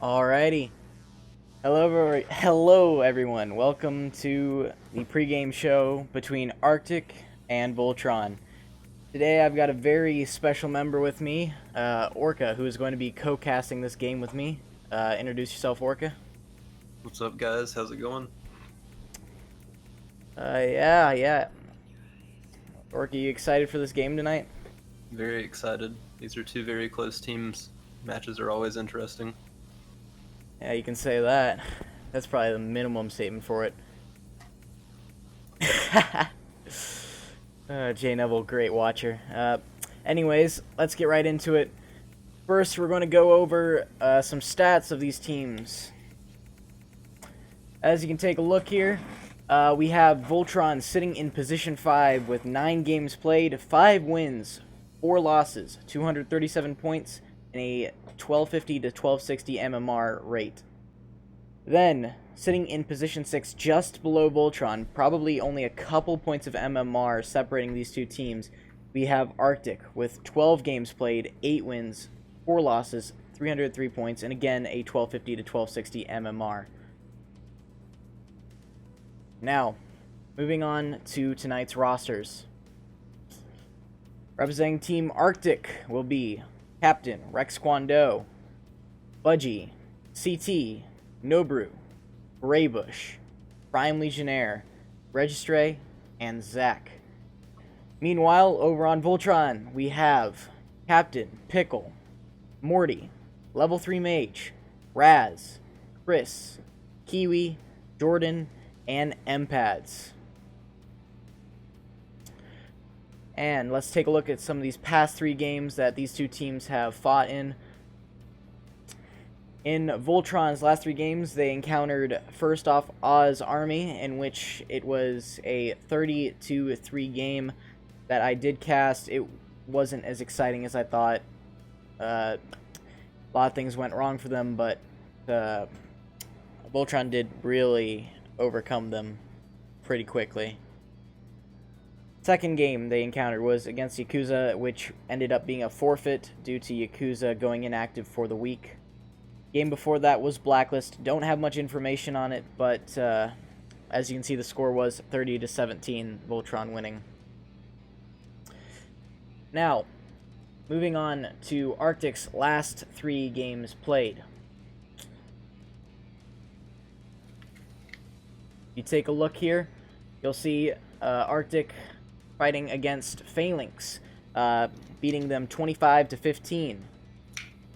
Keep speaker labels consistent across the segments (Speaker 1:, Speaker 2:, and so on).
Speaker 1: Alrighty. Hello everyone. Welcome to the pregame show between Arctic and Voltron. Today I've got a very special member with me, Orca, who is going to be co-casting this game with me. Introduce yourself, Orca.
Speaker 2: What's up, guys? How's it going?
Speaker 1: Yeah. Orca, you excited for this game tonight?
Speaker 2: Very excited. These are two very close teams. Matches are always interesting.
Speaker 1: Yeah, you can say that. That's probably the minimum statement for it. J Neville, great watcher. Anyways, let's get right into it. First, we're going to go over some stats of these teams. As you can take a look here, we have Voltron sitting in position 5 with 9 games played, 5 wins, 4 losses, 237 points, and a 1250 to 1260 MMR rate. Then, sitting in position 6 just below Voltron, probably only a couple points of MMR separating these two teams, we have Arctic with 12 games played, 8 wins, 4 losses, 303 points, and again a 1250 to 1260 MMR. Now, moving on to tonight's rosters. Representing Team Arctic will be Captain Rex Kwando, Budgie, CT, Nobru, Graybush, Prime Legionnaire, Registre, and Zack. Meanwhile, over on Voltron, we have Captain Pickle, Morty, Level 3 Mage, Raz, Chris, Kiwi, Jordan, and Empads. And let's take a look at some of these past 3 games that these two teams have fought in. In Voltron's last 3 games, they encountered first off Oz Army, in which it was a 30-3 game that I did cast. It wasn't as exciting as I thought. A lot of things went wrong for them, but Voltron did really overcome them pretty quickly. Second game they encountered was against Yakuza, which ended up being a forfeit due to Yakuza going inactive for the week. Game before that was Blacklist. Don't have much information on it, but as you can see, the score was 30-17, Voltron winning. Now, moving on to Arctic's last 3 games played. If you take a look here, you'll see Arctic fighting against Phalanx, beating them 25-15.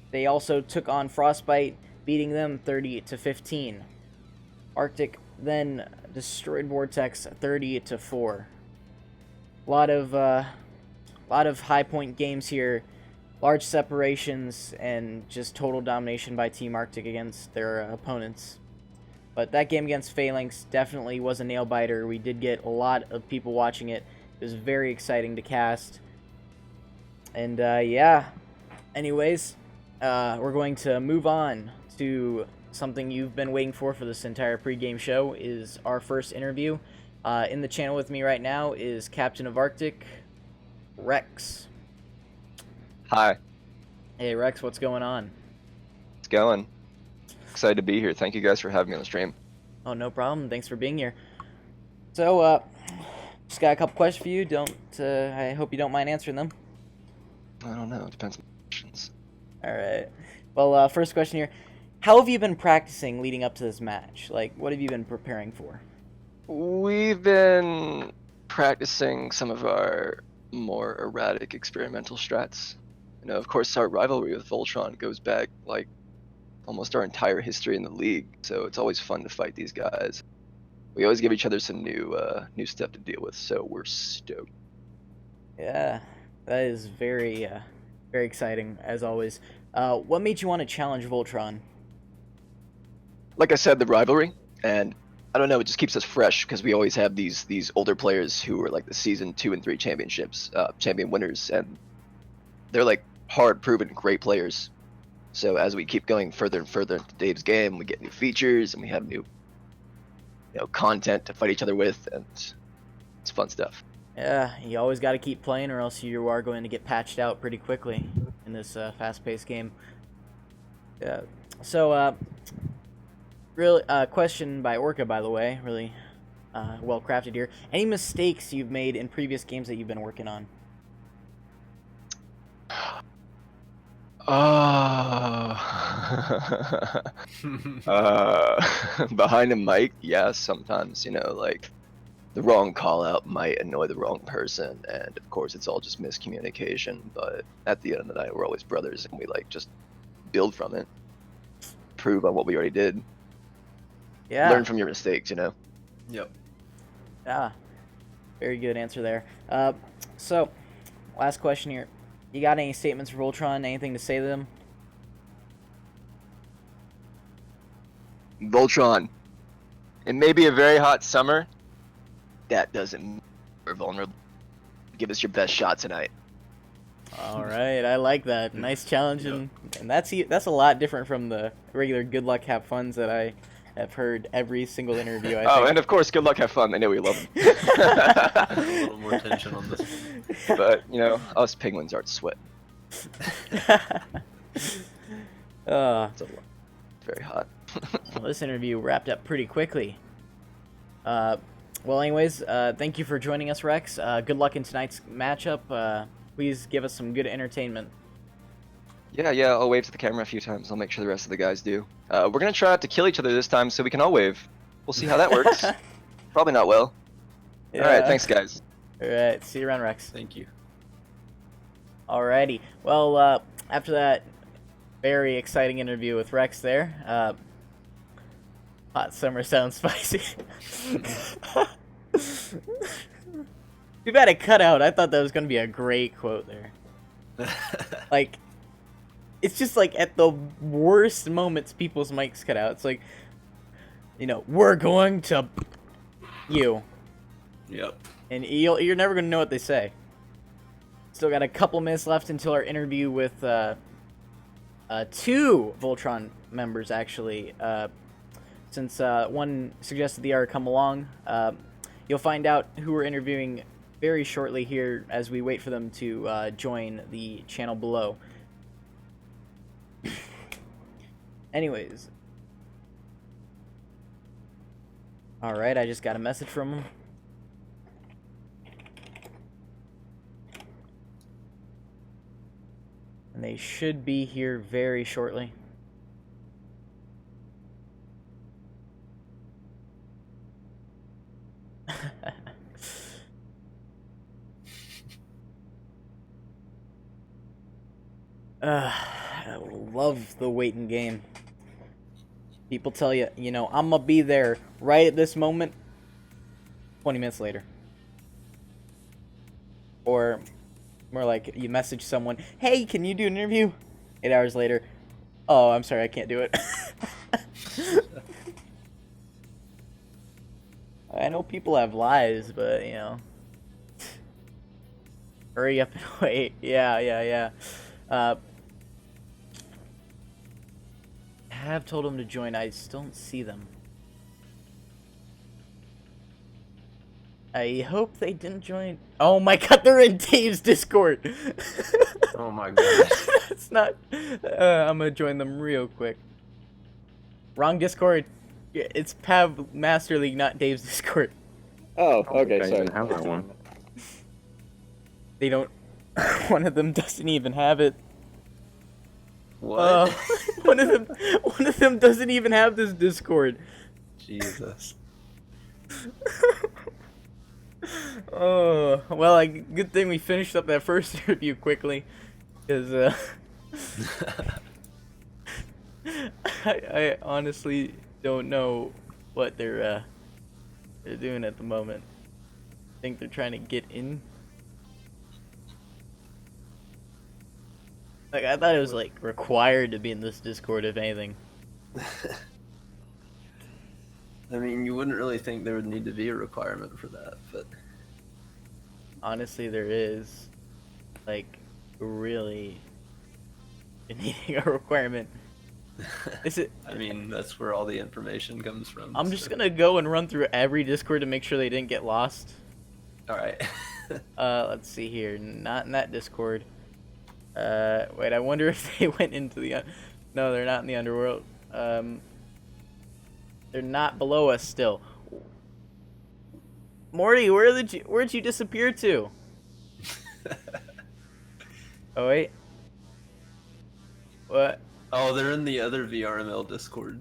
Speaker 1: They also took on Frostbite, beating them 30-15. Arctic then destroyed Vortex 30-4. A lot of high point games here, large separations, and just total domination by Team Arctic against their opponents. But that game against Phalanx definitely was a nail biter. We did get a lot of people watching it. It was very exciting to cast. And yeah. Anyways, we're going to move on to something you've been waiting for this entire pregame show, is our first interview. In the channel with me right now is Captain of Arctic, Rex.
Speaker 3: Hi.
Speaker 1: Hey Rex, what's going on?
Speaker 3: It's going. Excited to be here. Thank you guys for having me on the stream.
Speaker 1: Oh, no problem. Thanks for being here. So, just got a couple questions for you. I hope you don't mind answering them.
Speaker 3: I don't know. It depends on the questions.
Speaker 1: Alright. Well, first question here. How have you been practicing leading up to this match? Like, what have you been preparing for?
Speaker 3: We've been practicing some of our more erratic experimental strats. You know, of course, our rivalry with Voltron goes back, like, almost our entire history in the league, so it's always fun to fight these guys. We always give each other some new stuff to deal with, so we're stoked.
Speaker 1: Yeah, that is very exciting, as always. What made you want to challenge Voltron?
Speaker 3: Like I said, the rivalry, and I don't know, it just keeps us fresh, because we always have these older players who are like the season 2 and 3 championships, champion winners, and they're like hard-proven great players. So as we keep going further and further into Dave's game, we get new features and we have new, content to fight each other with, and it's fun stuff.
Speaker 1: Yeah, you always got to keep playing, or else you are going to get patched out pretty quickly in this fast-paced game. So, really, question by Orca, by the way, really well crafted here. Any mistakes you've made in previous games that you've been working on?
Speaker 3: Behind a mic, yeah, sometimes, like the wrong call out might annoy the wrong person, and of course it's all just miscommunication, but at the end of the night we're always brothers and we like just build from it. Prove on what we already did.
Speaker 1: Yeah.
Speaker 3: Learn from your mistakes,
Speaker 2: Yep.
Speaker 1: Yeah. Very good answer there. So, last question here. You got any statements for Voltron? Anything to say to them?
Speaker 3: Voltron. It may be a very hot summer. That doesn't mean we're vulnerable. Give us your best shot tonight.
Speaker 1: All right, I like that. Nice challenge, and that's a lot different from the regular good luck, have funs that I have heard every single interview. I think.
Speaker 3: And of course, good luck, have fun. I know we love them.
Speaker 2: A little more tension on this one.
Speaker 3: But, us penguins aren't sweating. It's very hot.
Speaker 1: Well, this interview wrapped up pretty quickly. Well, anyways, thank you for joining us, Rex. Good luck in tonight's matchup. Please give us some good entertainment.
Speaker 3: Yeah, I'll wave to the camera a few times. I'll make sure the rest of the guys do. We're going to try not to kill each other this time so we can all wave. We'll see how that works. Probably not well.
Speaker 1: Yeah.
Speaker 3: All right, thanks, guys.
Speaker 1: All right, see you around, Rex.
Speaker 2: Thank you.
Speaker 1: Alrighty. Well, after that very exciting interview with Rex there, hot summer sounds spicy. Too bad it cut out. I thought that was going to be a great quote there. Like, it's just like at the worst moments people's mics cut out. It's like, we're going to you.
Speaker 2: Yep.
Speaker 1: And you're never going to know what they say. Still got a couple minutes left until our interview with two Voltron members, actually. Since one suggested the other come along, you'll find out who we're interviewing very shortly here as we wait for them to join the channel below. Anyways. Alright, I just got a message from them. And they should be here very shortly. I love the waiting game. People tell you, I'm gonna be there right at this moment. 20 minutes later. Or more like you message someone, hey, can you do an interview? 8 hours later, oh, I'm sorry, I can't do it. I know people have lives, but, hurry up and wait. Yeah. I have told them to join. I still don't see them. I hope they didn't join. Oh my god, they're in Dave's Discord.
Speaker 2: Oh my god.
Speaker 1: That's not. I'm gonna join them real quick. Wrong Discord. It's Pav Master League, not Dave's Discord.
Speaker 4: Oh, okay,
Speaker 5: I
Speaker 4: sorry.
Speaker 5: didn't have that one.
Speaker 1: They don't. One of them doesn't even have it.
Speaker 2: What?
Speaker 1: One of them doesn't even have this Discord.
Speaker 2: Jesus.
Speaker 1: Oh, well, good thing we finished up that first interview quickly, because I honestly don't know what they're doing at the moment. I think they're trying to get in. Like, I thought it was like required to be in this Discord, if anything.
Speaker 2: I mean, you wouldn't really think there would need to be a requirement for that, but
Speaker 1: Honestly, there is, like, really needing a requirement. Is it?
Speaker 2: I mean, that's where all the information comes from.
Speaker 1: I'm just gonna go and run through every Discord to make sure they didn't get lost.
Speaker 2: Alright.
Speaker 1: Let's see here. Not in that Discord. Wait, I wonder if they went into the No, they're not in the underworld. They're not below us still. Morty, where'd you disappear to? Oh wait. What?
Speaker 2: Oh, they're in the other VRML Discord.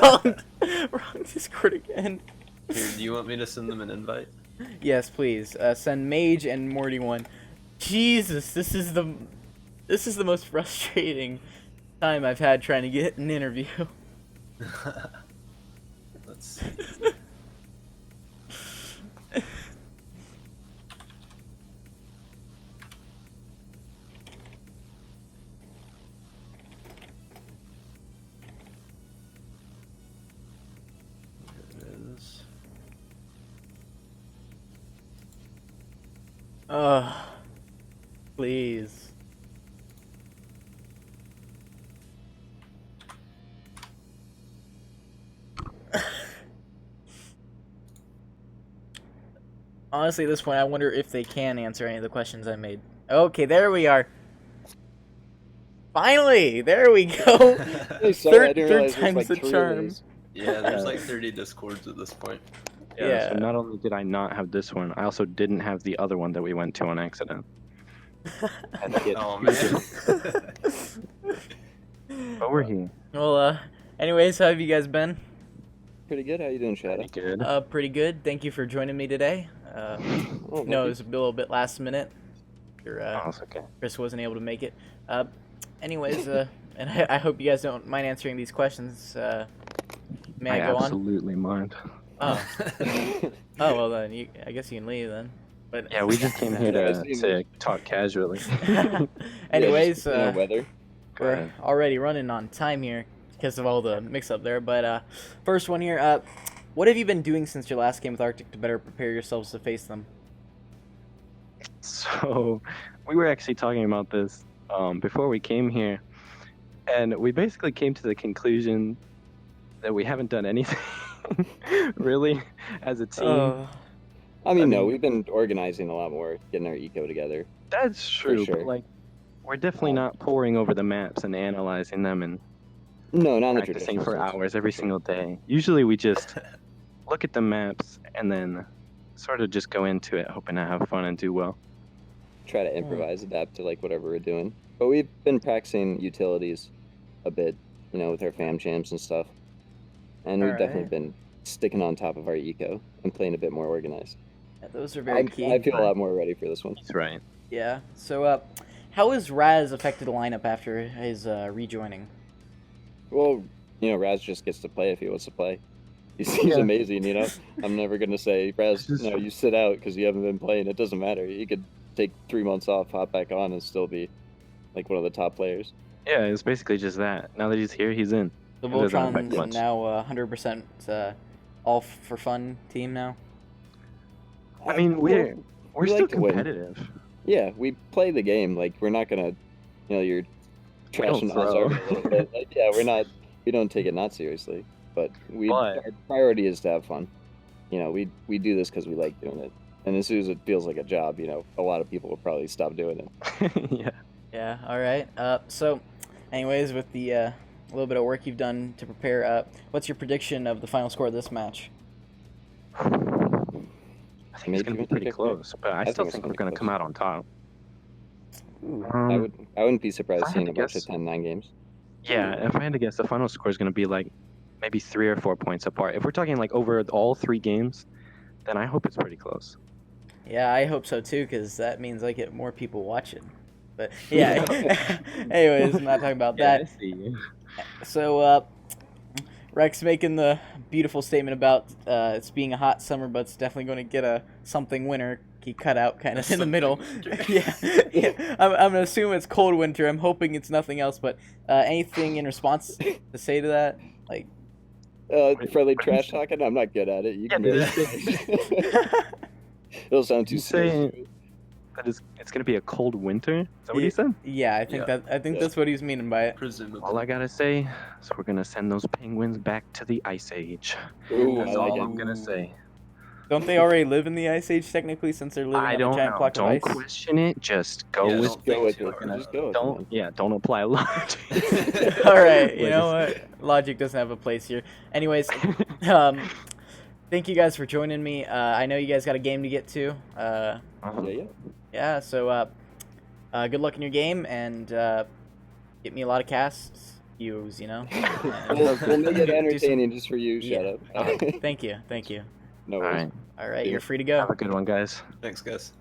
Speaker 1: Wrong Discord again.
Speaker 2: Here, do you want me to send them an invite?
Speaker 1: Yes, please. Send Mage and Morty one. Jesus, this is the most frustrating time I've had trying to get an interview.
Speaker 2: Let's see. Here it is.
Speaker 1: Please. Honestly, at this point, I wonder if they can answer any of the questions I made. Okay, there we are. Finally, there we go.
Speaker 4: Hey, sorry, I didn't
Speaker 1: Third
Speaker 4: realize
Speaker 1: time's
Speaker 4: there's
Speaker 1: the
Speaker 4: like 3 of
Speaker 1: charm.
Speaker 4: these.
Speaker 2: Yeah, there's like 30 Discords at this point.
Speaker 1: Yeah.
Speaker 5: So not only did I not have this one, I also didn't have the other one that we went to on accident. Had to get
Speaker 2: Oh
Speaker 5: two
Speaker 2: man.
Speaker 5: But we're here.
Speaker 1: Well, anyways, how have you guys been?
Speaker 4: Pretty good. How you doing, Shadow?
Speaker 5: Pretty good.
Speaker 1: Pretty good. Thank you for joining me today.
Speaker 4: Oh,
Speaker 1: No, it
Speaker 4: thank
Speaker 1: was a little bit last minute.
Speaker 5: Oh, it's okay.
Speaker 1: Chris wasn't able to make it. Anyways, and I hope you guys don't mind answering these questions. May I go on?
Speaker 5: absolutely mind.
Speaker 1: Oh. Oh, well then, I guess you can leave then. But
Speaker 5: Yeah, we just came here to talk casually.
Speaker 1: anyways,
Speaker 4: Yeah, just, weather.
Speaker 1: we're already running on time here because of all the mix-up there. But first one here, what have you been doing since your last game with Arctic to better prepare yourselves to face them?
Speaker 5: So, we were actually talking about this before we came here, and we basically came to the conclusion that we haven't done anything really as a team.
Speaker 4: I mean, no,
Speaker 5: mean-
Speaker 4: we've been organizing a lot more, getting our eco together.
Speaker 5: That's true,
Speaker 4: sure.
Speaker 5: but like, we're definitely not poring over the maps and analyzing them and
Speaker 4: No, not in the
Speaker 5: practicing
Speaker 4: traditional
Speaker 5: for
Speaker 4: sense.
Speaker 5: hours every single day. Usually we just look at the maps and then sort of just go into it hoping to have fun and do well.
Speaker 4: Try to improvise, adapt to like whatever we're doing. But we've been practicing utilities a bit, you know, with our fam champs and stuff. And we've definitely
Speaker 1: Alright.
Speaker 4: been sticking on top of our eco and playing a bit more organized.
Speaker 1: Yeah, those are very key.
Speaker 4: I feel a lot more ready for this one.
Speaker 5: That's right.
Speaker 1: Yeah. So, how has Raz affected the lineup after his rejoining?
Speaker 4: Well, you know, Raz just gets to play if he wants to play. He seems
Speaker 5: Yeah.
Speaker 4: amazing, you know. I'm never gonna say, Raz,
Speaker 5: Just-
Speaker 4: no, you sit out because you haven't been playing. It doesn't matter. You could take 3 months off, hop back on, and still be like one of the top players.
Speaker 5: Yeah, it's basically just that. Now that he's here, he's in.
Speaker 1: The
Speaker 5: It doesn't affect
Speaker 1: Voltron's
Speaker 5: much.
Speaker 1: now 100% all for fun team now.
Speaker 5: I mean, we're
Speaker 4: we
Speaker 5: still
Speaker 4: like to win.
Speaker 5: competitive.
Speaker 4: Yeah, we play the game. Like we're not gonna, you know, you're
Speaker 5: don't
Speaker 4: trashing us
Speaker 5: throw.
Speaker 4: already a little bit. Like, yeah, we're not. We don't take it not seriously. But
Speaker 5: But-
Speaker 4: our priority is to have fun. You know, we do this because we like doing it. And as soon as it feels like a job, you know, a lot of people will probably stop doing it.
Speaker 5: Yeah.
Speaker 1: Yeah. All right. So, anyways, with the little bit of work you've done to prepare, what's your prediction of the final score of this match?
Speaker 5: I think it's
Speaker 4: Maybe
Speaker 5: going to be
Speaker 4: we
Speaker 5: pretty
Speaker 4: think it-
Speaker 5: close, but I
Speaker 4: think
Speaker 5: still
Speaker 4: it's
Speaker 5: think
Speaker 4: gonna
Speaker 5: we're
Speaker 4: be
Speaker 5: going to
Speaker 4: close.
Speaker 5: come out on top.
Speaker 4: I wouldn't be surprised
Speaker 5: if I had
Speaker 4: seeing
Speaker 5: to
Speaker 4: a bunch
Speaker 5: guess-
Speaker 4: of 10-9 games.
Speaker 5: Yeah, if I had to guess, the final score is going to be like maybe 3 or 4 points apart. If we're talking like over all 3 games, then I hope it's pretty close.
Speaker 1: Yeah, I hope so too, because that means I get more people watching. But yeah. Anyways, I'm not talking about
Speaker 5: Yeah, I
Speaker 1: that.
Speaker 5: see.
Speaker 1: So, Rex making the beautiful statement about it's being a hot summer, but it's definitely going to get a something winter. He cut out kind of in the middle. Yeah. I'm gonna assume it's cold winter. I'm hoping it's nothing else. But anything in response to say to that? Like,
Speaker 4: Friendly
Speaker 5: what
Speaker 4: trash
Speaker 5: is-
Speaker 4: talking. I'm not good at it. You
Speaker 5: Yeah,
Speaker 4: can
Speaker 5: did
Speaker 4: do
Speaker 5: you
Speaker 4: it. It'll sound too
Speaker 5: You
Speaker 4: serious.
Speaker 5: say that it's going to be a cold winter? Is that what you said?
Speaker 1: yeah, I think
Speaker 2: Yeah.
Speaker 1: that that's what he was meaning by it.
Speaker 2: Presumably.
Speaker 5: All I got to say is we're going to send those penguins back to the Ice Age.
Speaker 4: Ooh,
Speaker 5: That's
Speaker 4: I like
Speaker 5: all
Speaker 4: it.
Speaker 5: I'm going to say.
Speaker 1: Don't they already live in the Ice Age technically, since they're living
Speaker 5: I
Speaker 1: on a
Speaker 5: don't
Speaker 1: giant
Speaker 5: know.
Speaker 1: block
Speaker 5: Don't
Speaker 1: of ice?
Speaker 5: question it. Just go
Speaker 2: Yeah,
Speaker 5: with.
Speaker 2: don't
Speaker 4: Go
Speaker 2: think
Speaker 4: with
Speaker 2: too
Speaker 4: it.
Speaker 2: hard
Speaker 4: Just
Speaker 2: about
Speaker 4: go with it.
Speaker 5: Don't.
Speaker 4: Man.
Speaker 5: Yeah. Don't apply logic.
Speaker 1: All right, you
Speaker 5: Like,
Speaker 1: know what? Logic doesn't have a place here. Anyways, thank you guys for joining me. I know you guys got a game to get to.
Speaker 4: Yeah.
Speaker 1: Yeah, so good luck in your game, and get me a lot of casts views, you know? And
Speaker 4: We'll make it
Speaker 1: do some-
Speaker 4: entertaining just for you,
Speaker 1: Yeah.
Speaker 4: Shadow.
Speaker 1: Thank you, thank you.
Speaker 4: No
Speaker 5: All
Speaker 4: worries.
Speaker 5: right.
Speaker 1: All right,
Speaker 4: Yeah.
Speaker 1: you're free to
Speaker 5: Have
Speaker 1: go.
Speaker 5: a good one, guys.
Speaker 2: Thanks, guys.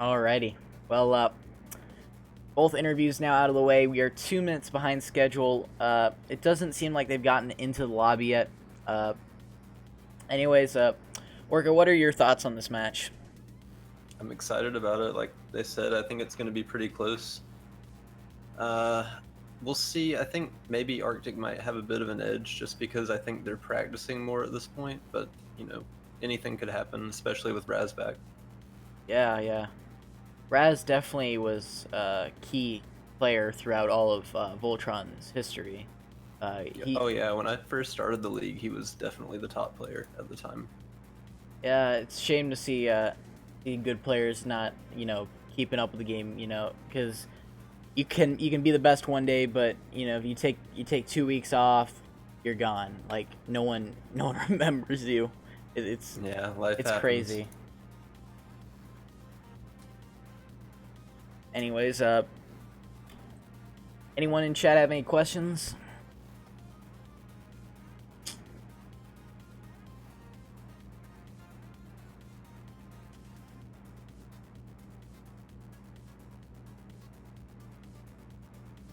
Speaker 1: Alrighty. Well, both interviews now out of the way. We are 2 minutes behind schedule. It doesn't seem like they've gotten into the lobby yet. Anyways, Orca, what are your thoughts on this match?
Speaker 2: I'm excited about it. Like they said, I think it's going to be pretty close. We'll see. I think maybe Arctic might have a bit of an edge just because I think they're practicing more at this point. But, you know, anything could happen, especially with Razback.
Speaker 1: Yeah. Raz definitely was a key player throughout all of Voltron's history.
Speaker 2: Oh, yeah. When I first started the league, he was definitely the top player at the time.
Speaker 1: Yeah, it's a shame to see good players not, keeping up with the game, because you can be the best one day, but if you take 2 weeks off, you're gone. Like no one remembers you. It's
Speaker 2: Yeah, life happens.
Speaker 1: crazy. Anyways, anyone in chat have any questions?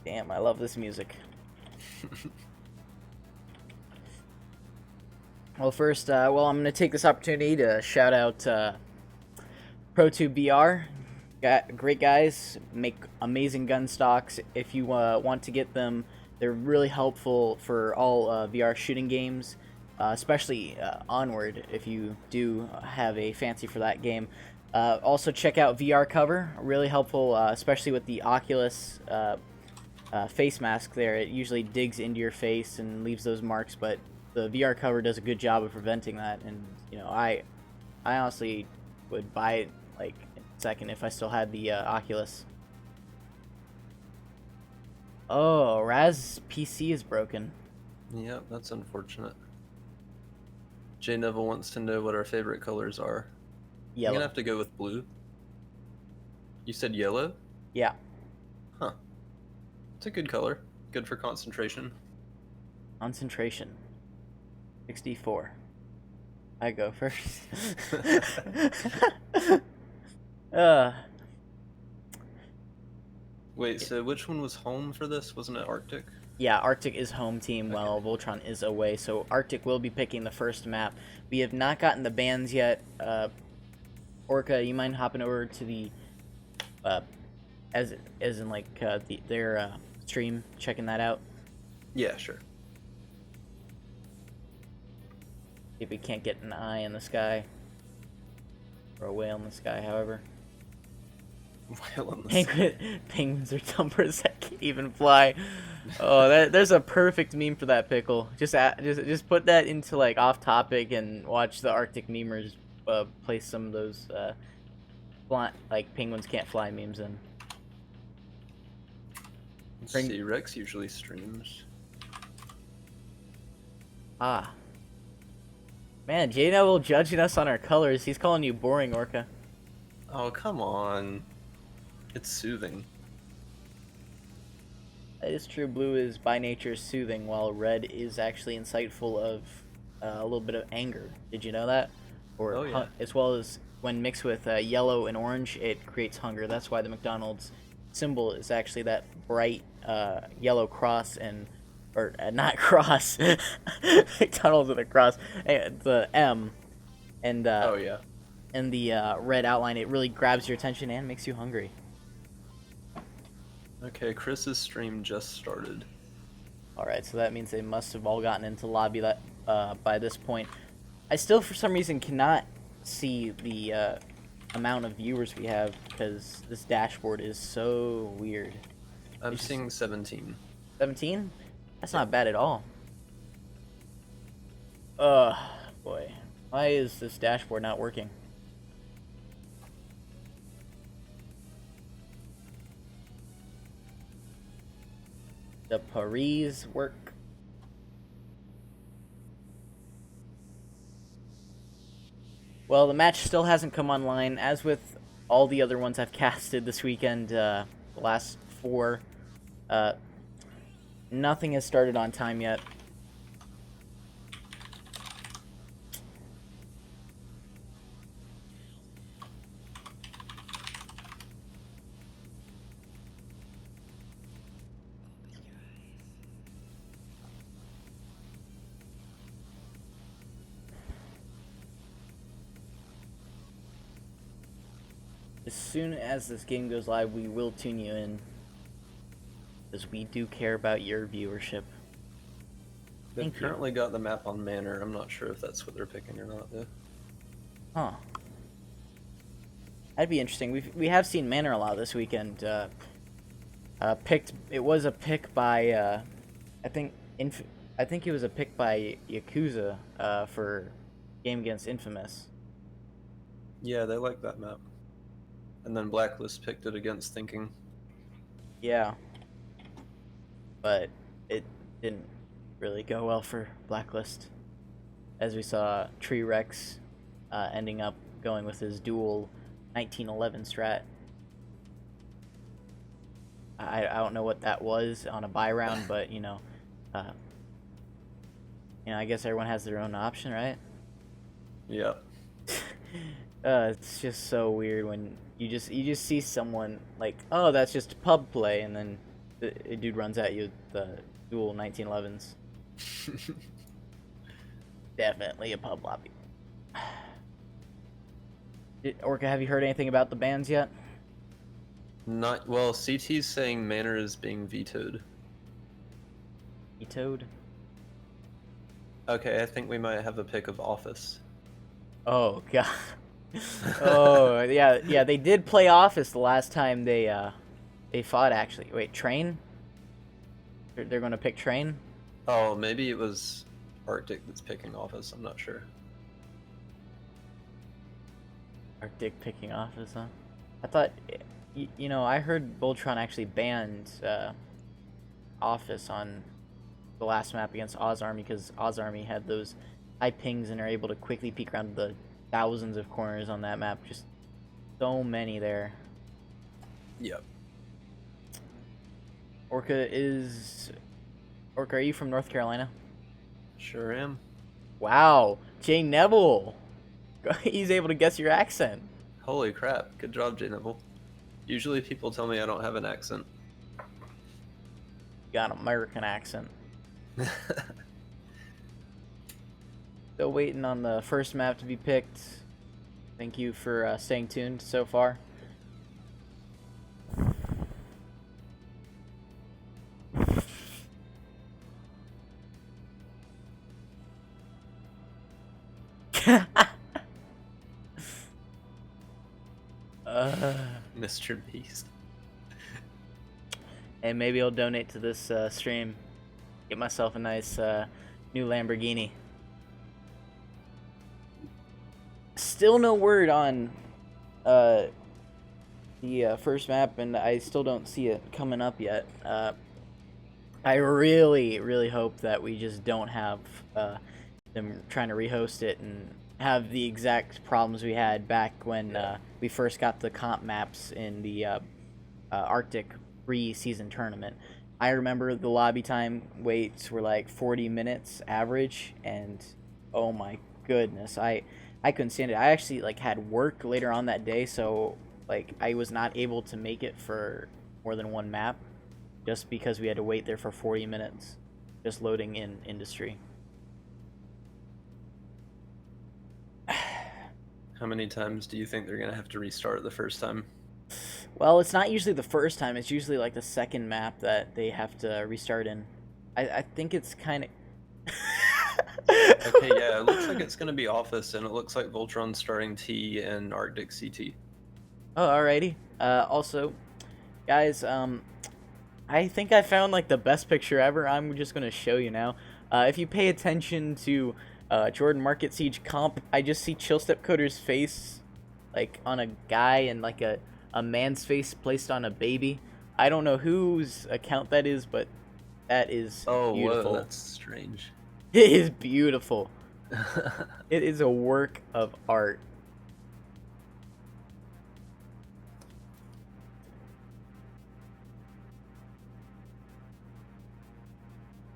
Speaker 1: Damn, I love this music. Well, first, I'm going to take this opportunity to shout out ProTubeBR. Great guys, make amazing gun stocks. If you want to get them, they're really helpful for all VR shooting games, especially Onward, if you do have a fancy for that game. Also, check out VR Cover, really helpful, especially with the Oculus face mask there. It usually digs into your face and leaves those marks, but the VR Cover does a good job of preventing that. And I honestly would buy it like in a second if I still had the Oculus. Oh, Raz PC is broken.
Speaker 2: Yeah, that's unfortunate. J Neville wants to know what our favorite colors are. I'm
Speaker 1: Yellow.
Speaker 2: gonna have to go with blue. You said yellow?
Speaker 1: Yeah.
Speaker 2: Huh. It's a good color. Good for concentration.
Speaker 1: Concentration. 64. I go first.
Speaker 2: Wait, so which one was home for this? Wasn't it Arctic?
Speaker 1: Yeah, Arctic is home team while Voltron is away, so Arctic will be picking the first map. We have not gotten the bans yet. Orca, you mind hopping over to the as in like their stream, checking that out?
Speaker 2: Yeah, sure.
Speaker 1: If we can't get an eye in the sky or a whale in the sky, however.
Speaker 2: Whale on the
Speaker 1: Penguins are dumpers that can't even fly. Oh, there's a perfect meme for that, Pickle. Just put that into like off topic and watch the Arctic memers place some of those like penguins can't fly memes in.
Speaker 2: Let's see, Rex usually streams.
Speaker 1: Ah. Man, J Neville judging us on our colors. He's calling you boring, Orca.
Speaker 2: Oh, come on. It's soothing.
Speaker 1: That is true. Blue is by nature soothing, while red is actually insightful of a little bit of anger. Did you know that? Or
Speaker 2: Oh, yeah.
Speaker 1: as well as when mixed with yellow and orange, it creates hunger. That's why the McDonald's symbol is actually that bright yellow cross or not cross. McDonald's with a cross. The M and
Speaker 2: Oh, yeah.
Speaker 1: and the red outline. It really grabs your attention and makes you hungry.
Speaker 2: Okay, Chris's stream just started.
Speaker 1: Alright, so that means they must have all gotten into lobby that by this point. I still, for some reason, cannot see the amount of viewers we have because this dashboard is so weird.
Speaker 2: I'm seeing 17.
Speaker 1: 17? That's not bad at all. Boy. Why is this dashboard not working? The Paris work. Well, the match still hasn't come online, as with all the other ones I've casted this weekend, the last 4. Nothing has started on time yet. As soon as this game goes live, we will tune you in, because we do care about your viewership.
Speaker 2: They've
Speaker 1: Thank you.
Speaker 2: currently got the map on Manor. I'm not sure if that's what they're picking or not, though.
Speaker 1: Huh. That'd be interesting. We have seen Manor a lot this weekend. It was a pick by I think it was a pick by Yakuza for game against Infamous.
Speaker 2: Yeah, they like that map. And then Blacklist picked it against Thinking.
Speaker 1: Yeah. But it didn't really go well for Blacklist, as we saw Tree Rex ending up going with his dual 1911 strat. I don't know what that was on a buy round, but I guess everyone has their own option, right?
Speaker 2: Yep.
Speaker 1: It's just so weird when you just see someone like, oh, that's just pub play, and then a dude runs at you with the dual 1911s. Definitely a pub lobby. Orca, have you heard anything about the bans yet?
Speaker 2: Not well. CT's saying Manor is being vetoed.
Speaker 1: Vetoed?
Speaker 2: Okay, I think we might have a pick of Office.
Speaker 1: Oh god. Oh yeah. They did play Office the last time they fought. Actually, wait, Train? They're going to pick Train?
Speaker 2: Oh, maybe it was Arctic that's picking Office. I'm not sure.
Speaker 1: Arctic picking Office, huh? I thought, I heard Voltron actually banned Office on the last map against Oz Army, because Oz Army had those high pings and are able to quickly peek around the thousands of corners on that map. Just so many there.
Speaker 2: Yep.
Speaker 1: Orca, are you from North Carolina?
Speaker 2: Sure am.
Speaker 1: Wow, Jay Neville. He's able to guess your accent.
Speaker 2: Holy crap. Good job, J Nibble. Usually people tell me I don't have an accent.
Speaker 1: Got an American accent. Still waiting on the first map to be picked. Thank you for staying tuned so far.
Speaker 2: Mr. Beast.
Speaker 1: And maybe I'll donate to this stream. Get myself a nice new Lamborghini. Still no word on the first map, and I still don't see it coming up yet. I really, really hope that we just don't have them trying to rehost it and have the exact problems we had back when we first got the comp maps in the Arctic pre-season tournament. I remember the lobby time waits were like 40 minutes average, and oh my goodness, I couldn't stand it. I actually had work later on that day, so I was not able to make it for more than one map, just because we had to wait there for 40 minutes, just loading in industry.
Speaker 2: How many times do you think they're going to have to restart the first time?
Speaker 1: Well, it's not usually the first time. It's usually the second map that they have to restart in. I think it's kind of...
Speaker 2: Okay, yeah, it looks like it's going to be Office, and it looks like Voltron's starting T and Arctic CT.
Speaker 1: Oh, alrighty. Also, guys, I think I found the best picture ever. I'm just going to show you now. If you pay attention to Jordan Market Siege comp. I just see Chill Step Coder's face, like on a guy, and like a man's face placed on a baby. I don't know whose account that is, but that is beautiful.
Speaker 2: Whoa, that's strange.
Speaker 1: It is beautiful. It is a work of art.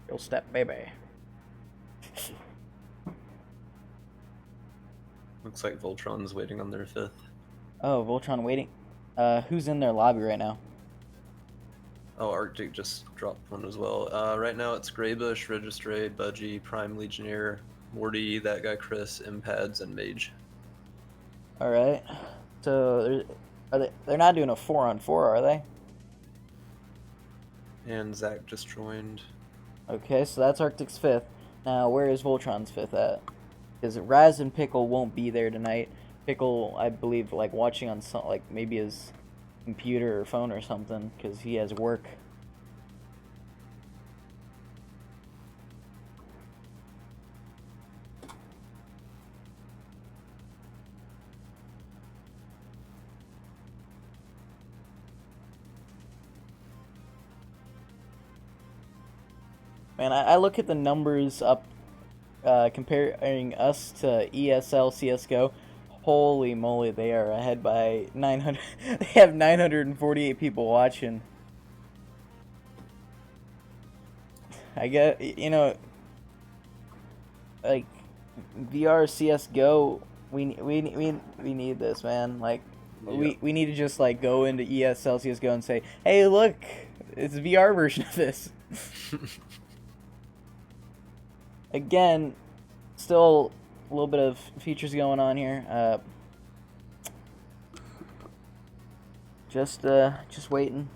Speaker 1: Chill Step baby.
Speaker 2: Looks like Voltron's waiting on their 5th.
Speaker 1: Oh, Voltron waiting. Who's in their lobby right now?
Speaker 2: Oh, Arctic just dropped one as well. Right now it's Greybush, Registre, Budgie, Prime Legionnaire, Morty, that guy Chris, Impads, and Mage.
Speaker 1: All right. So they're not doing a 4-on-4, are they?
Speaker 2: And Zach just joined.
Speaker 1: Okay, so that's Arctic's 5th. Now, where is Voltron's 5th at? Because Raz and Pickle won't be there tonight. Pickle, I believe, like watching on some, like maybe his computer or phone or something, because he has work. Man, I look at the numbers up, comparing us to ESL CSGO. Holy moly, they are ahead by 900. They have 948 people watching. I get, you know, like VR CSGO. We need this, man. Like,
Speaker 2: Yeah.
Speaker 1: we need to just like go into ESL CSGO and say, hey, look, it's a VR version of this. Again, still a little bit of features going on here. Just waiting.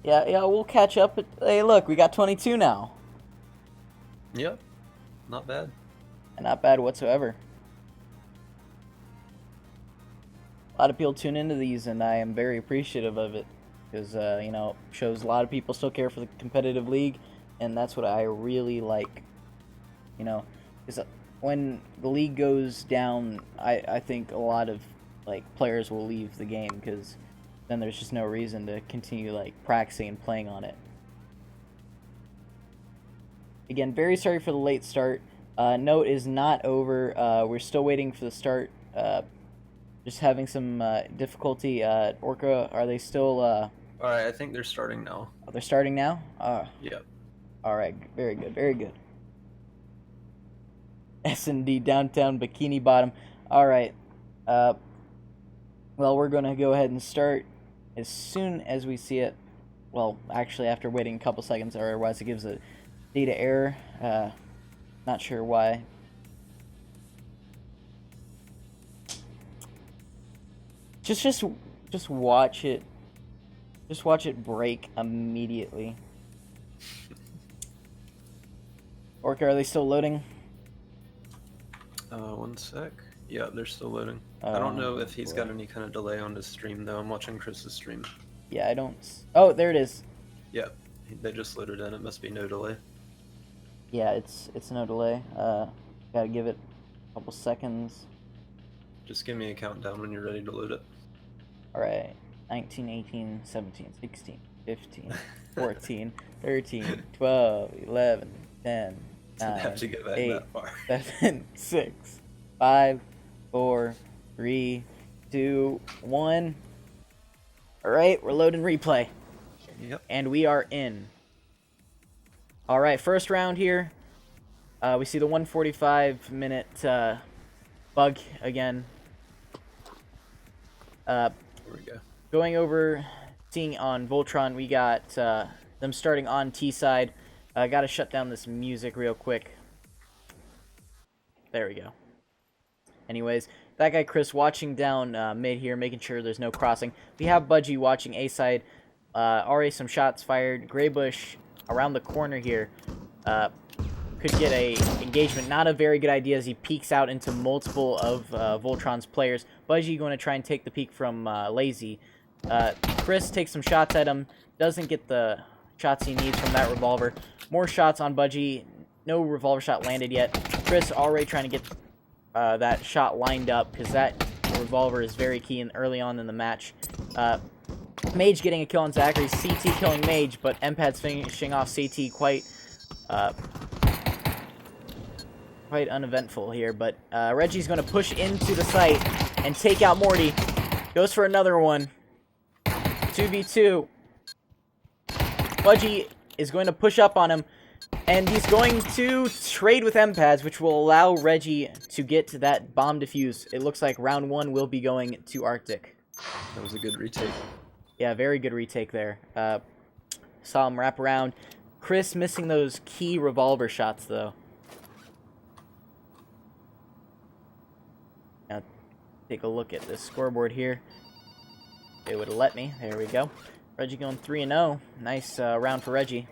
Speaker 1: Yeah, we'll catch up. Hey, look, we got 22 now.
Speaker 2: Yep, not bad.
Speaker 1: Not bad whatsoever. A lot of people tune into these, and I am very appreciative of it. Because, you know, shows a lot of people still care for the competitive league, and that's what I really like. You know, because when the league goes down, I think a lot of, like, players will leave the game, because then there's just no reason to continue, like, practicing and playing on it. Again, very sorry for the late start. Note is not over. We're still waiting for the start. Just having some difficulty. Orca, are they still...
Speaker 2: Alright, I think they're starting now.
Speaker 1: Oh, they're starting now?
Speaker 2: Yep.
Speaker 1: Alright, very good, very good. S&D Downtown Bikini Bottom. Alright. Well, we're going to go ahead and start as soon as we see it. Well, actually, after waiting a couple seconds, or otherwise it gives a data error. Not sure why. Just watch it. Just watch it break immediately. Orca, are they still loading?
Speaker 2: 1 sec. Yeah, they're still loading. I don't know if he's got any kind of delay on his stream, though. I'm watching Chris's stream.
Speaker 1: Yeah, I don't... Oh, there it is.
Speaker 2: Yep, they just loaded in. It must be no delay.
Speaker 1: Yeah, it's no delay. Gotta give it a couple seconds.
Speaker 2: Just give me a countdown when you're ready to load it.
Speaker 1: Alright. 19, 18, 17, 16, 15, 14, 13, 12, 11, 10,
Speaker 2: Didn't
Speaker 1: 9,
Speaker 2: have to get back
Speaker 1: 8,
Speaker 2: that far.
Speaker 1: 7, 6, 5, 4, 3, 2, 1. Alright, we're loading replay.
Speaker 2: Yep.
Speaker 1: And we are in. Alright, first round here. We see the 145-minute bug again.
Speaker 2: There we go.
Speaker 1: Going over, seeing on Voltron, we got them starting on T side. Gotta shut down this music real quick. There we go. Anyways, that guy Chris watching down mid here, making sure there's no crossing. We have Budgie watching A side. Already some shots fired. Greybush around the corner here. Could get a engagement. Not a very good idea as he peeks out into multiple of Voltron's players. Budgie going to try and take the peek from Lazy. Chris takes some shots at him. Doesn't get the shots he needs from that revolver. More shots on Budgie. No revolver shot landed yet. Chris already trying to get that shot lined up because that revolver is very key early on in the match. Mage getting a kill on Zachary. CT killing Mage, but Empad's finishing off CT quite uneventful here. But Reggie's going to push into the site and take out Morty. Goes for another one. 2v2. Budgie is going to push up on him, and he's going to trade with Empads, which will allow Reggie to get to that bomb defuse. It looks like round 1 will be going to Arctic.
Speaker 2: That was a good retake.
Speaker 1: Yeah, very good retake there. Saw him wrap around. Chris missing those key revolver shots, though. Now, take a look at this scoreboard here. It would have let me. There we go. Reggie going 3-0. Nice round for Reggie.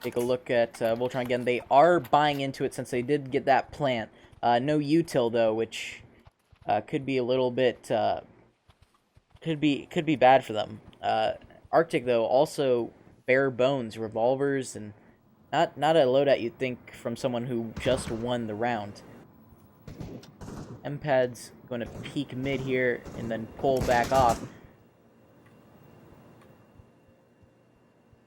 Speaker 1: Take a look at Voltron again. They are buying into it since they did get that plant. No util though, which could be a little bit could be bad for them. Arctic though also bare bones revolvers and not a loadout you'd think from someone who just won the round. Empad's going to peek mid here and then pull back off.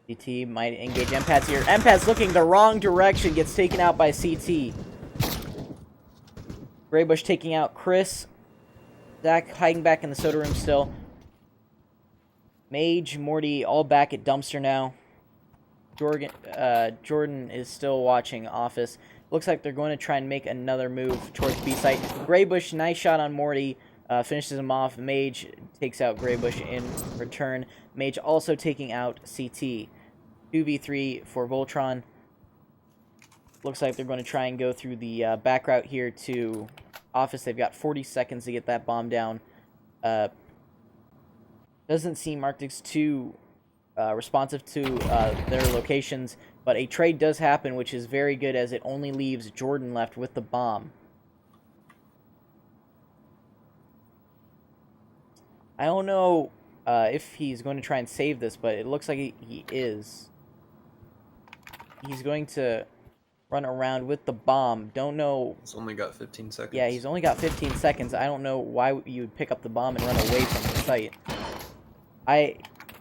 Speaker 1: CT might engage Empads here. Empads looking the wrong direction, gets taken out by CT. Graybush taking out Chris. Zach hiding back in the soda room still. Mage, Morty, all back at dumpster now. Jordan is still watching office. Looks like they're going to try and make another move towards B site. Graybush, nice shot on Morty. Finishes him off. Mage takes out Graybush in return. Mage also taking out CT. 2v3 for Voltron. Looks like they're going to try and go through the back route here to office. They've got 40 seconds to get that bomb down. Doesn't seem Arctic's too responsive to their locations, but a trade does happen, which is very good as it only leaves Jordan left with the bomb. I don't know if he's going to try and save this, but it looks like he is. He's going to run around with the bomb. Don't know.
Speaker 2: He's only got 15 seconds.
Speaker 1: Yeah, he's only got 15 seconds. I don't know why you would pick up the bomb and run away from the site.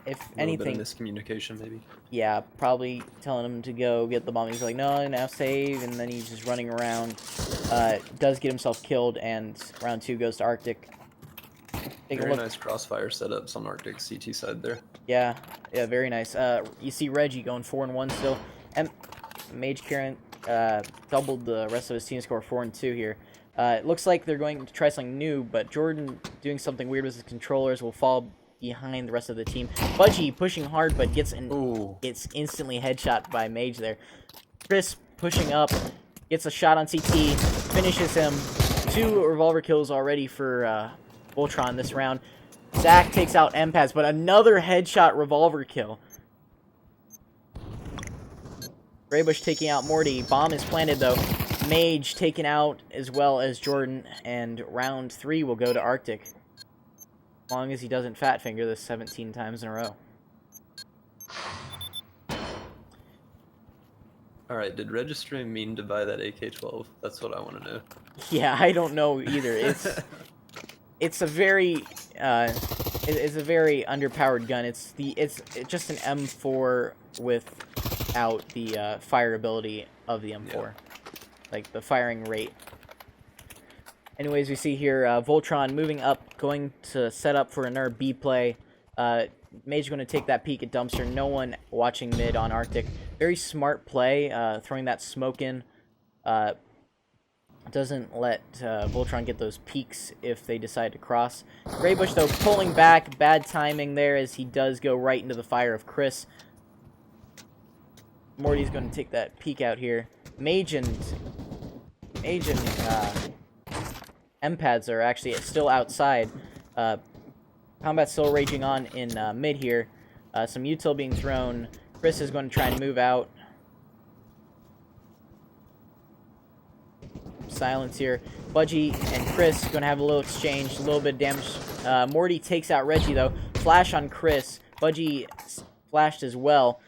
Speaker 1: If anything,
Speaker 2: bit of miscommunication maybe.
Speaker 1: Yeah, probably telling him to go get the bomb. He's like, no, now save, and then he's just running around. Does get himself killed, and round 2 goes to Arctic. Take a
Speaker 2: Very
Speaker 1: look.
Speaker 2: nice crossfire setups on Arctic's CT side there.
Speaker 1: Yeah, very nice. You see Reggie going 4-1 still, and Mage Karen doubled the rest of his team score 4-2 here. It looks like they're going to try something new, but Jordan doing something weird with his controllers will fall behind the rest of the team. Budgie pushing hard, but gets instantly headshot by Mage there. Chris pushing up, gets a shot on CT, finishes him. 2 revolver kills already for Voltron this round. Zach takes out Empads, but another headshot revolver kill. Graybush taking out Morty. Bomb is planted though. Mage taken out as well as Jordan, and round 3 will go to Arctic. As long as he doesn't fat finger this 17 times in a row.
Speaker 2: Alright, did registering mean to buy that AK-12? That's what I want to know.
Speaker 1: Yeah, I don't know either. It's a very underpowered gun. It's just an M4 without the fire ability of the M4. Yeah. Like the firing rate. Anyways, we see here Voltron moving up, going to set up for another B play. Mage going to take that peek at dumpster. No one watching mid on Arctic. Very smart play, throwing that smoke in. Doesn't let Voltron get those peaks if they decide to cross. Graybush, though, pulling back. Bad timing there as he does go right into the fire of Chris. Morty's going to take that peek out here. Mage and Empads are actually still outside. Combat's still raging on in mid here. Some util being thrown. Chris is going to try and move out. Silence here. Budgie and Chris going to have a little exchange, a little bit of damage. Morty takes out Reggie though. Flash on Chris. Budgie flashed as well.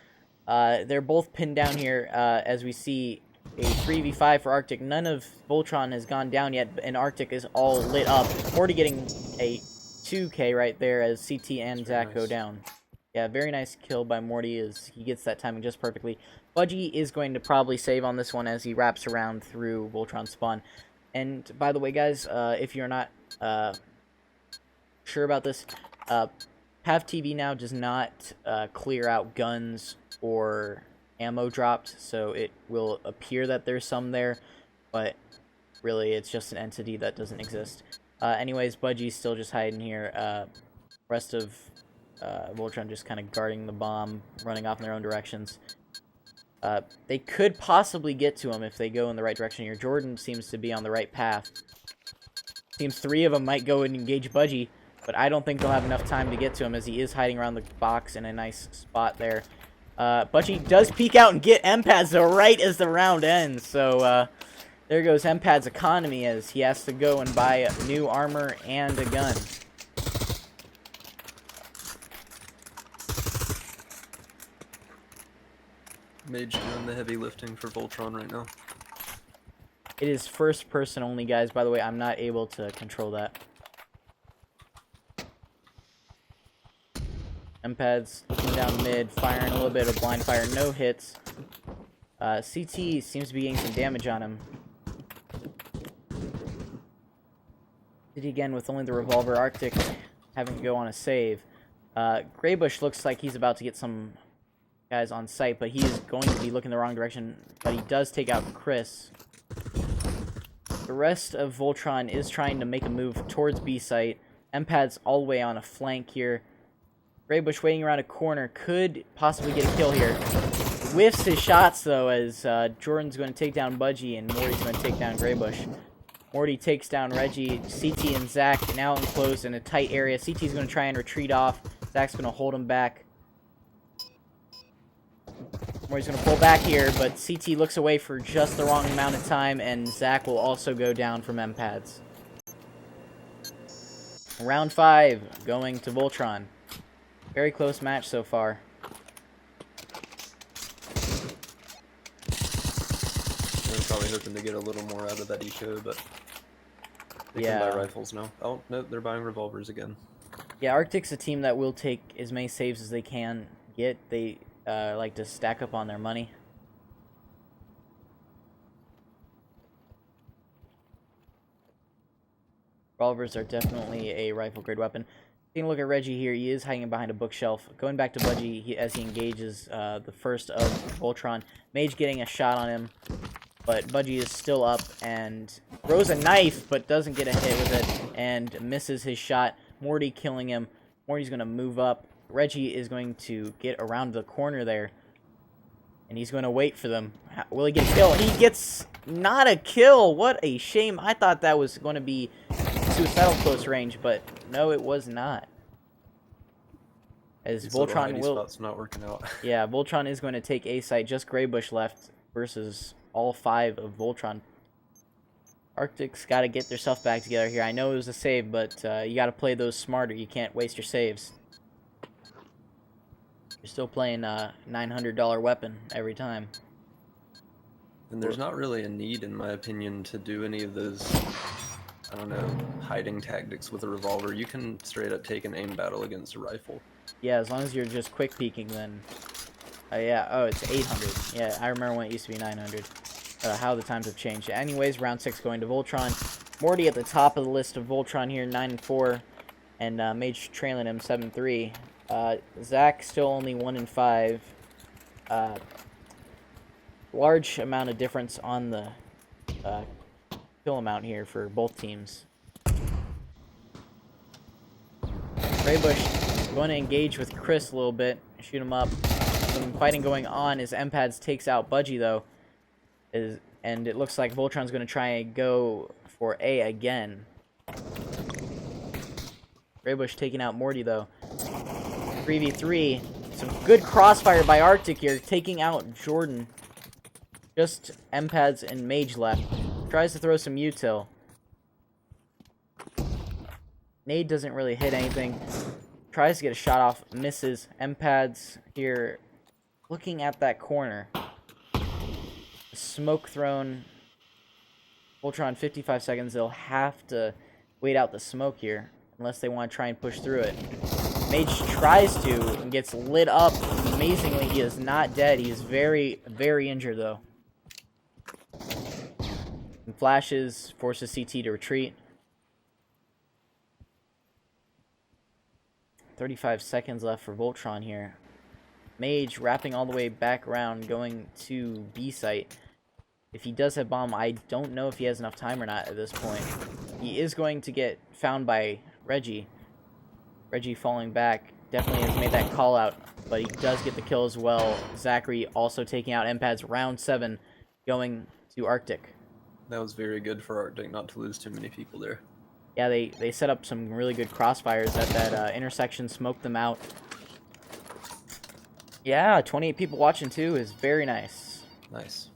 Speaker 1: They're both pinned down here as we see a 3v5 for Arctic. None of Voltron has gone down yet, and Arctic is all lit up. Morty getting a 2k right there as CT and Zach go down. Yeah, very nice kill by Morty as he gets that timing just perfectly. Budgie is going to probably save on this one as he wraps around through Voltron spawn. And by the way, guys, if you're not sure about this, Pav TV now does not clear out guns or ammo dropped, so it will appear that there's some there, but really it's just an entity that doesn't exist. Anyways, Budgie's still just hiding here. Rest of Voltron just kind of guarding the bomb, running off in their own directions. They could possibly get to him if they go in the right direction here. Jordan seems to be on the right path. Seems 3 of them might go and engage Budgie, but I don't think they'll have enough time to get to him as he is hiding around the box in a nice spot there. Budgie does peek out and get M-Pads though right as the round ends, so there goes M-Pad's economy as he has to go and buy new armor and a gun.
Speaker 2: Mage doing the heavy lifting for Voltron right now.
Speaker 1: It is first person only, guys. By the way, I'm not able to control that. M-Pad's looking down mid, firing a little bit of blind fire, no hits. CT seems to be getting some damage on him. City again with only the revolver. Arctic having to go on a save. Graybush looks like he's about to get some guys on site, but he's going to be looking the wrong direction. But he does take out Chris. The rest of Voltron is trying to make a move towards B site. M-Pad's all the way on a flank here. Graybush waiting around a corner, could possibly get a kill here. Whiffs his shots though, as Jordan's going to take down Budgie and Morty's going to take down Graybush. Morty takes down Reggie. CT and Zach now enclosed in a tight area. CT's going to try and retreat off. Zach's going to hold him back. Morty's going to pull back here, but CT looks away for just the wrong amount of time, and Zach will also go down from M-Pads. Round 5 going to Voltron. Very close match so far.
Speaker 2: They're probably hoping to get a little more out of that eco, but they can buy rifles now. Oh, no, they're buying revolvers again.
Speaker 1: Yeah, Arctic's a team that will take as many saves as they can get. They like to stack up on their money. Revolvers are definitely a rifle grade weapon. Taking a look at Reggie here, he is hiding behind a bookshelf. Going back to Budgie as he engages the first of Voltron. Mage getting a shot on him, but Budgie is still up and throws a knife, but doesn't get a hit with it and misses his shot. Morty killing him. Morty's going to move up. Reggie is going to get around the corner there, and he's going to wait for them. Will he get a kill? He gets not a kill. What a shame. I thought that was going to be suicidal close range, but no, it was not. As Voltron will...
Speaker 2: spot's not working out.
Speaker 1: Yeah, Voltron is going to take A site. Just Graybush left versus all 5 of Voltron. Arctic's got to get their stuff back together here. I know it was a save, but you got to play those smarter. You can't waste your saves. You're still playing a $900 weapon every time.
Speaker 2: And there's not really a need, in my opinion, to do any of those, I don't know, hiding tactics with a revolver. You can straight up take an aim battle against a rifle.
Speaker 1: Yeah, as long as you're just quick peeking, then... yeah, oh, it's 800. Yeah, I remember when it used to be 900. How the times have changed. Anyways, round 6 going to Voltron. Morty at the top of the list of Voltron here, 9-4. And Mage trailing him, 7-3. Zach still only 1-5. Large amount of difference on the kill amount here for both teams. Graybush going to engage with Chris a little bit, shoot him up. Some fighting going on as M-Pads takes out Budgie though, and it looks like Voltron's going to try and go for A again. Graybush taking out Morty though. 3v3. Some good crossfire by Arctic here, taking out Jordan. Just M-Pads and Mage left. Tries to throw some util. Nade doesn't really hit anything. tries to get a shot off, misses. M-Pads here looking at that corner. Smoke thrown. Voltron 55 seconds. They'll have to wait out the smoke here unless they want to try and push through it. Mage tries to and gets lit up. Amazingly, he is not dead. He is very, very injured though. And flashes, forces CT to retreat. 35 seconds left for Voltron here. Mage wrapping all the way back around, going to B site. If he does have bomb, I don't know if he has enough time or not at this point. He is going to get found by Reggie. Reggie falling back. Definitely has made that call out, but he does get the kill as well. Zachary also taking out M-Pads. Round 7 going to Arctic.
Speaker 2: That was very good for Arctic not to lose too many people there.
Speaker 1: Yeah, they set up some really good crossfires at that intersection, smoked them out. Yeah, 28 people watching too is very nice.
Speaker 2: Nice.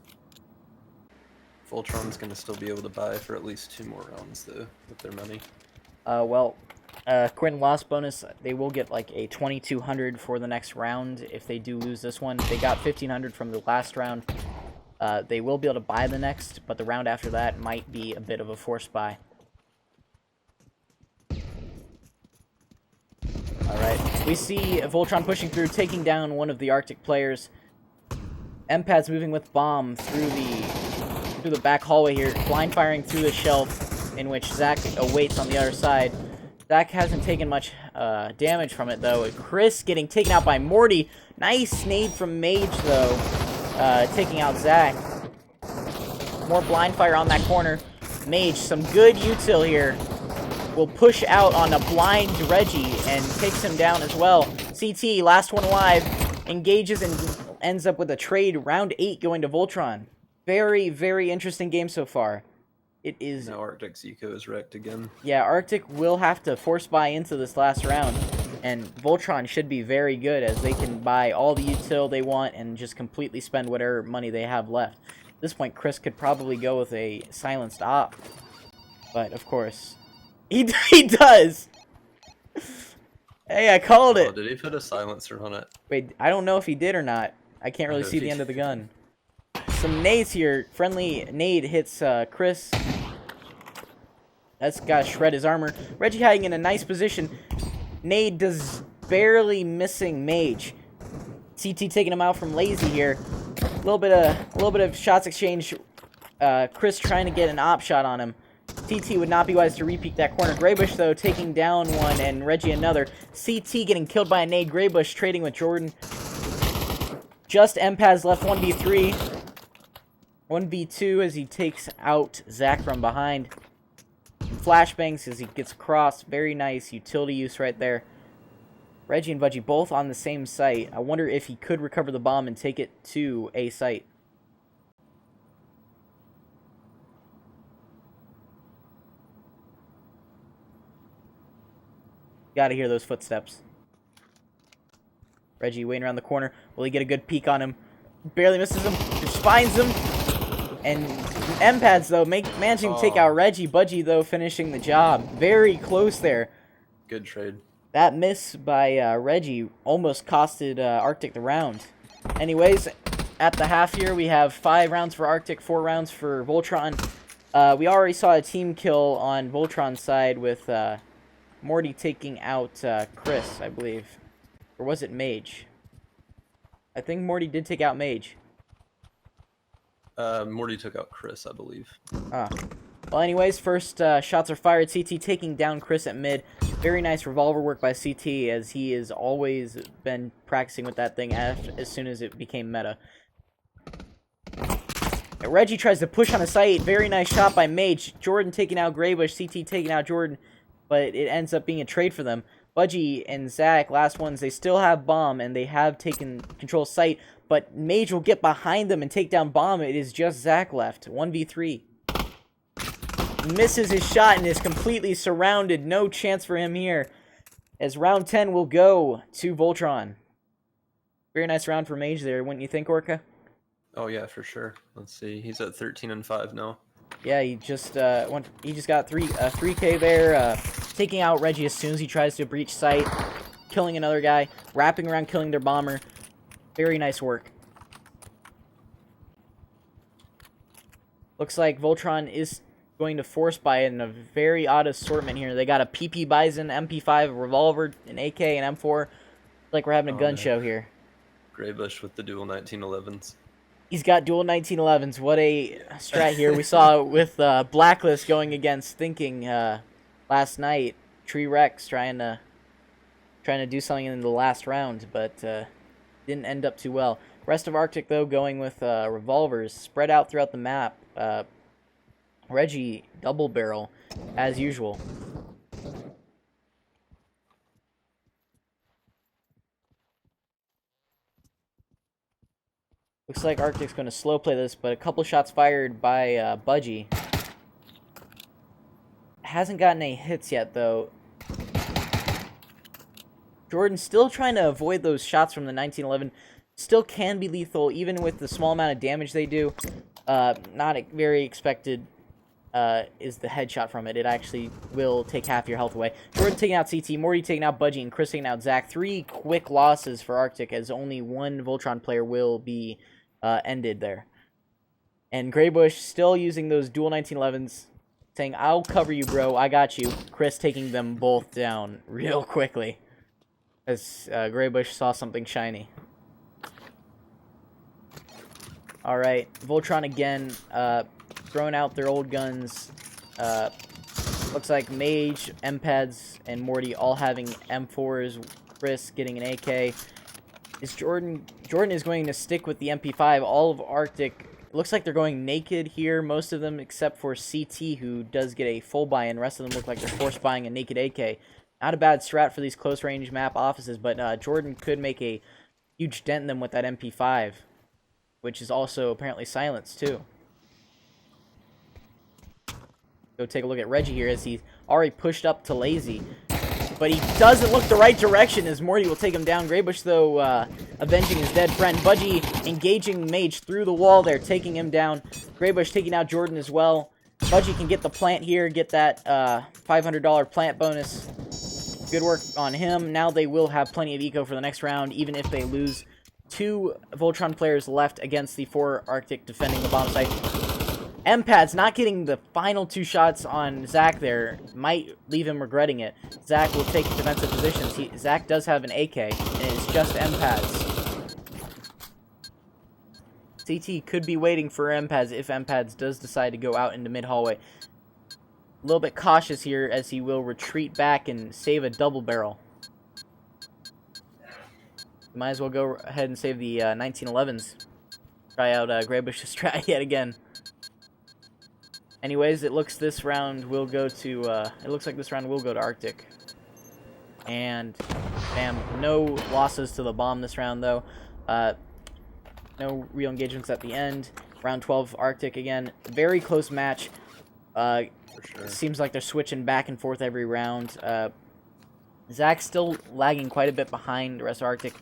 Speaker 2: Voltron's going to still be able to buy for at least 2 more rounds, though, with their money.
Speaker 1: Quinn loss bonus, they will get like a 2,200 for the next round if they do lose this one. They got 1,500 from the last round. They will be able to buy the next, but the round after that might be a bit of a forced buy. Alright, we see Voltron pushing through, taking down one of the Arctic players. M-Pads moving with bomb through the back hallway here, blind firing through the shelf in which Zach awaits on the other side. Zach hasn't taken much damage from it though. Chris getting taken out by Morty. Nice nade from Mage though, taking out Zach. More blind fire on that corner. Mage, some good util here. Will push out on a blind Reggie and takes him down as well. CT, last one alive, engages and ends up with a trade. Round 8 going to Voltron. Very, very interesting game so far. It is...
Speaker 2: Now Arctic's eco is wrecked again.
Speaker 1: Yeah, Arctic will have to force buy into this last round. And Voltron should be very good as they can buy all the util they want and just completely spend whatever money they have left. At this point, Chris could probably go with a silenced op. But, of course... He does! Hey, I called it!
Speaker 2: Oh, did he put a silencer on it?
Speaker 1: Wait, I don't know if he did or not. I can't really see the end of the gun. Some nades here. Friendly nade hits Chris. That's gotta shred his armor. Reggie hiding in a nice position. Nade does barely missing Mage. CT taking him out from Lazy here. A little bit of shots exchange. Chris trying to get an op shot on him. CT would not be wise to repeat that corner. Graybush, though, taking down one, and Reggie another. CT getting killed by a nade. Graybush trading with Jordan. Just M-Pads left 1v3. 1v2 as he takes out Zach from behind. Flashbangs as he gets across. Very nice utility use right there. Reggie and Budgie both on the same site. I wonder if he could recover the bomb and take it to a site. Gotta hear those footsteps. Reggie waiting around the corner. Will he get a good peek on him? Barely misses him. Just finds him. And M-Pads, though, managing to take out Reggie. Budgie, though, finishing the job. Very close there.
Speaker 2: Good trade.
Speaker 1: That miss by Reggie almost costed Arctic the round. Anyways, at the half here, we have 5 rounds for Arctic, 4 rounds for Voltron. We already saw a team kill on Voltron's side with... Morty taking out Chris, I believe. Or was it Mage? I think Morty did take out Mage.
Speaker 2: Morty took out Chris, I believe.
Speaker 1: Well, anyways, first shots are fired. CT taking down Chris at mid. Very nice revolver work by CT, as he has always been practicing with that thing as soon as it became meta. Reggie tries to push on a site. Very nice shot by Mage. Jordan taking out Graybush. CT taking out Jordan. But it ends up being a trade for them. Budgie and Zach, last ones, they still have bomb, and they have taken control of site. But Mage will get behind them and take down bomb. It is just Zach left. 1v3. Misses his shot and is completely surrounded. No chance for him here. As round 10 will go to Voltron. Very nice round for Mage there, wouldn't you think, Orca?
Speaker 2: Oh yeah, for sure. Let's see. He's at 13-5 now.
Speaker 1: Yeah, he just got 3K there, taking out Reggie as soon as he tries to breach site. killing another guy, wrapping around, killing their bomber. Very nice work. Looks like Voltron is going to force buy in a very odd assortment here. They got a PP Bison, MP5, a revolver, an AK, an M4. Like we're having a gun show here.
Speaker 2: Graybush with the dual 1911s.
Speaker 1: He's got dual 1911s. What a strat here. We saw with Blacklist going against Thinking last night. Tree Rex trying to do something in the last round, but didn't end up too well. Rest of Arctic, though, going with revolvers spread out throughout the map. Reggie double barrel, as usual. Looks like Arctic's going to slow play this, but a couple shots fired by Budgie. Hasn't gotten any hits yet, though. Jordan still trying to avoid those shots from the 1911. Still can be lethal, even with the small amount of damage they do. Not very expected is the headshot from it. It actually will take half your health away. Jordan taking out CT, Morty taking out Budgie, and Chris taking out Zach. 3 quick losses for Arctic, as only one Voltron player will be ended there. And Graybush still using those dual 1911s, saying, I'll cover you, bro. I got you. Chris taking them both down real quickly, as Graybush saw something shiny. Alright, Voltron again, throwing out their old guns. Looks like Mage, M-Pads, and Morty all having M4s. Chris getting an AK. Is Jordan is going to stick with the MP5. All of Arctic, looks like they're going naked here, most of them except for CT, who does get a full buy-in. The rest of them look like they're force buying a naked AK. Not a bad strat for these close-range map offices, but Jordan could make a huge dent in them with that MP5, which is also apparently silenced, too. Go take a look at Reggie here, as he's already pushed up to Lazy. But he doesn't look the right direction, as Morty will take him down. Graybush, though, avenging his dead friend. Budgie engaging Mage through the wall there, taking him down. Graybush taking out Jordan as well. Budgie can get the plant here, get that $500 plant bonus. Good work on him. Now they will have plenty of eco for the next round, even if they lose. 2 Voltron players left against the 4 Arctic defending the bomb site. M-Pads not getting the final 2 shots on Zach there might leave him regretting it. Zach will take defensive positions. Zach does have an AK, and it's just M-Pads. CT could be waiting for M-Pads if M-Pads does decide to go out into mid-hallway. A little bit cautious here, as he will retreat back and save a double barrel. Might as well go ahead and save the 1911s. Try out Graybush's strat yet again. Anyways, it looks this round will go to. It looks like this round will go to Arctic. And bam, no losses to the bomb this round though. No real engagements at the end. Round 12, Arctic again. Very close match.
Speaker 2: For sure.
Speaker 1: Seems like they're switching back and forth every round. Zach's still lagging quite a bit behind the rest of Arctic.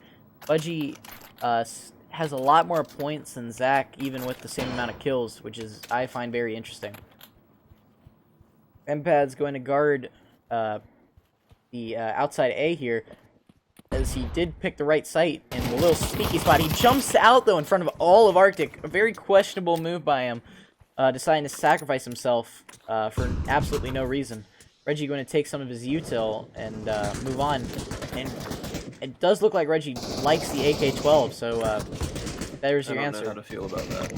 Speaker 1: Budgie has a lot more points than Zach, even with the same amount of kills, which is, I find, very interesting. M-Pad's going to guard the outside A here, as he did pick the right site in the little sneaky spot. He jumps out, though, in front of all of Arctic. A very questionable move by him, deciding to sacrifice himself for absolutely no reason. Reggie going to take some of his util and move on. And it does look like Reggie likes the AK-12, so there's your answer.
Speaker 2: I don't know how to feel about that.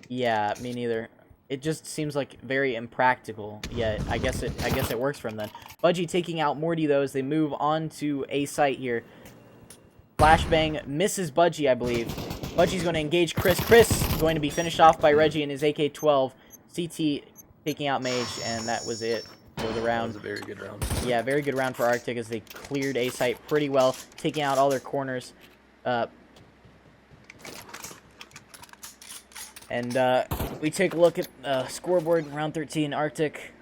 Speaker 1: Yeah, me neither. It just seems like very impractical. Yeah, I guess it works for him then. Budgie taking out Morty though as they move on to a site here. Flashbang misses Budgie, I believe. Budgie's going to engage Chris. Chris going to be finished off by Reggie in his AK-12. CT taking out Mage, and that was it for the round.
Speaker 2: That was a very good round.
Speaker 1: Yeah, very good round for Arctic as they cleared A site pretty well, taking out all their corners. And we take a look at scoreboard, round 13, Arctic.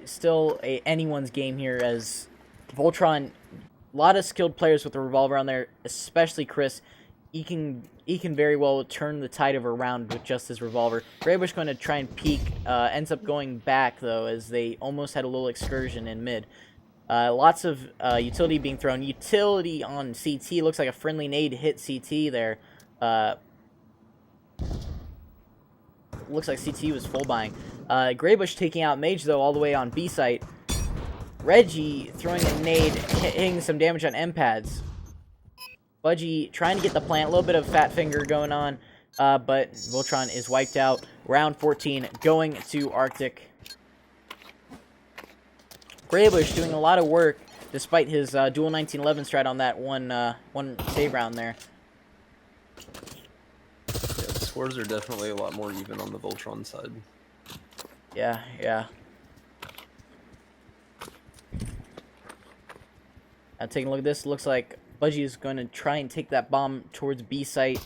Speaker 1: Still anyone's game here, as Voltron, a lot of skilled players with the revolver on there, especially Chris. He can very well turn the tide of a round with just his revolver. Graybush going to try and peek, ends up going back though, as they almost had a little excursion in mid. Lots of utility being thrown. Utility on CT. Looks like a friendly nade hit CT there. Looks like CT was full buying. Greybush taking out Mage, though, all the way on B site. Reggie throwing a nade, hitting some damage on M-pads. Budgie trying to get the plant. A little bit of fat finger going on. But Voltron is wiped out. Round 14 going to Arctic. Greybush doing a lot of work despite his dual 1911 strat on that one save round there.
Speaker 2: Yeah, the scores are definitely a lot more even on the Voltron side.
Speaker 1: Yeah, yeah. Taking a look at this, looks like Budgie is going to try and take that bomb towards B site.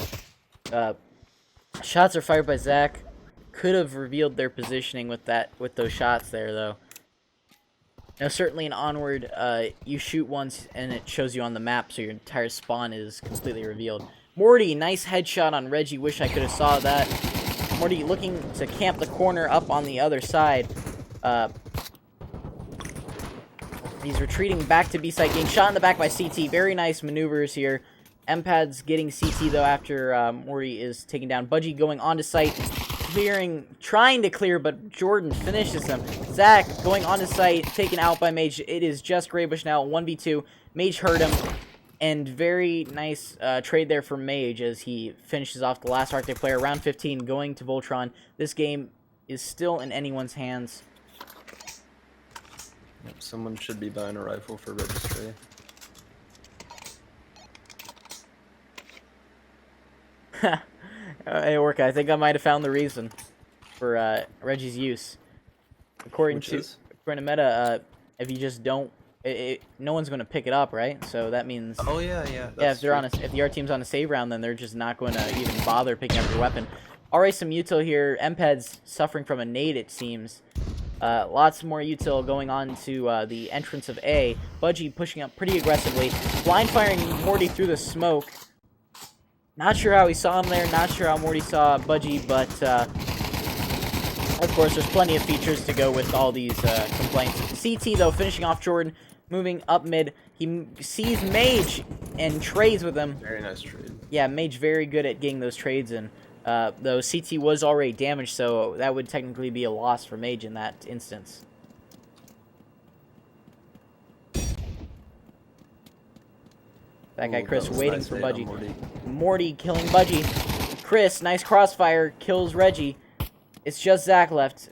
Speaker 1: Shots are fired by Zach. Could have revealed their positioning with those shots there, though. Now, certainly in Onward, you shoot once and it shows you on the map, so your entire spawn is completely revealed. Morty, nice headshot on Reggie. Wish I could have saw that. Morty looking to camp the corner up on the other side. He's retreating back to B site, getting shot in the back by CT. Very nice maneuvers here. M-Pad's getting CT, though, after Morty is taken down. Budgie going onto site, trying to clear, but Jordan finishes him. Zach going onto site, taken out by Mage. It is just Greybush now, 1v2. Mage hurt him, and very nice trade there for Mage as he finishes off the last Arctic player. Round 15 going to Voltron. This game is still in anyone's hands.
Speaker 2: Yep, someone should be buying a rifle for registry.
Speaker 1: Hey, Orca, I think I might have found the reason for Reggie's use. According to Meta, if you just don't, no one's going to pick it up, right? So that means
Speaker 2: oh yeah.
Speaker 1: If they're if the R team's on a save round, then they're just not going to even bother picking up your weapon. Alright, some util here. M-Pad's suffering from a nade, it seems. Lots more util going on to the entrance of A. Budgie pushing up pretty aggressively. Blind firing Morty through the smoke. Not sure how he saw him there. Not sure how Morty saw Budgie, but of course there's plenty of features to go with all these complaints. CT, though, finishing off Jordan. Moving up mid. He sees Mage and trades with him.
Speaker 2: Very nice trade. Yeah,
Speaker 1: Mage very good at getting those trades in. Though CT was already damaged, so that would technically be a loss for Mage in that instance. That guy Chris waiting
Speaker 2: nice
Speaker 1: for Budgie.
Speaker 2: Morty.
Speaker 1: Morty killing Budgie. Chris, nice crossfire, kills Reggie. It's just Zach left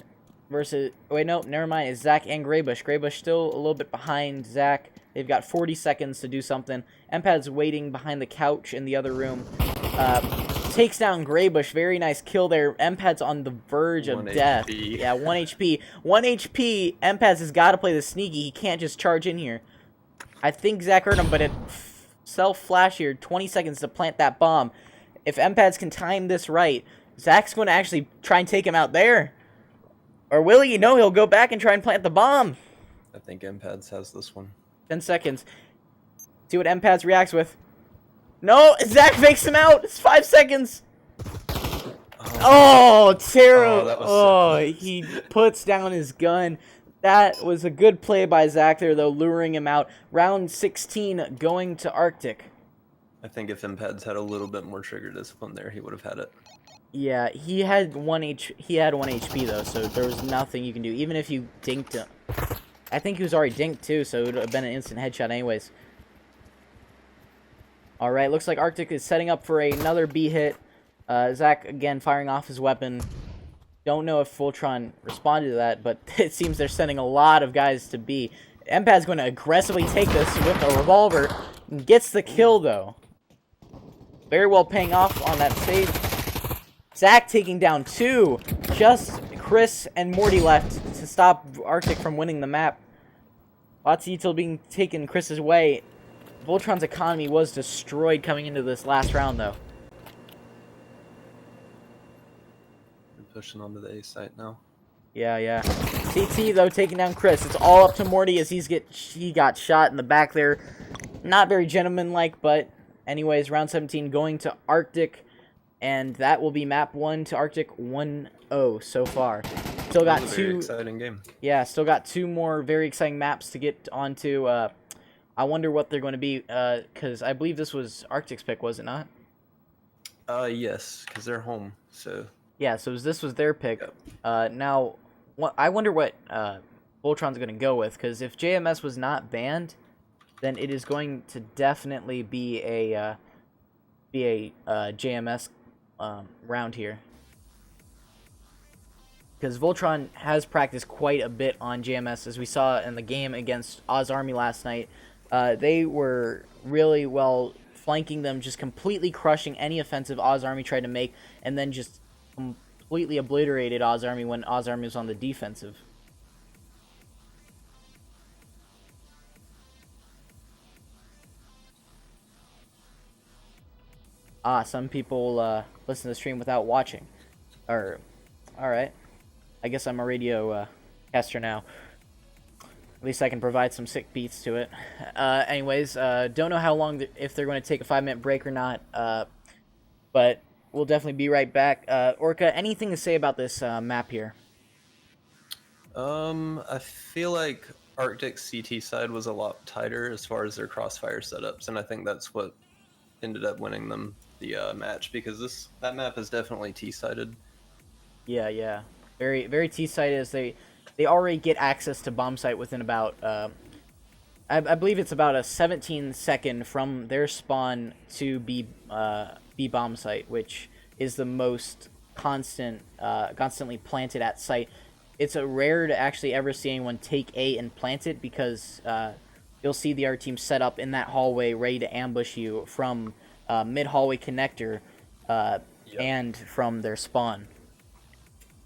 Speaker 1: versus... Wait, no, never mind. It's Zach and Greybush. Greybush still a little bit behind Zach. They've got 40 seconds to do something. M-Pad's waiting behind the couch in the other room. Takes down Greybush. Very nice kill there. M-Pad's on the verge of death.
Speaker 2: HP.
Speaker 1: Yeah, 1 HP. 1 HP. M-Pad's has got to play the sneaky. He can't just charge in here. I think Zach heard him, but it self-flash here. 20 seconds to plant that bomb. If M-Pads can time this right, Zach's going to actually try and take him out there. Or will he? No, he'll go back and try and plant the bomb.
Speaker 2: I think M-Pads has this one.
Speaker 1: 10 seconds. See what M-Pads reacts with. No, Zach fakes him out. It's 5 seconds. Oh, terrible. Oh, he puts down his gun. That was a good play by Zach there, though, luring him out. Round 16 going to Arctic.
Speaker 2: I think if M-Pads had a little bit more trigger discipline there, he would have had it.
Speaker 1: Yeah, he had 1 HP, though, so there was nothing you can do. Even if you dinked him. I think he was already dinked, too, so it would have been an instant headshot anyways. Alright, looks like Arctic is setting up for another B hit. Zach, again, firing off his weapon. Don't know if Voltron responded to that, but it seems they're sending a lot of guys to B. M-Pad's going to aggressively take this with a revolver. Gets the kill, though. Very well paying off on that save. Zach taking down 2. Just Chris and Morty left to stop Arctic from winning the map. Lots of util being taken Chris's way. Voltron's economy was destroyed coming into this last round, though.
Speaker 2: We're pushing onto the A site now.
Speaker 1: Yeah. CT, though, taking down Chris. It's all up to Morty as he got shot in the back there. Not very gentlemanlike, but anyways, round 17 going to Arctic. And that will be map 1 to Arctic 1-0 so far. Still got
Speaker 2: That was a very
Speaker 1: two.
Speaker 2: exciting game.
Speaker 1: Yeah, still got 2 more very exciting maps to get onto. I wonder what they're going to be, because I believe this was Arctic's pick, was it not?
Speaker 2: Yes, because they're home. So
Speaker 1: Yeah, so this was their pick.
Speaker 2: Yep.
Speaker 1: Now, I wonder what Voltron's going to go with, because if JMS was not banned, then it is going to definitely be a JMS round here. Because Voltron has practiced quite a bit on JMS, as we saw in the game against Oz Army last night. They were really well flanking them, just completely crushing any offensive Oz Army tried to make, and then just completely obliterated Oz Army when Oz Army was on the defensive. Some people listen to the stream without watching. Alright. I guess I'm a radio caster now. At least I can provide some sick beats to it. Anyways, don't know how long, if they're going to take a 5-minute break or not. But we'll definitely be right back. Orca, anything to say about this map here?
Speaker 2: I feel like Arctic's CT side was a lot tighter as far as their crossfire setups, and I think that's what ended up winning them the match, because that map is definitely T-sided.
Speaker 1: Yeah. Very, very T-sided, as they already get access to bomb site within about, I believe it's about a 17-second from their spawn to B bomb site, which is the most constantly planted at site. It's a rare to actually ever see anyone take A and plant it, because you'll see the other team set up in that hallway ready to ambush you from mid-hallway connector and from their spawn.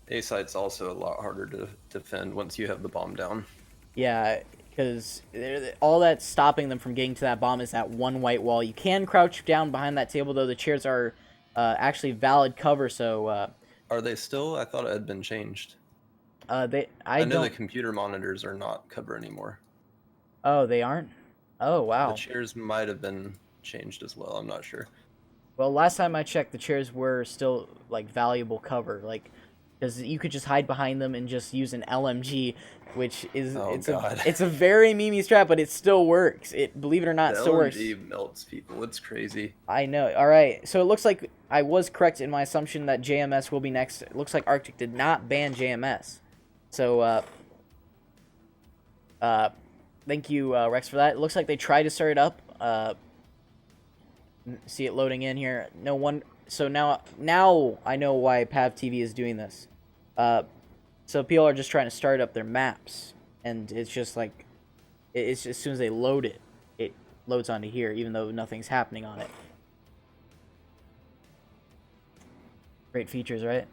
Speaker 2: A site's also a lot harder to defend once you have the bomb down.
Speaker 1: Yeah, because all that's stopping them from getting to that bomb is that one white wall. You can crouch down behind that table, though the chairs are actually valid cover, so...
Speaker 2: Are they still? I thought it had been changed.
Speaker 1: I
Speaker 2: know
Speaker 1: don't...
Speaker 2: the computer monitors are not cover anymore.
Speaker 1: Oh, they aren't? Oh, wow.
Speaker 2: The chairs might have been changed as well, I'm not sure.
Speaker 1: Well, last time I checked, the chairs were still, like, valuable cover, like... Because you could just hide behind them and just use an LMG, which is it's a very memey strat, but it still works. Believe it or not,
Speaker 2: the
Speaker 1: still works.
Speaker 2: LMG melts people. It's crazy.
Speaker 1: I know. All right, so it looks like I was correct in my assumption that JMS will be next. It looks like Arctic did not ban JMS, so thank you, Rex, for that. It looks like they tried to start it up. See it loading in here. No one. So now I know why Pav TV is doing this. So people are just trying to start up their maps, and it's just like, it's as soon as they load it, it loads onto here, even though nothing's happening on it. Great features, right?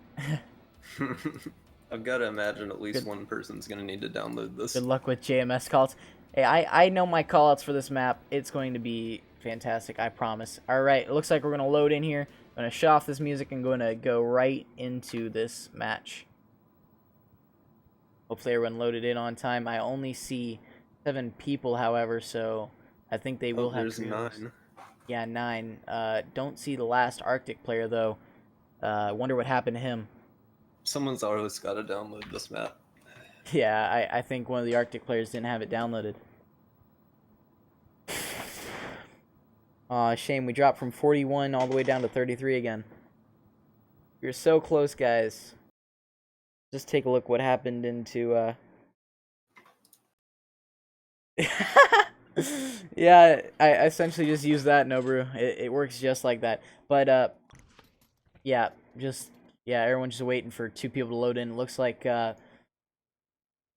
Speaker 2: I've got to imagine at least one person's going to need to download this.
Speaker 1: Good luck with JMS calls. Hey, I know my callouts for this map. It's going to be fantastic, I promise. Alright, it looks like we're going to load in here. I'm going to shut off this music and going to go right into this match. Hopefully everyone loaded in on time. I only see 7 people, however, so I think they will have
Speaker 2: there's 9.
Speaker 1: Yeah, 9. Don't see the last Arctic player, though. Wonder what happened to him.
Speaker 2: Someone's always got to download this map.
Speaker 1: Yeah, I think one of the Arctic players didn't have it downloaded. Aw, shame. We dropped from 41 all the way down to 33 again. You're so close, guys. Just take a look what happened into, Yeah, I essentially just use that, Nobru. It works just like that. But, yeah, everyone's just waiting for 2 people to load in. It looks like,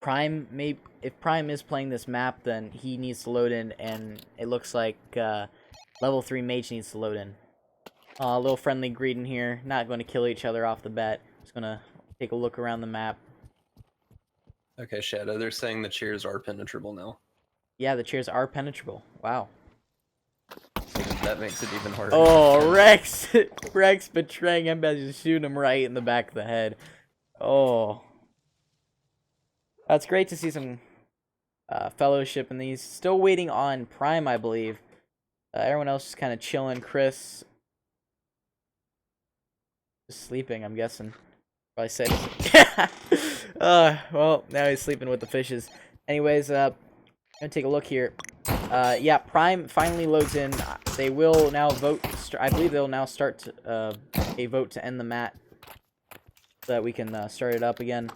Speaker 1: Prime, if Prime is playing this map, then he needs to load in, and it looks like, Level 3 Mage needs to load in. A little friendly greeting here. Not going to kill each other off the bat. Just going to take a look around the map.
Speaker 2: Okay, Shadow, they're saying the chairs are penetrable now.
Speaker 1: Yeah, the chairs are penetrable. Wow.
Speaker 2: That makes it even harder.
Speaker 1: Oh, Rex! Rex betraying him by just shooting him right in the back of the head. Oh. That's great to see some fellowship in these. Still waiting on Prime, I believe. Everyone else is kind of chilling. Chris just sleeping, I'm guessing. Probably said. Well, now he's sleeping with the fishes. Anyways, gonna take a look here. Yeah, Prime finally loads in. They will now vote. I believe they'll now start a vote to end the mat, so that we can start it up again.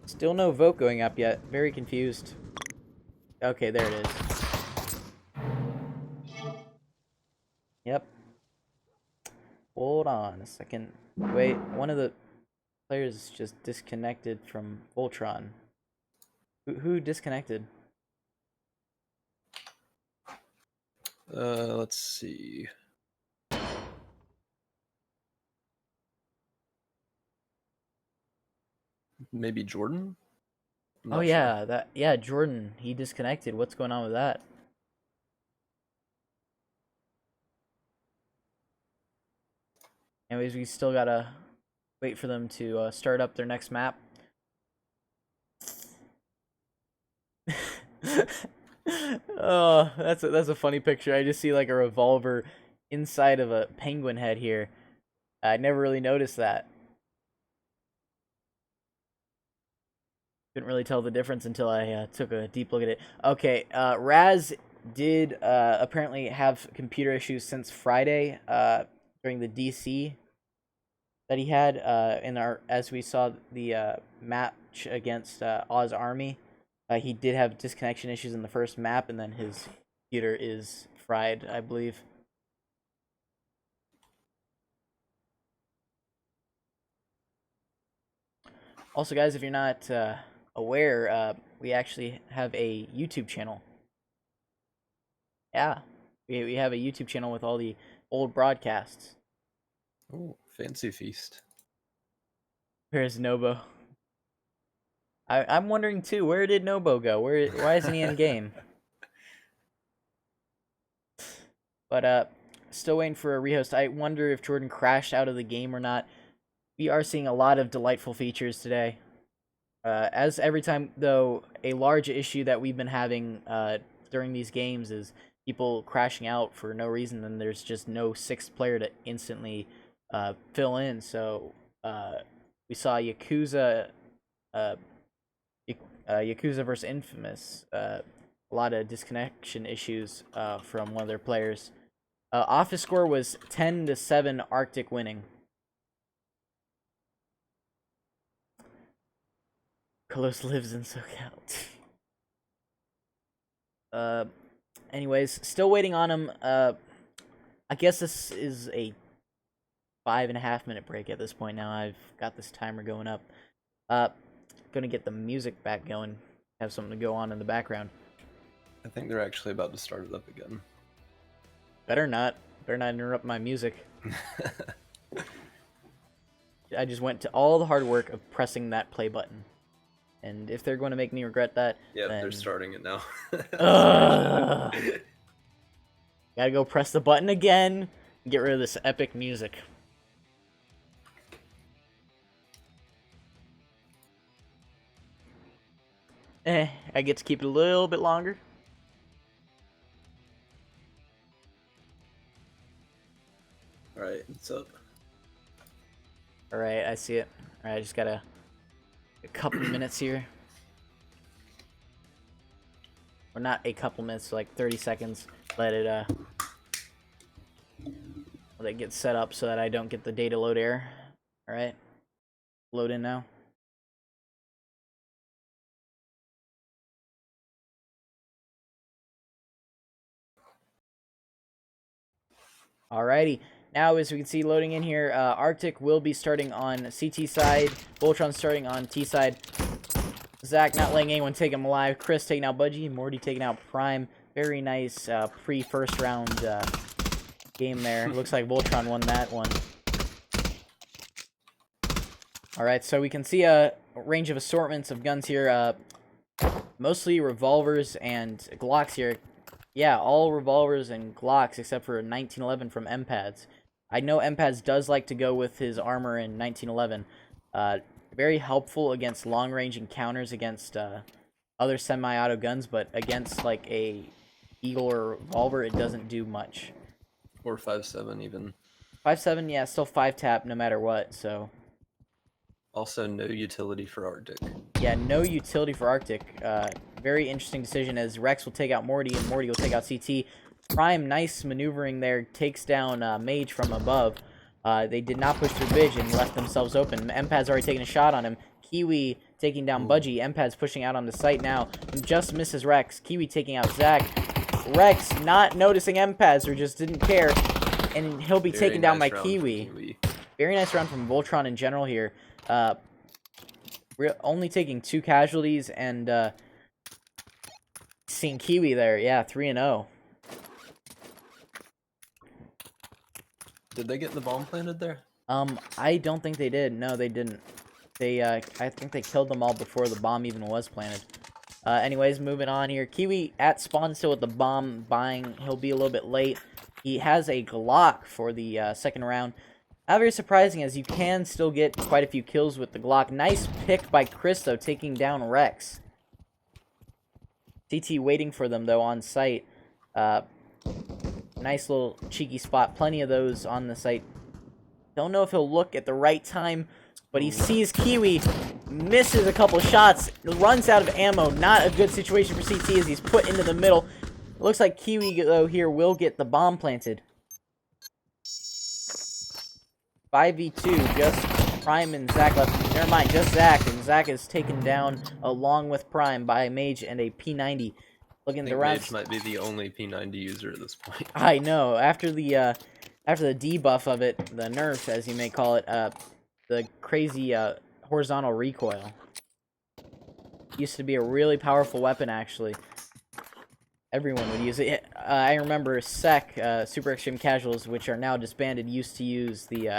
Speaker 1: Still no vote going up yet. Very confused. Okay, there it is. Yep. Hold on a second. Wait, one of the players just disconnected from Voltron. Who disconnected?
Speaker 2: Let's see. Maybe Jordan? I'm
Speaker 1: Oh
Speaker 2: not
Speaker 1: yeah, yeah, Jordan. He disconnected. What's going on with that? Anyways, we still gotta wait for them to start up their next map. Oh, that's a funny picture. I just see like a revolver inside of a penguin head here. I never really noticed that. Couldn't really tell the difference until I took a deep look at it. Okay, Raz did apparently have computer issues since Friday during the DC that he had as we saw the match against Oz Army. He did have disconnection issues in the first map, and then his computer is fried, I believe. Also, guys, if you're not aware, we actually have a YouTube channel. Yeah, we have a YouTube channel with all the old broadcasts.
Speaker 2: Oh, fancy feast.
Speaker 1: Where's Nobo? I'm wondering too. Where did Nobo go? Why isn't he in game? But still waiting for a rehost. I wonder if Jordan crashed out of the game or not. We are seeing a lot of delightful features today. As every time, though, a large issue that we've been having during these games is people crashing out for no reason, and there's just no sixth player to instantly fill in. So we saw Yakuza, Yakuza versus Infamous. A lot of disconnection issues from one of their players. Office score was 10-7 Arctic winning. Kolos lives in SoCal. Anyways, still waiting on him. I guess this is a 5.5 minute break at this point now. I've got this timer going up. Gonna get the music back going. Have something to go on in the background.
Speaker 2: I think they're actually about to start it up again.
Speaker 1: Better not interrupt my music. I just went to all the hard work of pressing that play button. And if they're going to make me regret that,
Speaker 2: Yeah,
Speaker 1: then...
Speaker 2: they're starting it now.
Speaker 1: Gotta go press the button again and get rid of this epic music. I get to keep it a little bit longer.
Speaker 2: Alright, it's up.
Speaker 1: Alright, I see it. Alright, I just got a couple minutes here. Or not a couple minutes, like 30 seconds. Let it get set up so that I don't get the data load error. Alright. Load in now. Alrighty. Now, as we can see loading in here, Arctic will be starting on CT side. Voltron starting on T side. Zach not letting anyone take him alive. Chris taking out Budgie. Morty taking out Prime. Very nice pre-first round game there. Looks like Voltron won that one. Alright, so we can see a range of assortments of guns here. Mostly revolvers and Glocks here. Yeah, all revolvers and Glocks except for 1911 from MPads. I know MPads does like to go with his armor in 1911. Very helpful against long-range encounters against other semi-auto guns, but against like a Eagle or revolver, it doesn't do much.
Speaker 2: Or 5.7 even.
Speaker 1: 5-7, yeah, still 5-tap no matter what, so...
Speaker 2: Also, no utility for Arctic.
Speaker 1: Yeah, no utility for Arctic. Very interesting decision as Rex will take out Morty and Morty will take out CT. Prime, nice maneuvering there, takes down Mage from above. They did not push through Bidge and left themselves open. Empad's already taken a shot on him. Kiwi taking down Budgie. Empad's pushing out on the site now. Just misses Rex. Kiwi taking out Zach. Rex not noticing Empads or just didn't care. And he'll be taken down by Kiwi. Very nice round from Voltron in general here. Only taking 2 casualties and seeing Kiwi there. Yeah, 3-0.
Speaker 2: Did they get the bomb planted there?
Speaker 1: I don't think they did. No, they didn't. They, I think they killed them all before the bomb even was planted. Anyways, moving on here. Kiwi at spawn still with the bomb buying. He'll be a little bit late. He has a Glock for the second round. Not very surprising as you can still get quite a few kills with the Glock. Nice pick by Chris, though, taking down Rex. CT waiting for them, though, on site. Nice little cheeky spot. Plenty of those on the site. Don't know if he'll look at the right time, but he sees Kiwi, misses a couple shots, runs out of ammo. Not a good situation for CT as he's put into the middle. Looks like Kiwi, though, here will get the bomb planted. 5v2, just Prime and Zach left. Never mind, just Zach, and Zach is taken down along with Prime by a Mage and a P90. Looking at the rounds.
Speaker 2: Mage might be the only P90 user at this point.
Speaker 1: I know. After the debuff of it, the nerf, as you may call it, the crazy horizontal recoil used to be a really powerful weapon. Actually, everyone would use it. I remember Sec, Super Extreme Casuals, which are now disbanded, used to use the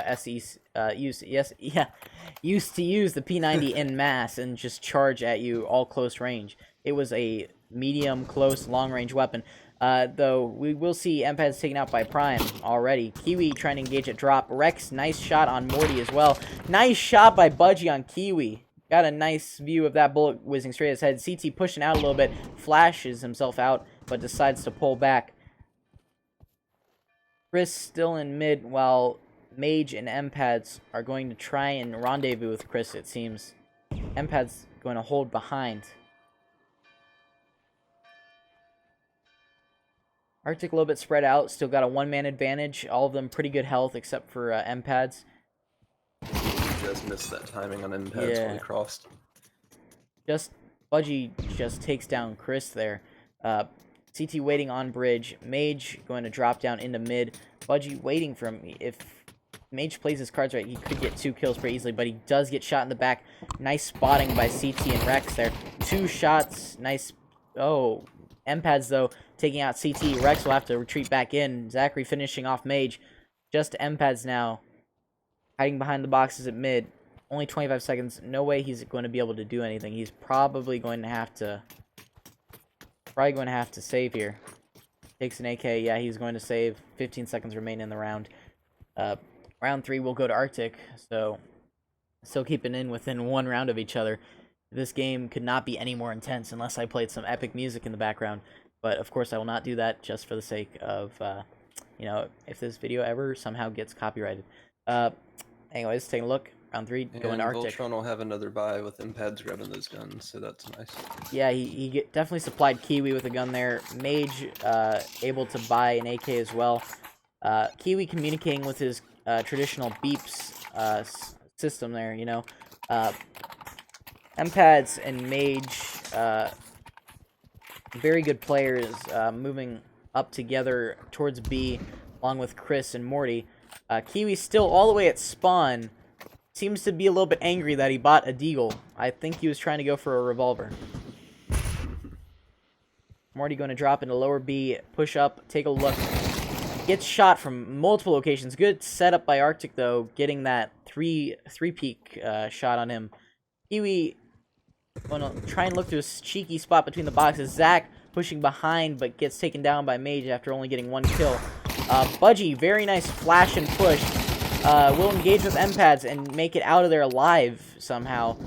Speaker 1: used to use the P90 en masse and just charge at you all close range. It was a medium, close, long-range weapon. Though we will see Empads taken out by Prime already. Kiwi trying to engage at drop. Rex, nice shot on Morty as well. Nice shot by Budgie on Kiwi. Got a nice view of that bullet whizzing straight at his head. CT pushing out a little bit, flashes himself out, but decides to pull back. Chris still in mid, while Mage and Empads are going to try and rendezvous with Chris, it seems. Empads going to hold behind. Arctic a little bit spread out, still got a one-man advantage. All of them pretty good health except for Empads.
Speaker 2: Just missed that timing on Empads when he crossed.
Speaker 1: Budgie just takes down Chris there. CT waiting on bridge. Mage going to drop down into mid. Budgie waiting for him. If Mage plays his cards right, he could get 2 kills pretty easily, but he does get shot in the back. Nice spotting by CT and Rex there. 2 shots. Nice. Oh, Empads, though, taking out CT. Rex will have to retreat back in. Zachary finishing off Mage. Just Empads now. Hiding behind the boxes at mid. Only 25 seconds. No way he's going to be able to do anything. He's probably going to have to... save here. Takes an AK. Yeah, he's going to save. 15 seconds remain in the round. Round 3 will go to Arctic. So, still keeping in within 1 round of each other. This game could not be any more intense unless I played some epic music in the background. But, of course, I will not do that just for the sake of, you know, if this video ever somehow gets copyrighted. Anyways, taking a look. Round 3, going to Arctic.
Speaker 2: Voltron will have another buy with Empads grabbing those guns, so that's nice.
Speaker 1: Yeah, he definitely supplied Kiwi with a gun there. Mage able to buy an AK as well. Kiwi communicating with his traditional beeps system there, you know. Empads and Mage, very good players, moving up together towards B, along with Chris and Morty. Kiwi still all the way at spawn. Seems to be a little bit angry that he bought a deagle. I think he was trying to go for a revolver. Morty going to drop into lower B, push up, take a look. Gets shot from multiple locations. Good setup by Arctic, though, getting that three-peak shot on him. Kiwi going to try and look through a cheeky spot between the boxes. Zach pushing behind, but gets taken down by Mage after only getting 1 kill. Budgie, very nice flash and push. Will engage with Empads and make it out of there alive somehow.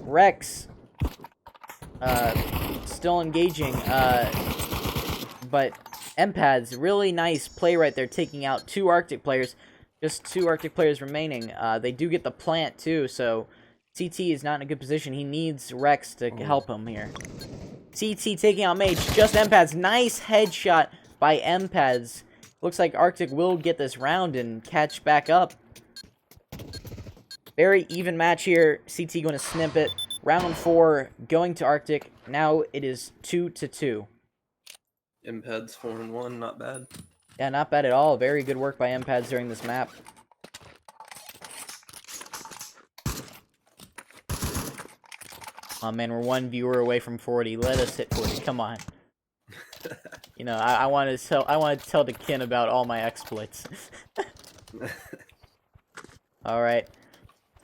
Speaker 1: Rex still engaging, but Empads, really nice play right there, taking out 2 Arctic players. Just 2 Arctic players remaining. They do get the plant, too, so CT is not in a good position. He needs Rex to help him here. CT taking out Mage. Just Empads. Nice headshot by Empads. Looks like Arctic will get this round and catch back up. Very even match here. CT going to snip it. Round 4 going to Arctic. Now it is 2-2.
Speaker 2: Impads 4-1, not bad.
Speaker 1: Yeah, not bad at all. Very good work by Empads during this map. Oh man, we're 1 viewer away from 40. Let us hit 40. Come on. You know, I want to tell the kin about all my exploits. All right.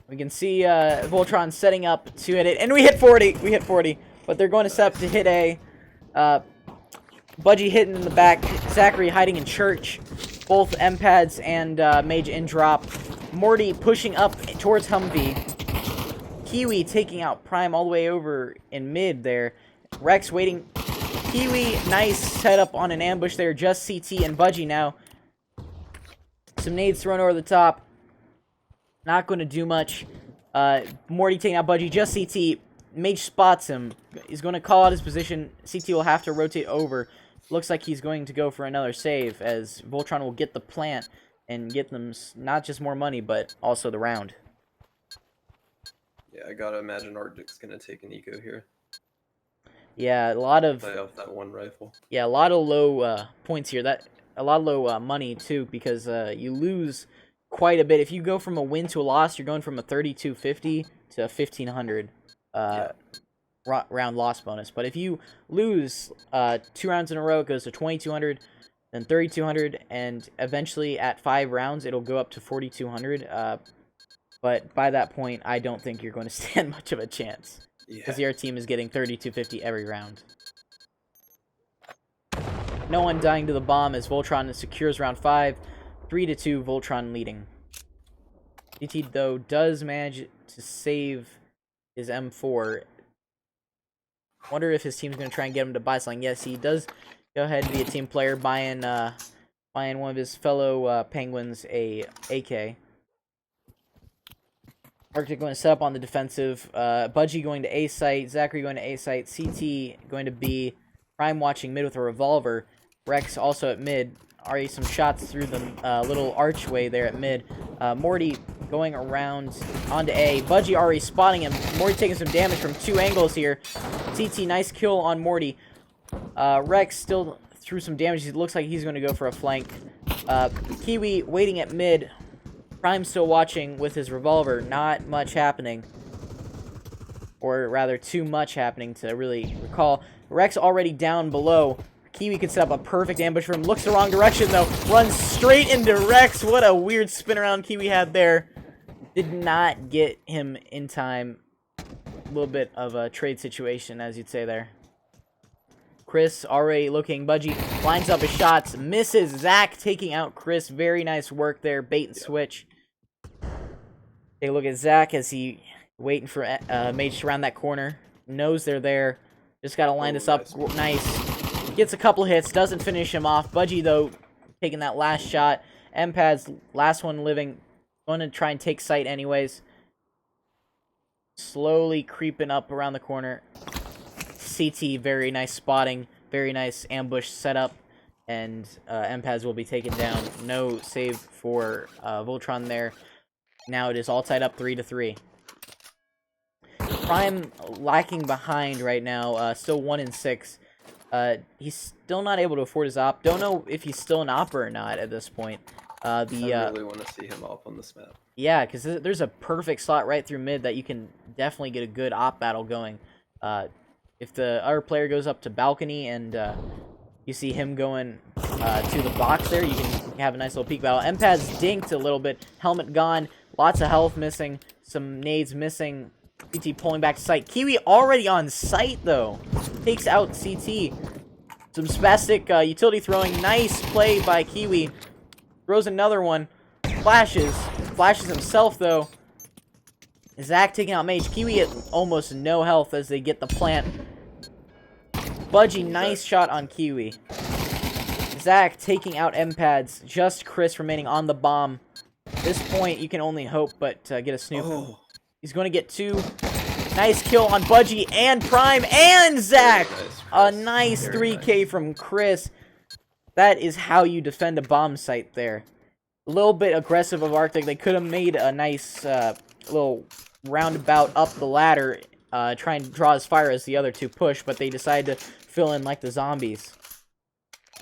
Speaker 1: We can see Voltron setting up to hit it, and we hit 40. We hit 40, but they're going to set up to hit A. Budgie hitting in the back. Zachary hiding in church. Both Empads and Mage in drop. Morty pushing up towards Humvee. Kiwi taking out Prime all the way over in mid there. Rex waiting. Kiwi, nice setup on an ambush there. Just CT and Budgie now. Some nades thrown over the top. Not going to do much. Morty taking out Budgie. Just CT. Mage spots him. He's going to call out his position. CT will have to rotate over. Looks like he's going to go for another save as Voltron will get the plant and get them not just more money, but also the round.
Speaker 2: Yeah, I gotta imagine Arctic's gonna take an eco here.
Speaker 1: Yeah, a lot of
Speaker 2: Play off that one rifle.
Speaker 1: Yeah, a lot of low points here. A lot of low money too, because you lose quite a bit. If you go from a win to a loss, you're going from a 3250 to a 1500 round loss bonus. But if you lose 2 rounds in a row, it goes to 2200, then 3200, and eventually at 5 rounds, it'll go up to 4200. But by that point, I don't think you're going to stand much of a chance. Because your team is getting 3250 every round. No one dying to the bomb as Voltron secures round 5. 3-2, Voltron leading. CT, though, does manage to save his M4. Wonder if his team's going to try and get him to buy something. Yes, he does go ahead and be a team player, buying one of his fellow Penguins a AK. Arctic going to set up on the defensive. Budgie going to A site. Zachary going to A site. CT going to B. Prime watching mid with a revolver. Rex also at mid. Already some shots through the little archway there at mid. Morty going around onto A. Budgie already spotting him. Morty taking some damage from 2 angles here. CT, nice kill on Morty. Rex still threw some damage. It looks like he's going to go for a flank. Kiwi waiting at mid. Prime still watching with his revolver. Not much happening. Or rather, too much happening to really recall. Rex already down below. Kiwi could set up a perfect ambush for him. Looks the wrong direction, though. Runs straight into Rex. What a weird spin around Kiwi had there. Did not get him in time. A little bit of a trade situation, as you'd say there. Chris already looking. Budgie lines up his shots. Misses. Zach taking out Chris. Very nice work there. Bait and switch. Take a look at Zach as he waiting for Mage to round that corner. Knows they're there. Just got to line this up. Nice. Gets a couple hits. Doesn't finish him off. Budgie, though, taking that last shot. Empads, last one living. Going to try and take sight anyways. Slowly creeping up around the corner. CT, very nice spotting. Very nice ambush setup. And Empads will be taken down. No save for Voltron there. Now it is all tied up 3-3. Prime lacking behind right now. Still 1-6. He's still not able to afford his op. Don't know if he's still an opper or not at this point.
Speaker 2: I really want to see him op on this map.
Speaker 1: Yeah, because there's a perfect slot right through mid that you can definitely get a good op battle going. If the other player goes up to balcony and you see him going to the box there, you can have a nice little peek battle. Empads dinked a little bit. Helmet gone. Lots of health missing. Some nades missing. CT pulling back to sight. Kiwi already on site, though. Takes out CT. Some spastic utility throwing. Nice play by Kiwi. Throws another one. Flashes. Flashes himself, though. Zach taking out Mage. Kiwi at almost no health as they get the plant. Budgie, nice shot on Kiwi. Zach taking out Empads. Just Chris remaining on the bomb. this point, you can only hope but get a snoop.
Speaker 2: Oh,
Speaker 1: He's going to get 2. Nice kill on Budgie and Prime and Zach. A nice
Speaker 2: Very
Speaker 1: 3K
Speaker 2: nice.
Speaker 1: from Chris. That is how you defend a bomb site there. A little bit aggressive of Arctic. They could have made a nice little roundabout up the ladder, try and draw as fire as the other two push, but they decide to fill in like the zombies.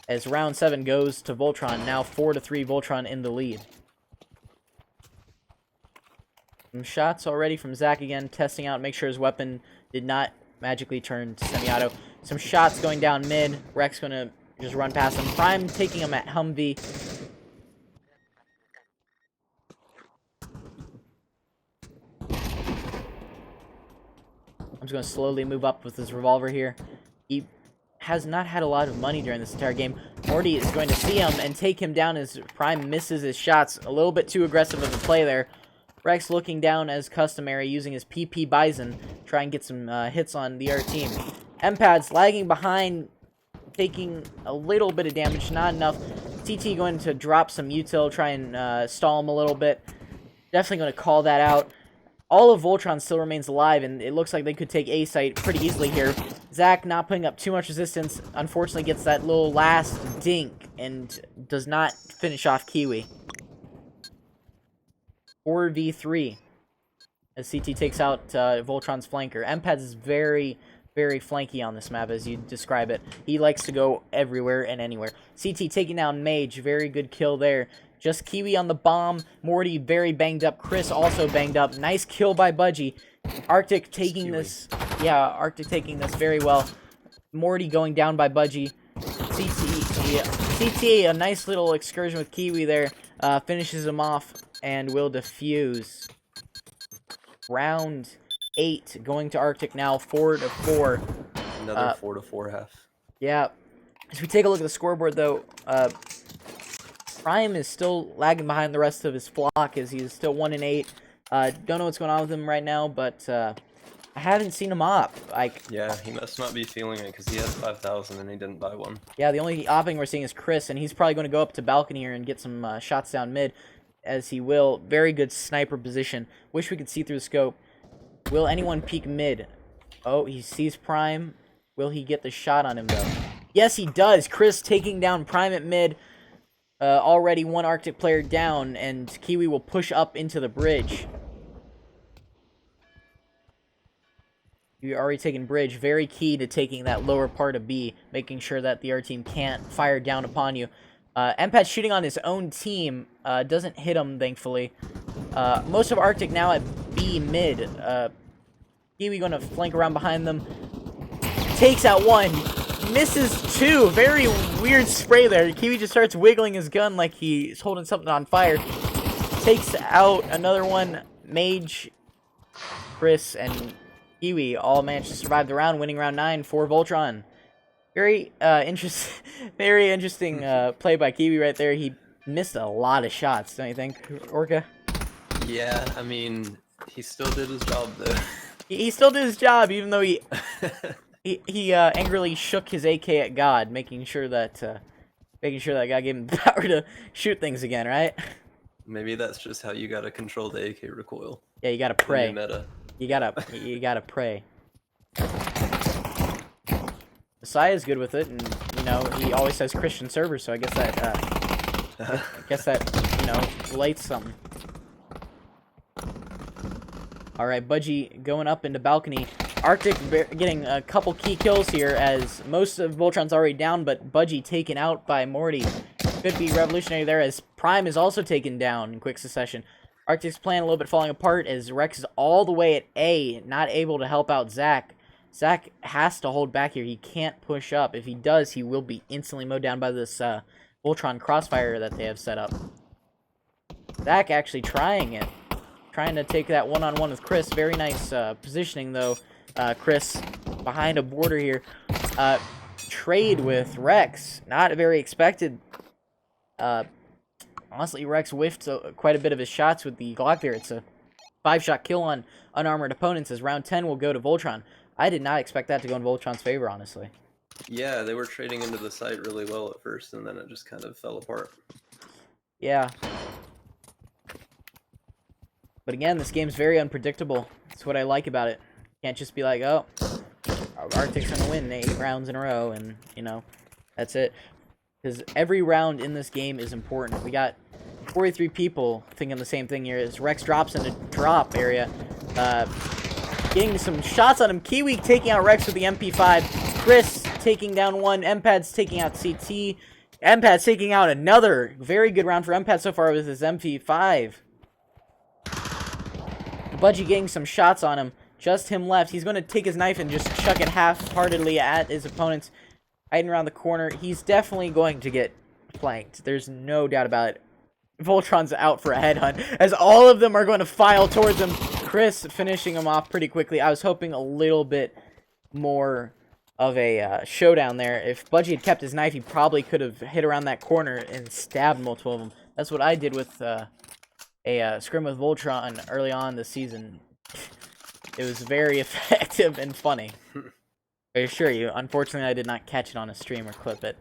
Speaker 1: As round 7 goes to Voltron, now 4-3 Voltron in the lead. Some shots already from Zach again, testing out, make sure his weapon did not magically turn to semi-auto. Some shots going down mid. Rex gonna just run past him. Prime taking him at Humvee. I'm just gonna slowly move up with his revolver here. He has not had a lot of money during this entire game. Morty is going to see him and take him down as Prime misses his shots. A little bit too aggressive of a play there. Rex looking down as customary, using his PP Bison, try and get some hits on the other team. M-Pads lagging behind, taking a little bit of damage, not enough. TT going to drop some util, try and stall him a little bit. Definitely going to call that out. All of Voltron still remains alive, and it looks like they could take A site pretty easily here. Zach not putting up too much resistance, unfortunately gets that little last dink, and does not finish off Kiwi. 4v3 as CT takes out Voltron's flanker. M-Pads is very, very flanky on this map, as you describe it. He likes to go everywhere and anywhere. CT taking down Mage, very good kill there. Just Kiwi on the bomb. Morty very banged up. Chris also banged up. Nice kill by Budgie. Arctic taking this. Yeah, Arctic taking this very well. Morty going down by Budgie. CT, a nice little excursion with Kiwi there. Finishes him off and will defuse. Round 8 going to Arctic now, 4-4.
Speaker 2: Another 4-4 half.
Speaker 1: Yeah. As we take a look at the scoreboard, though, Prime is still lagging behind the rest of his flock, as he's still 1-8. Don't know what's going on with him right now, but I haven't seen him op.
Speaker 2: Yeah, he must not be feeling it because he has 5,000 and he didn't buy one.
Speaker 1: Yeah, the only opping we're seeing is Chris, and he's probably going to go up to balcony here and get some shots down mid, as he will. Very good sniper position. Wish we could see through the scope. Will anyone peek mid? Oh, he sees Prime. Will he get the shot on him, though? Yes, he does. Chris taking down Prime at mid. Already one Arctic player down, and Kiwi will push up into the bridge. You're already taking bridge. Very key to taking that lower part of B, making sure that the other team can't fire down upon you. M-Pad shooting on his own team. Doesn't hit him, thankfully. Most of Arctic now at B mid. Kiwi going to flank around behind them. Takes out one. Misses 2. Very weird spray there. Kiwi just starts wiggling his gun like he's holding something on fire. Takes out another one. Mage, Chris, and Kiwi all managed to survive the round, winning round 9 for Voltron. Very interesting play by Kiwi right there. He missed a lot of shots, don't you think, Orca?
Speaker 2: Yeah, I mean, he still did his job though.
Speaker 1: He still did his job, even though he angrily shook his AK at God, making sure that God gave him the power to shoot things again, right?
Speaker 2: Maybe that's just how you gotta control the AK recoil.
Speaker 1: Yeah, you gotta pray.
Speaker 2: The new meta.
Speaker 1: You gotta pray. Messiah's good with it, and you know he always says Christian server, so I guess that you know relates something. All right, Budgie going up into balcony. Arctic getting a couple key kills here, as most of Voltron's already down, but Budgie taken out by Morty. Could be revolutionary there, as Prime is also taken down in quick succession. Arctic's plan a little bit falling apart, as Rex is all the way at A, not able to help out Zach. Zach has to hold back here. He can't push up. If he does, he will be instantly mowed down by this Voltron crossfire that they have set up. Zach actually trying it. Trying to take that one-on-one with Chris. Very nice positioning, though. Chris behind a border here. Trade with Rex. Not very expected. Honestly, Rex whiffed quite a bit of his shots with the Glock there. It's a 5-shot kill on unarmored opponents, as round 10 will go to Voltron. I did not expect that to go in Voltron's favor, honestly.
Speaker 2: Yeah, they were trading into the site really well at first, and then it just kind of fell apart.
Speaker 1: Yeah. But again, this game's very unpredictable. That's what I like about it. Can't just be like, oh, Arctic's gonna win 8 rounds in a row, and, you know, that's it. Because every round in this game is important. We got 43 people thinking the same thing here. As Rex drops into drop area, getting some shots on him. Kiwi taking out Rex with the MP5. Chris taking down one. Empads taking out CT. Empads taking out another. Very good round for Empad so far with his MP5. Budgie getting some shots on him. Just him left. He's going to take his knife and just chuck it half-heartedly at his opponents. Hiding around the corner. He's definitely going to get flanked. There's no doubt about it. Voltron's out for a headhunt, as all of them are going to file towards him. Chris finishing him off pretty quickly. I was hoping a little bit more of a showdown there. If Budgie had kept his knife, he probably could have hit around that corner and stabbed multiple of them. That's what I did with a scrim with Voltron early on this season. It was very effective and funny. I assure you. Unfortunately, I did not catch it on a stream or clip it.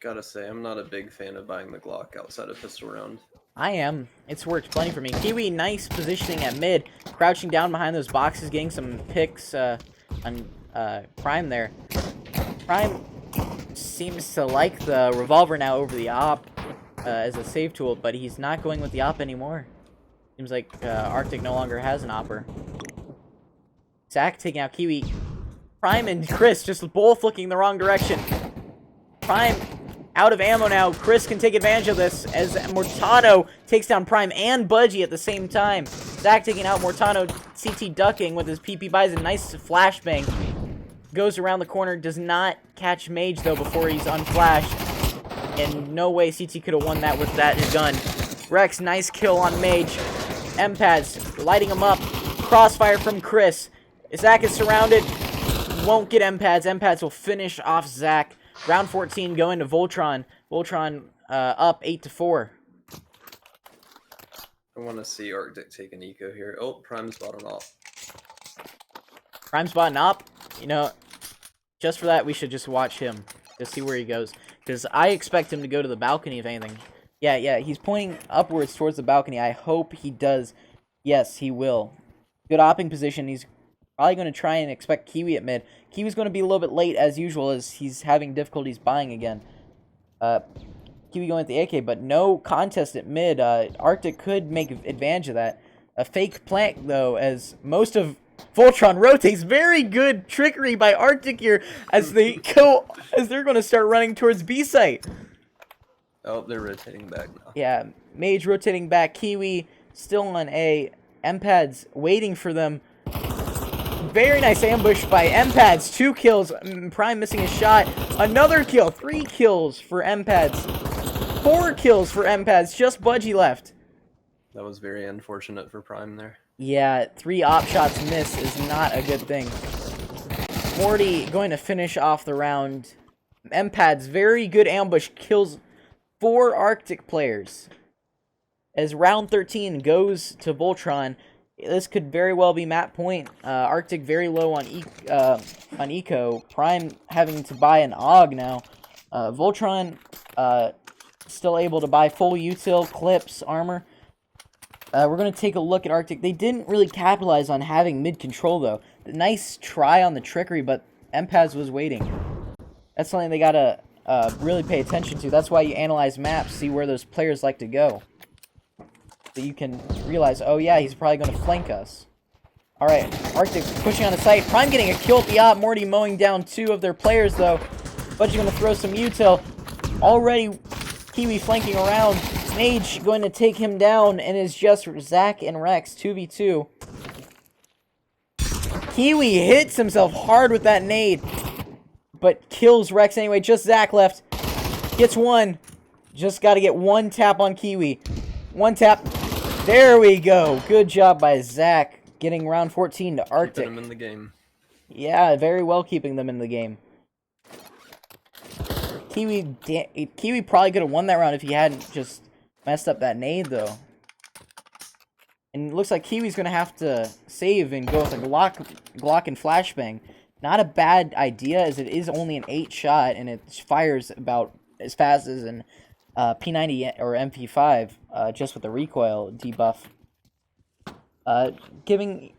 Speaker 2: Gotta say, I'm not a big fan of buying the Glock outside of pistol round.
Speaker 1: I am. It's worked plenty for me. Kiwi, nice positioning at mid. Crouching down behind those boxes, getting some picks on Prime there. Prime seems to like the revolver now over the op as a save tool, but he's not going with the op anymore. Seems like Arctic no longer has an opper. Zach taking out Kiwi. Prime and Chris just both looking the wrong direction. Prime out of ammo now. Chris can take advantage of this as Mortano takes down Prime and Budgie at the same time. Zach taking out Mortano, CT ducking with his PP buys a nice flashbang. Goes around the corner, does not catch Mage though before he's unflashed. And no way CT could have won that with that gun. Rex, nice kill on Mage. Empads lighting him up. Crossfire from Chris. Zach is surrounded. Won't get Empads. Empads will finish off Zach. Round 14 going to Voltron. Voltron up 8-4.
Speaker 2: I want to see Arctic take an eco here. Oh, Prime's bought an op.
Speaker 1: Prime's bought an op. You know, just for that, we should just watch him. Just see where he goes. Because I expect him to go to the balcony, if anything. Yeah, he's pointing upwards towards the balcony. I hope he does. Yes, he will. Good opping position. He's probably going to try and expect Kiwi at mid. Kiwi's going to be a little bit late, as usual, as he's having difficulties buying again. Kiwi going with the AK, but no contest at mid. Arctic could make advantage of that. A fake plank, though, as most of Voltron rotates. Very good trickery by Arctic here as they're going to start running towards B site.
Speaker 2: Oh, they're rotating back now.
Speaker 1: Yeah, Mage rotating back. Kiwi still on A. Empads waiting for them. Very nice ambush by Empads. 2 kills. Prime missing a shot. Another kill. 3 kills for Empads. 4 kills for Empads. Just Budgie left.
Speaker 2: That was very unfortunate for Prime there.
Speaker 1: Yeah, 3 op shots miss is not a good thing. Morty going to finish off the round. Empads, very good ambush. Kills 4 Arctic players. As round 13 goes to Voltron, this could very well be map point. Arctic very low on eco. Prime having to buy an AUG now. Voltron still able to buy full util, clips, armor. We're going to take a look at Arctic. They didn't really capitalize on having mid control though. Nice try on the trickery, but Empads was waiting. That's something they got to really pay attention to. That's why you analyze maps, see where those players like to go. So you can realize, oh yeah, he's probably going to flank us. Alright, Arctic pushing on the site. Prime getting a kill at the op. Morty mowing down 2 of their players though. Budgie going to throw some util. Already Kiwi flanking around. Mage going to take him down, and is just Zach and Rex 2v2. Kiwi hits himself hard with that nade, but kills Rex anyway. Just Zach left. Gets 1. Just got to get 1 tap on Kiwi. 1 tap. There we go. Good job by Zach getting round 14 to Arctic.
Speaker 2: Keeping them in the game.
Speaker 1: Yeah, very well keeping them in the game. Kiwi probably could have won that round if he hadn't just messed up that nade, though. And it looks like Kiwi's going to have to save and go with a Glock and flashbang. Not a bad idea, as it is only an 8 shot, and it fires about as fast as an P90 or MP5 just with the recoil debuff. Giving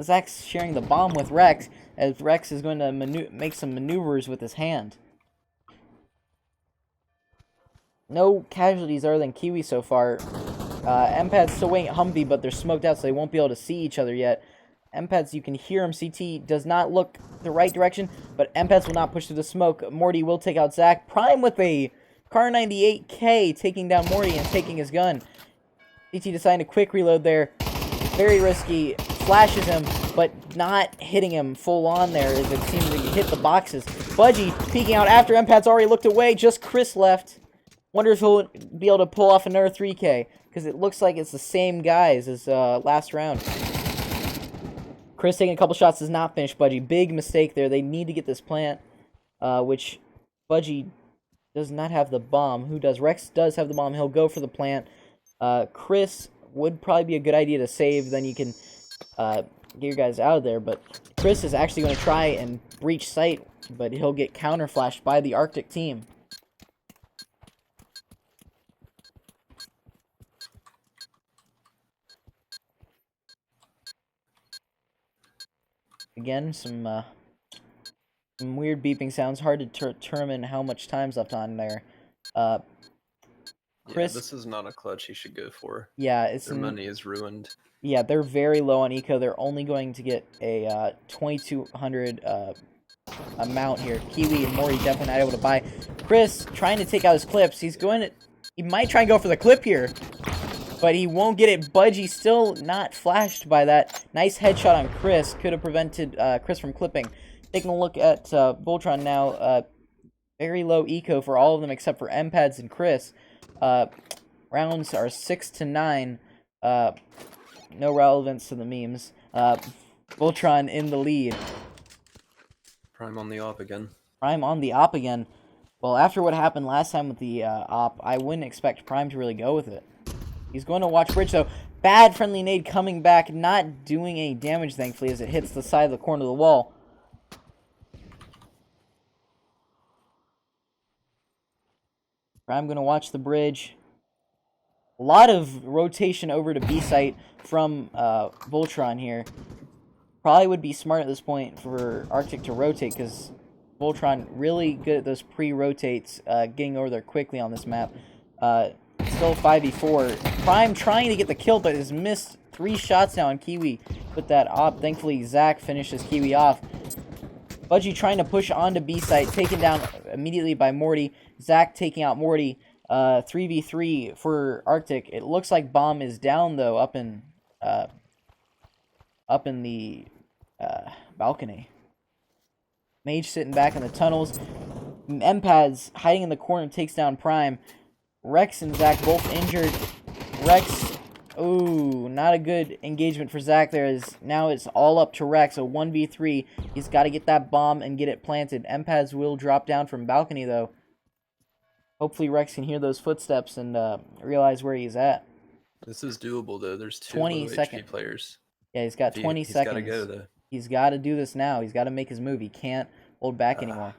Speaker 1: Zach's sharing the bomb with Rex, as Rex is going to make some maneuvers with his hand. No casualties other than Kiwi so far. Empads still waiting at Humvee, but they're smoked out, so they won't be able to see each other yet. Empads, you can hear him. CT does not look the right direction, but Empads will not push through the smoke. Morty will take out Zach. Prime with a Car 98K taking down Morty and taking his gun. CT deciding to quick reload there. Very risky. Flashes him, but not hitting him full on there as it seems to hit the boxes. Budgie peeking out after Empads already looked away. Just Chris left. Wonder if he'll be able to pull off another 3K, because it looks like it's the same guys as last round. Chris taking a couple shots does not finish Budgie. Big mistake there. They need to get this plant, which Budgie does not have the bomb. Who does? Rex does have the bomb. He'll go for the plant. Chris would probably be a good idea to save. Then you can get your guys out of there. But Chris is actually going to try and breach site, but he'll get counter flashed by the Arctic team. Again, some weird beeping sounds. Hard to determine how much time's left on there. Chris,
Speaker 2: yeah, this is not a clutch he should go for.
Speaker 1: Yeah, it's
Speaker 2: their money is ruined.
Speaker 1: Yeah, they're very low on eco. They're only going to get a 2,200 amount here. Kiwi and Mori definitely not able to buy. Chris trying to take out his clips. He might try and go for the clip here, but he won't get it. Budgie still not flashed by that. Nice headshot on Chris. Could have prevented Chris from clipping. Taking a look at Voltron now. Very low eco for all of them except for Empads and Chris. Rounds are 6 to 9. No relevance to the memes. Voltron in the lead.
Speaker 2: Prime on the op again.
Speaker 1: Prime on the op again. Well, after what happened last time with the op, I wouldn't expect Prime to really go with it. He's going to watch bridge, though. Bad friendly nade coming back, not doing any damage, thankfully, as it hits the side of the corner of the wall. Prime going to watch the bridge. A lot of rotation over to B site from Voltron here. Probably would be smart at this point for Arctic to rotate, because Voltron really good at those pre-rotates, getting over there quickly on this map. Still 5v4. Prime trying to get the kill, but has missed 3 shots now on Kiwi with that op. Thankfully, Zach finishes Kiwi off. Budgie trying to push onto B site, taken down immediately by Morty. Zach taking out Morty. 3v3 for Arctic. It looks like bomb is down though, up in the balcony. Mage sitting back in the tunnels. Empads hiding in the corner takes down Prime. Rex and Zach both injured. Rex, ooh, not a good engagement for Zach there. Now it's all up to Rex, a 1v3. He's got to get that bomb and get it planted. Empads will drop down from balcony though. Hopefully Rex can hear those footsteps and realize where he's at.
Speaker 2: This is doable though. There's 2
Speaker 1: 20
Speaker 2: low
Speaker 1: seconds.
Speaker 2: HP players.
Speaker 1: Yeah, he's got 20 seconds.
Speaker 2: He's got to go though.
Speaker 1: He's got to do this now. He's got to make his move. He can't hold back anymore.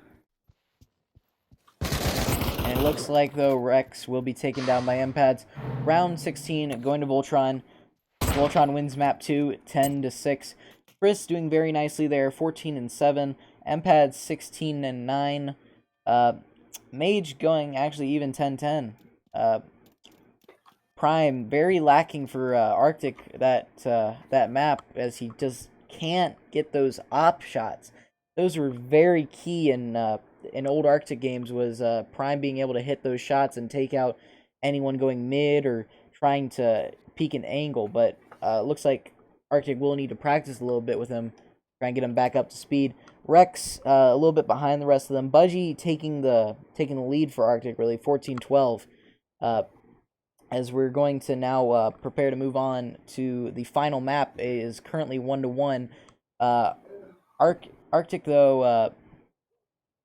Speaker 1: And it looks like, though, Rex will be taken down by Empads. Round 16 going to Voltron. Voltron wins map 2, 10-6. Chris doing very nicely there, 14-7. Empads 16-9. Mage going actually even 10-10. Prime very lacking for Arctic that map, as he just can't get those op shots. Those were very key in old Arctic games, was Prime being able to hit those shots and take out anyone going mid or trying to peek an angle. But looks like Arctic will need to practice a little bit with him, try and get him back up to speed. Rex a little bit behind the rest of them. Budgie taking the lead for Arctic, really, 14-12. As we're going to now prepare to move on to the final map. It is currently 1-1. Arctic, though,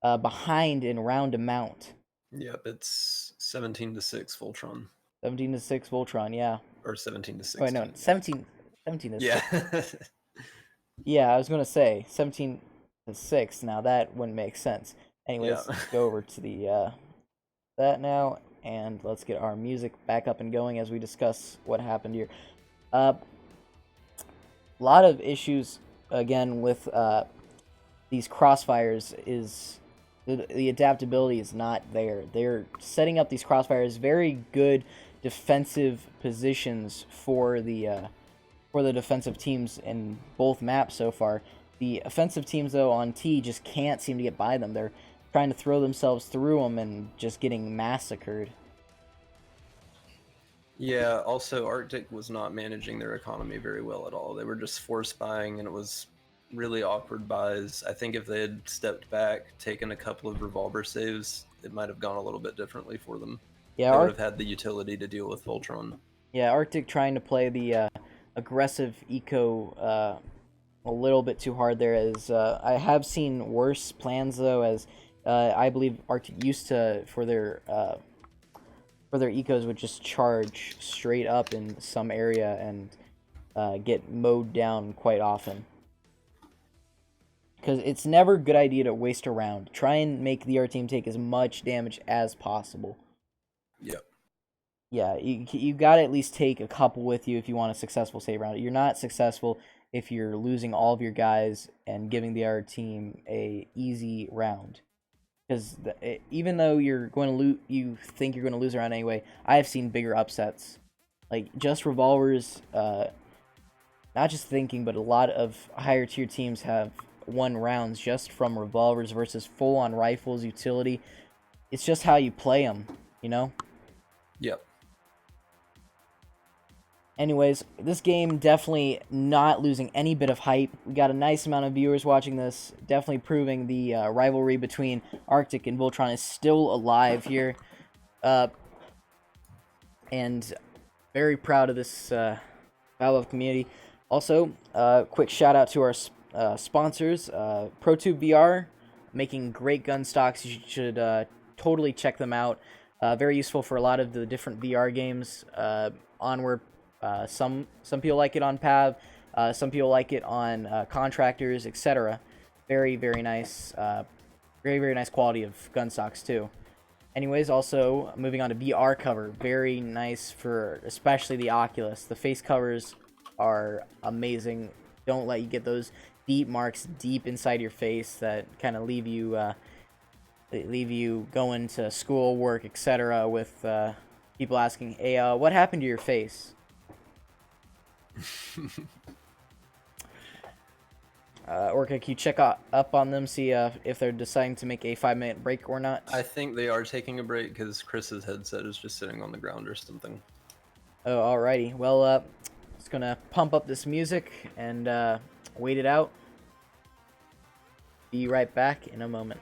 Speaker 1: behind in round amount.
Speaker 2: Yep, it's 17-6 Voltron.
Speaker 1: 17-6 Voltron, yeah.
Speaker 2: Or 17-6.
Speaker 1: Wait, no, 17 to
Speaker 2: yeah.
Speaker 1: 6. Yeah, I was going to say 17-6. Now, that wouldn't make sense. Anyways,
Speaker 2: Yeah.
Speaker 1: go over to the that now. and let's get our music back up and going as we discuss what happened here. A lot of issues again with these crossfires is the adaptability is not there. They're setting up these crossfires very good defensive positions for the defensive teams in both maps so far. The offensive teams though on T just can't seem to get by them. They're trying to throw themselves through them and just getting massacred.
Speaker 2: Yeah, also Arctic was not managing their economy very well at all. They were just force buying, and it was really awkward buys. I think if they had stepped back, taken a couple of revolver saves, it might have gone a little bit differently for them.
Speaker 1: Yeah,
Speaker 2: They would have had the utility to deal with Voltron.
Speaker 1: Yeah, Arctic trying to play the aggressive eco a little bit too hard there. As I have seen worse plans though, as I believe Arctic used to for their ecos would just charge straight up in some area and get mowed down quite often. Because it's never a good idea to waste a round. Try and make the other team take as much damage as possible.
Speaker 2: Yep.
Speaker 1: Yeah, you got to at least take a couple with you if you want a successful save round. You're not successful if you're losing all of your guys and giving the other team a easy round. Because even though you're going to you think you're going to lose a round anyway, I have seen bigger upsets. Like just revolvers, not just thinking, but a lot of higher tier teams have won rounds just from revolvers versus full on rifles utility. It's just how you play them, you know?
Speaker 2: Yep.
Speaker 1: Anyways, this game definitely not losing any bit of hype. We got a nice amount of viewers watching this, definitely proving the rivalry between Arctic and Voltron is still alive here. And very proud of this Pavlov community. Also, quick shout out to our sponsors, ProTube VR, making great gun stocks. You should totally check them out. Very useful for a lot of the different VR games. Onward. Some people like it on Pav, some people like it on contractors, etc. Very nice, very nice quality of gun stocks too. Anyways, also moving on to VR cover, very nice for especially the Oculus. The face covers are amazing. Don't let you get those deep marks deep inside your face that kind of leave you going to school, work, etc. with people asking, "Hey, what happened to your face?" Orca, can you check up on them, see if they're deciding to make a 5-minute break or not?
Speaker 2: I think they are taking a break because Chris's headset is just sitting on the ground or something.
Speaker 1: Oh, alrighty. Well, just gonna pump up this music and wait it out. Be right back in a moment.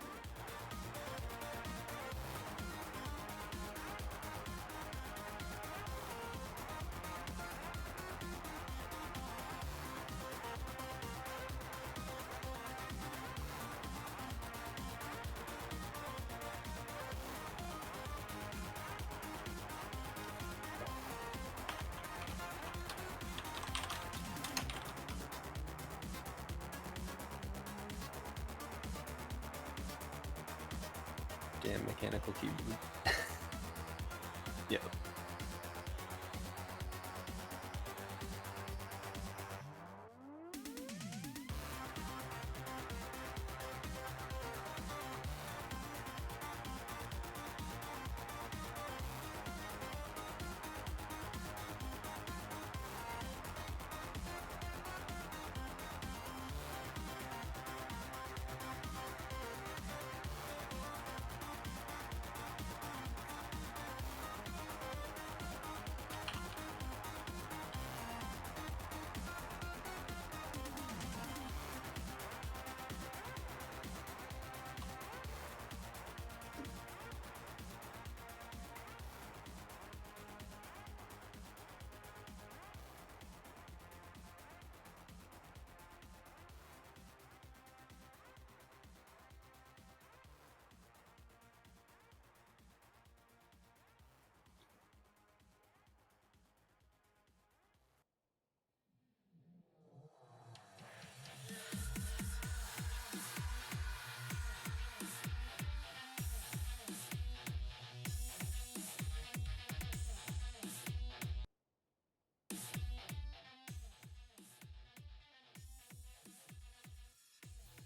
Speaker 2: Damn mechanical keyboard. Yep.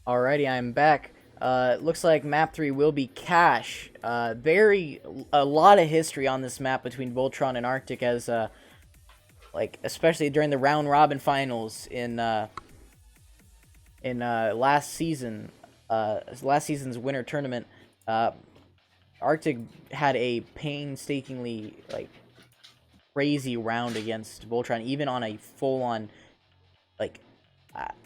Speaker 1: Alrighty, I'm back. Looks like map 3 will be Cache. A lot of history on this map between Voltron and Arctic, as like especially during the round robin finals in last season's winter tournament. Arctic had a painstakingly crazy round against Voltron, even on a full-on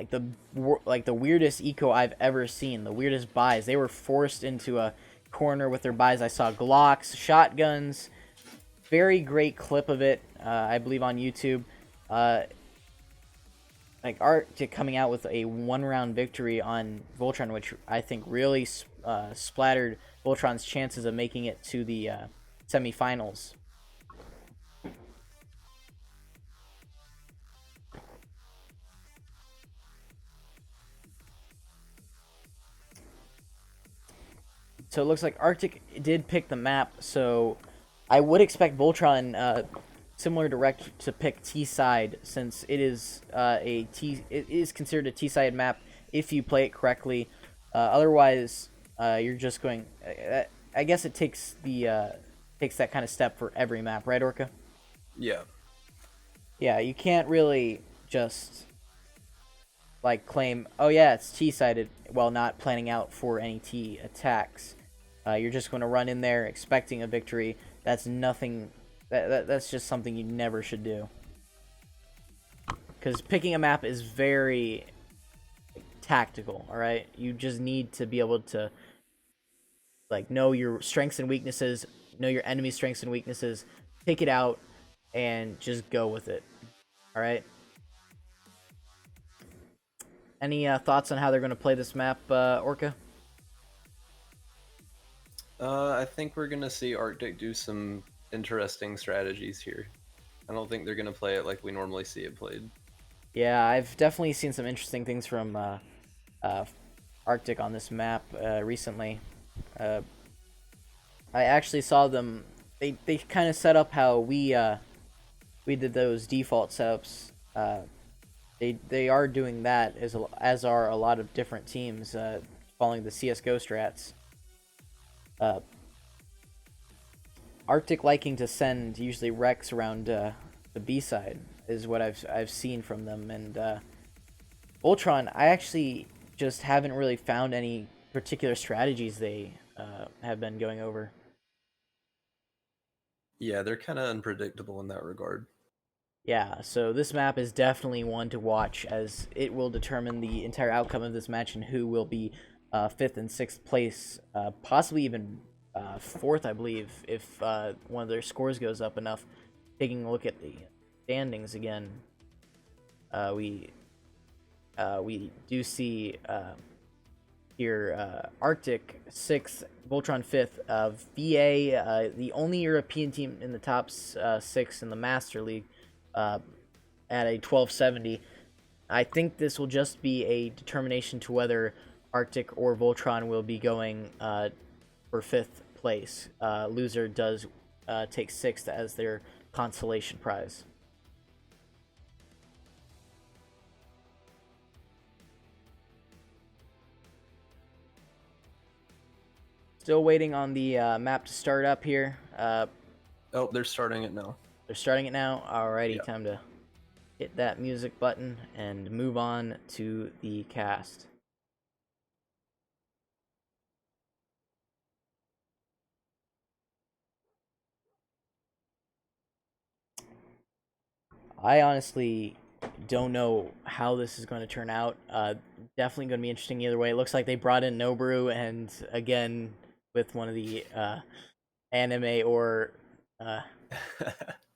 Speaker 1: the weirdest eco I've ever seen, the weirdest buys. They were forced into a corner with their buys. I saw Glocks, shotguns. Very great clip of it, I believe, on YouTube. Arctic coming out with a one-round victory on Voltron, which I think really splattered Voltron's chances of making it to the semifinals. So it looks like Arctic did pick the map, so I would expect Voltron, similar to Rect, to pick T-side, since it is it is considered a T-side map if you play it correctly. Otherwise, you're just going. I guess it takes that kind of step for every map, right, Orca?
Speaker 2: Yeah.
Speaker 1: Yeah, you can't really just claim, oh yeah, it's T-sided, while not planning out for any T attacks. You're just going to run in there expecting a victory. That's nothing. That's just something you never should do. Because picking a map is very tactical. All right, you just need to be able to know your strengths and weaknesses, know your enemy's strengths and weaknesses, pick it out, and just go with it. All right. Any thoughts on how they're going to play this map, Orca?
Speaker 2: I think we're gonna see Arctic do some interesting strategies here. I don't think they're gonna play it like we normally see it played.
Speaker 1: Yeah, I've definitely seen some interesting things from Arctic on this map recently. I actually saw them. They kind of set up how we did those default setups. They are doing that, as are a lot of different teams following the CS:GO strats. Arctic liking to send usually Rex around the B side is what I've seen from them, and Voltron, I actually just haven't really found any particular strategies they have been going over.
Speaker 2: Yeah, they're kind of unpredictable in that regard.
Speaker 1: Yeah, so this map is definitely one to watch, as it will determine the entire outcome of this match and who will be 5th and 6th place, possibly even 4th, I believe, if one of their scores goes up enough. Taking a look at the standings again, we do see here Arctic 6th, Voltron 5th, VA, the only European team in the top 6 in the Master League, at a 1270. I think this will just be a determination to whether Arctic or Voltron will be going for 5th place. Loser does take 6th as their consolation prize. Still waiting on the map to start up here.
Speaker 2: Oh, they're starting it now.
Speaker 1: They're starting it now. Alrighty,
Speaker 2: Yep.
Speaker 1: Time to hit that music button and move on to the cast. I honestly don't know how this is going to turn out. Definitely going to be interesting either way. It looks like they brought in Noboru, and again with one of the anime or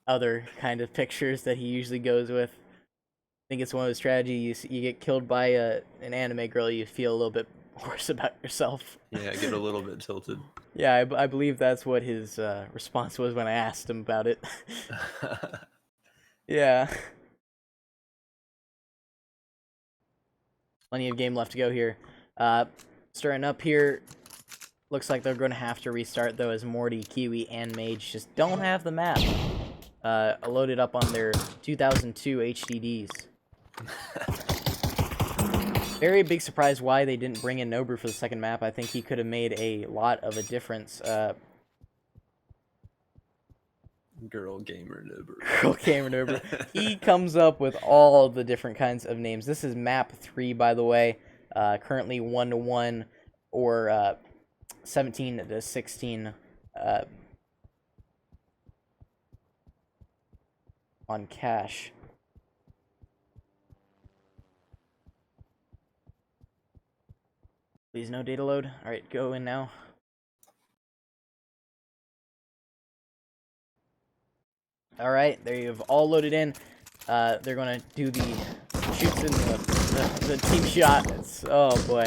Speaker 1: other kind of pictures that he usually goes with. I think it's one of the strategies. You get killed by an anime girl, you feel a little bit worse about yourself.
Speaker 2: Yeah, get a little bit tilted.
Speaker 1: Yeah, I believe that's what his response was when I asked him about it. Yeah. Plenty of game left to go here. Starting up here. Looks like they're going to have to restart, though, as Morty, Kiwi, and Mage just don't have the map loaded up on their 2002 HDDs. Very big surprise why they didn't bring in Nobru for the second map. I think he could have made a lot of a difference.
Speaker 2: Girl gamer Nobru.
Speaker 1: Girl gamer Nobru. He comes up with all the different kinds of names. This is map 3, by the way. Currently 1-1 or 17-16 on cash. Please no data load. All right, go in now. All right, there you've all loaded in. They're gonna do the shoots in the team shot. Oh boy,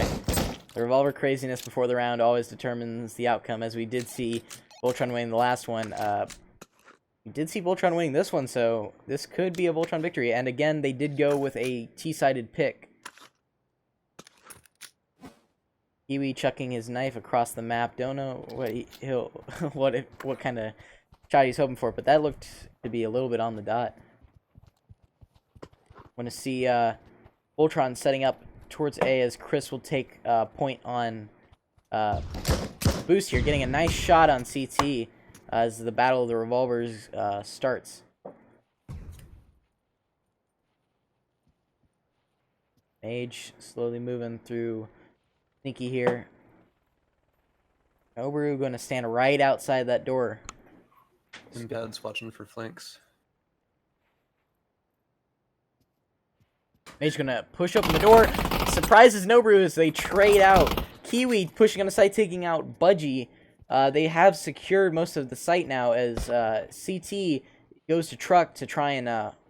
Speaker 1: the revolver craziness before the round always determines the outcome, as we did see Voltron winning the last one. We did see Voltron winning this one, so this could be a Voltron victory. And again, they did go with a T-sided pick. Kiwi chucking his knife across the map. Don't know what what kind of shot he's hoping for, but that looked to be a little bit on the dot. Want to see Voltron setting up towards A as Chris will take point on Boost here, getting a nice shot on CT as the battle of the revolvers starts. Mage slowly moving through Sneaky here. Nobru going to stand right outside that door.
Speaker 2: Pad's watching for flanks.
Speaker 1: Mage going to push open the door. Surprises Nobru as they trade out. Kiwi pushing on the site, taking out Budgie. They have secured most of the site now as CT goes to truck to try and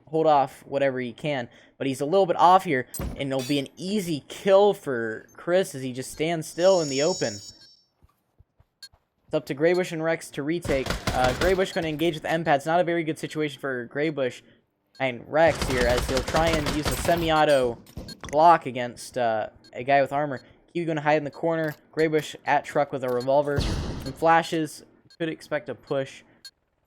Speaker 1: hold off whatever he can. But he's a little bit off here, and it'll be an easy kill for Chris as he just stands still in the open. It's up to Greybush and Rex to retake. Greybush going to engage with the M-Pads. Not a very good situation for Greybush and Rex here, as he'll try and use a semi-auto block against a guy with armor. Kiwi going to hide in the corner. Greybush at truck with a revolver. Some flashes. Could expect a push.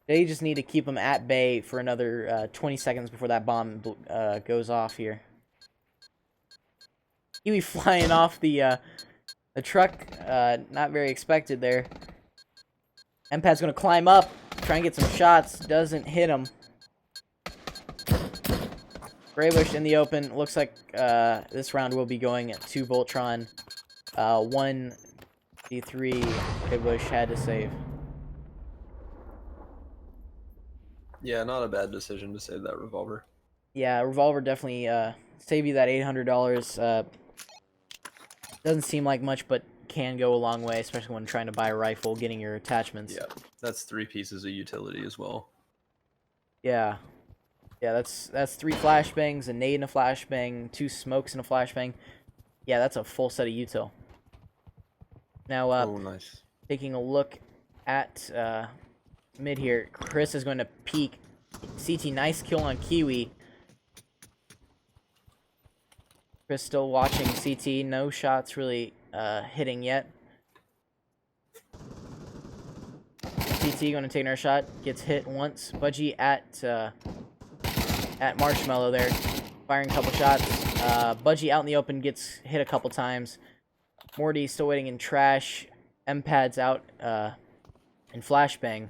Speaker 1: They just need to keep him at bay for another 20 seconds before that bomb goes off here. Kiwi flying off the truck. Not very expected there. M-Pad's going to climb up, try and get some shots. Doesn't hit him. Greybush in the open. Looks like this round will be going to Voltron. 1v3. Greybush had to save.
Speaker 2: Yeah, not a bad decision to save that revolver.
Speaker 1: Yeah, revolver definitely save you that $800. Doesn't seem like much, but can go a long way, especially when trying to buy a rifle, getting your attachments.
Speaker 2: Yeah, that's 3 pieces of utility as well.
Speaker 1: Yeah. Yeah, that's 3 flashbangs, a nade and a flashbang, 2 smokes and a flashbang. Yeah, that's a full set of util. Now,
Speaker 2: oh, nice.
Speaker 1: Taking a look at mid here, Chris is going to peek. CT, nice kill on Kiwi. Chris still watching CT. No shots really hitting yet. CT going to take another shot. Gets hit once. Budgie at Marshmallow there. Firing a couple shots. Budgie out in the open gets hit a couple times. Morty still waiting in trash. M-Pad's out in flashbang.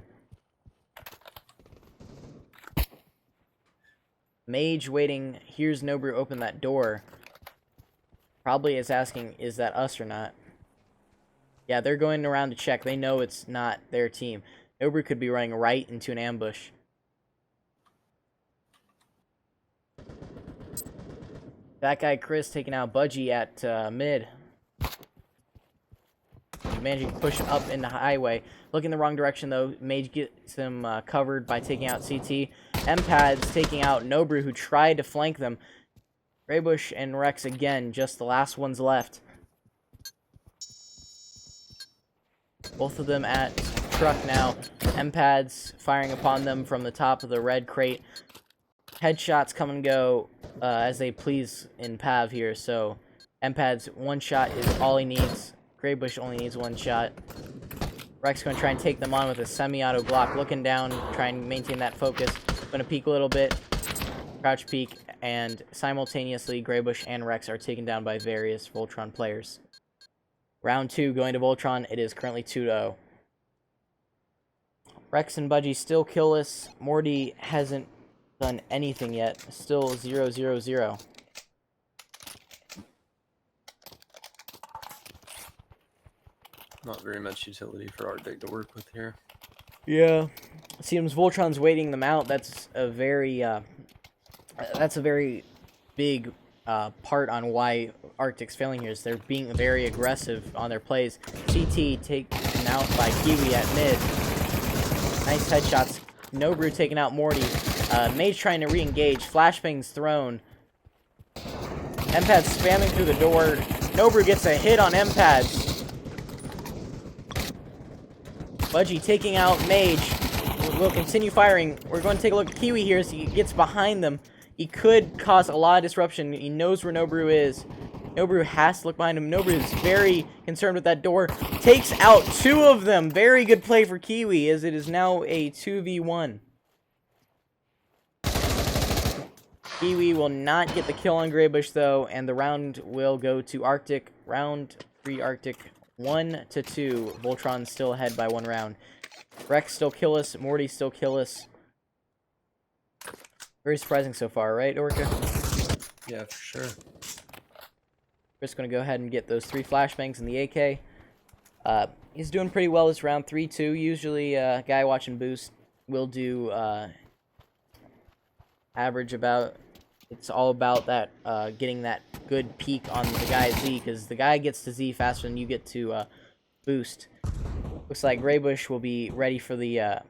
Speaker 1: Mage waiting. Here's Nobru open that door. Probably is asking, is that us or not? Yeah, they're going around to check. They know it's not their team. Nobru could be running right into an ambush. That guy Chris taking out Budgie at mid. Managing to push up in the highway. Looking the wrong direction though. Mage gets him covered by taking out CT. M-Pad's taking out Nobru, who tried to flank them. Greybush and Rex again, just the last ones left. Both of them at truck now. M-Pad's firing upon them from the top of the red crate. Headshots come and go as they please in Pav here, so M-Pad's one shot is all he needs. Greybush only needs one shot. Rex going to try and take them on with a semi-auto block. Looking down, try and maintain that focus. Going to peek a little bit. Crouch peek. and simultaneously Greybush and Rex are taken down by various Voltron players. Round 2 going to Voltron. It is currently 2-0. Rex and Budgie still killless. Morty hasn't done anything yet. Still 0-0-0.
Speaker 2: Not very much utility for Arctic to work with here.
Speaker 1: Yeah. It seems Voltron's waiting them out. That's a very big part on why Arctic's failing here, is they're being very aggressive on their plays. CT taken out by Kiwi at mid. Nice headshots. Nobru taking out Morty. Mage trying to re-engage. Flashbang's thrown. Empads spamming through the door. Nobru gets a hit on Empads. Budgie taking out Mage. We'll continue firing. We're going to take a look at Kiwi here as he gets behind them. He could cause a lot of disruption. He knows where Nobru is. Nobru has to look behind him. Nobru is very concerned with that door. Takes out 2 of them. Very good play for Kiwi, as it is now a 2v1. Kiwi will not get the kill on Greybush, though, and the round will go to Arctic. Round 3 Arctic, 1-2. Voltron still ahead by 1 round. Rex still killless. Morty still killless. Very surprising so far, right, Orca?
Speaker 2: Yeah, for sure.
Speaker 1: Chris going to go ahead and get those 3 flashbangs in the AK. He's doing pretty well this round, 3-2. Usually, guy watching boost will do average about. It's all about that getting that good peak on the guy's Z, because the guy gets to Z faster than you get to boost. Looks like Greybush will be ready for the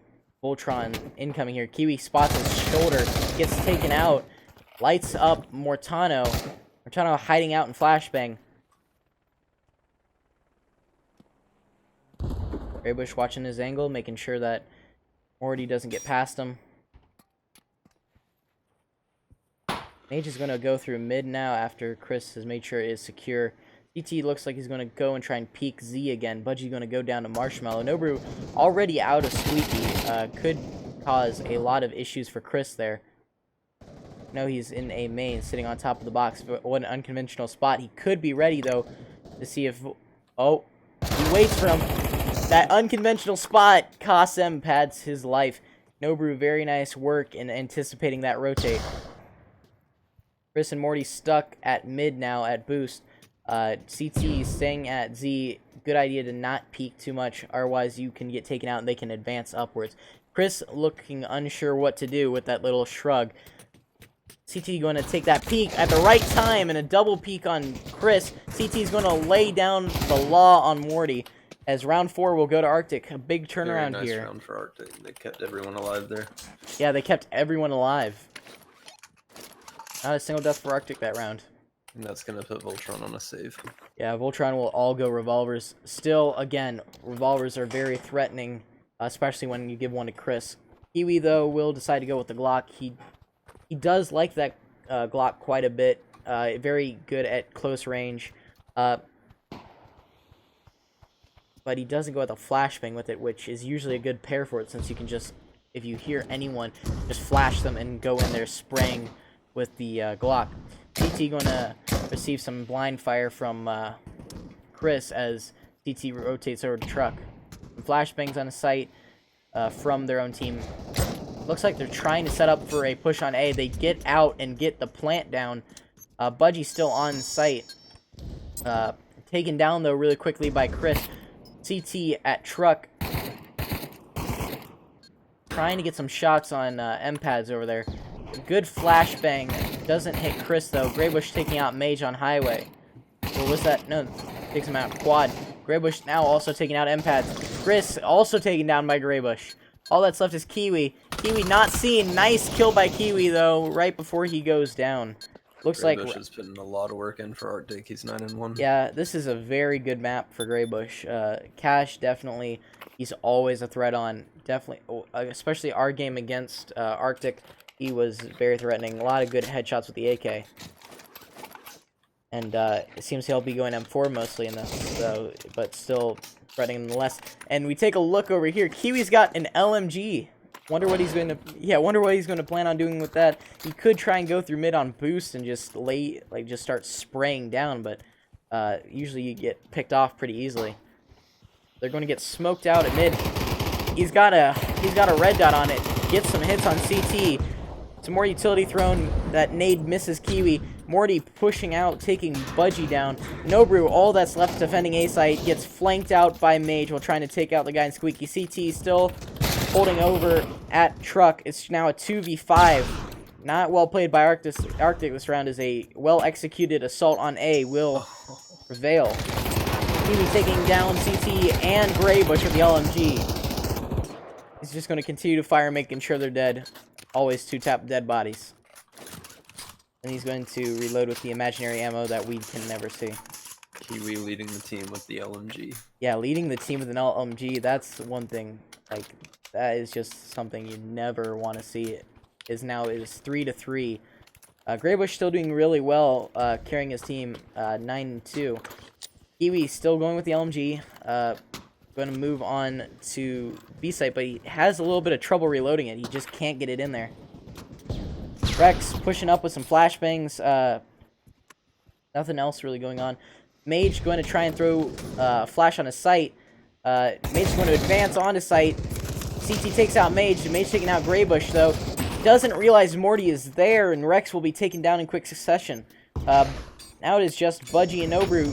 Speaker 1: Voltron incoming here. Kiwi spots his shoulder, gets taken out, lights up Mortano. Mortano hiding out in flashbang. Greybush watching his angle, making sure that Morty doesn't get past him. Mage is going to go through mid now after Chris has made sure it is secure. CT looks like he's going to go and try and peek Z again. Budgie going to go down to Marshmallow. Nobru already out of Squeaky. Could cause a lot of issues for Chris there. No, he's in a main, sitting on top of the box. What an unconventional spot. He could be ready, though, to see if... Oh, he waits for him. That unconventional spot costs Empads his life. Nobru, very nice work in anticipating that rotate. Chris and Morty stuck at mid now at boost. CT staying at Z. Good idea to not peek too much, otherwise you can get taken out and they can advance upwards. Chris looking unsure what to do with that little shrug. CT going to take that peek at the right time, and a double peek on Chris. CT is going to lay down the law on Morty, as round 4 will go to Arctic. A big turnaround
Speaker 2: Very nice
Speaker 1: here.
Speaker 2: round for Arctic. They kept everyone alive there.
Speaker 1: Yeah, they kept everyone alive. Not a single death for Arctic that round.
Speaker 2: And that's going to put Voltron on a save.
Speaker 1: Yeah, Voltron will all go revolvers. Still, again, revolvers are very threatening, especially when you give one to Chris. Kiwi, though, will decide to go with the Glock. He does like that Glock quite a bit. Very good at close range. But he doesn't go with a flashbang with it, which is usually a good pair for it, since you can just, if you hear anyone, just flash them and go in there spraying with the Glock. CT going to receive some blind fire from Chris as CT rotates over to Truck. Some flashbangs on the site from their own team. Looks like they're trying to set up for a push on A. They get out and get the plant down. Budgie still on site. Taken down, though, really quickly by Chris. CT at Truck. Trying to get some shots on Empads over there. Good flashbang. Doesn't hit Chris, though. Greybush taking out Mage on Highway. Or was that? No, takes him out. Quad. Greybush now also taking out Empads. Chris also taken down by Greybush. All that's left is Kiwi. Kiwi not seen. Nice kill by Kiwi, though, right before he goes down. Looks like
Speaker 2: Greybush is putting a lot of work in for Arctic. He's 9-1.
Speaker 1: Yeah, this is a very good map for Greybush. Cash, definitely, he's always a threat on. Definitely, especially our game against Arctic. He was very threatening. A lot of good headshots with the AK. And it seems he'll be going M4 mostly in this, though, but still threatening nonetheless. And we take a look over here. Kiwi's got an LMG. Wonder what he's going to... Yeah, wonder what he's going to plan on doing with that. He could try and go through mid on boost and just just start spraying down, but usually you get picked off pretty easily. They're going to get smoked out at mid. He's got a red dot on it. Gets some hits on CT. Some more utility thrown. That nade misses Kiwi. Morty pushing out, taking Budgie down. Nobru, all that's left defending A site, gets flanked out by Mage while trying to take out the guy in Squeaky. CT still holding over at Truck. It's now a 2v5. Not well played by Arctic this round, as a well-executed assault on A will prevail. Kiwi taking down CT and Greybush with the LMG. He's just going to continue to fire, making sure they're dead. Always 2-tap dead bodies. And he's going to reload with the imaginary ammo that we can never see.
Speaker 2: Kiwi leading the team with the LMG.
Speaker 1: Yeah, leading the team with an LMG, that's one thing. Like, that is just something you never want to see. It is 3-3. Greybush still doing really well, carrying his team 9-2. Kiwi still going with the LMG. Going to move on to B site, but he has a little bit of trouble reloading it. He just can't get it in there. Rex pushing up with some flashbangs. Nothing else really going on. Mage going to try and throw flash on his site. Mage is going to advance onto site. CT takes out Mage. Mage taking out Greybush, though. Doesn't realize Morty is there, and Rex will be taken down in quick succession. Now it is just Budgie and Nobru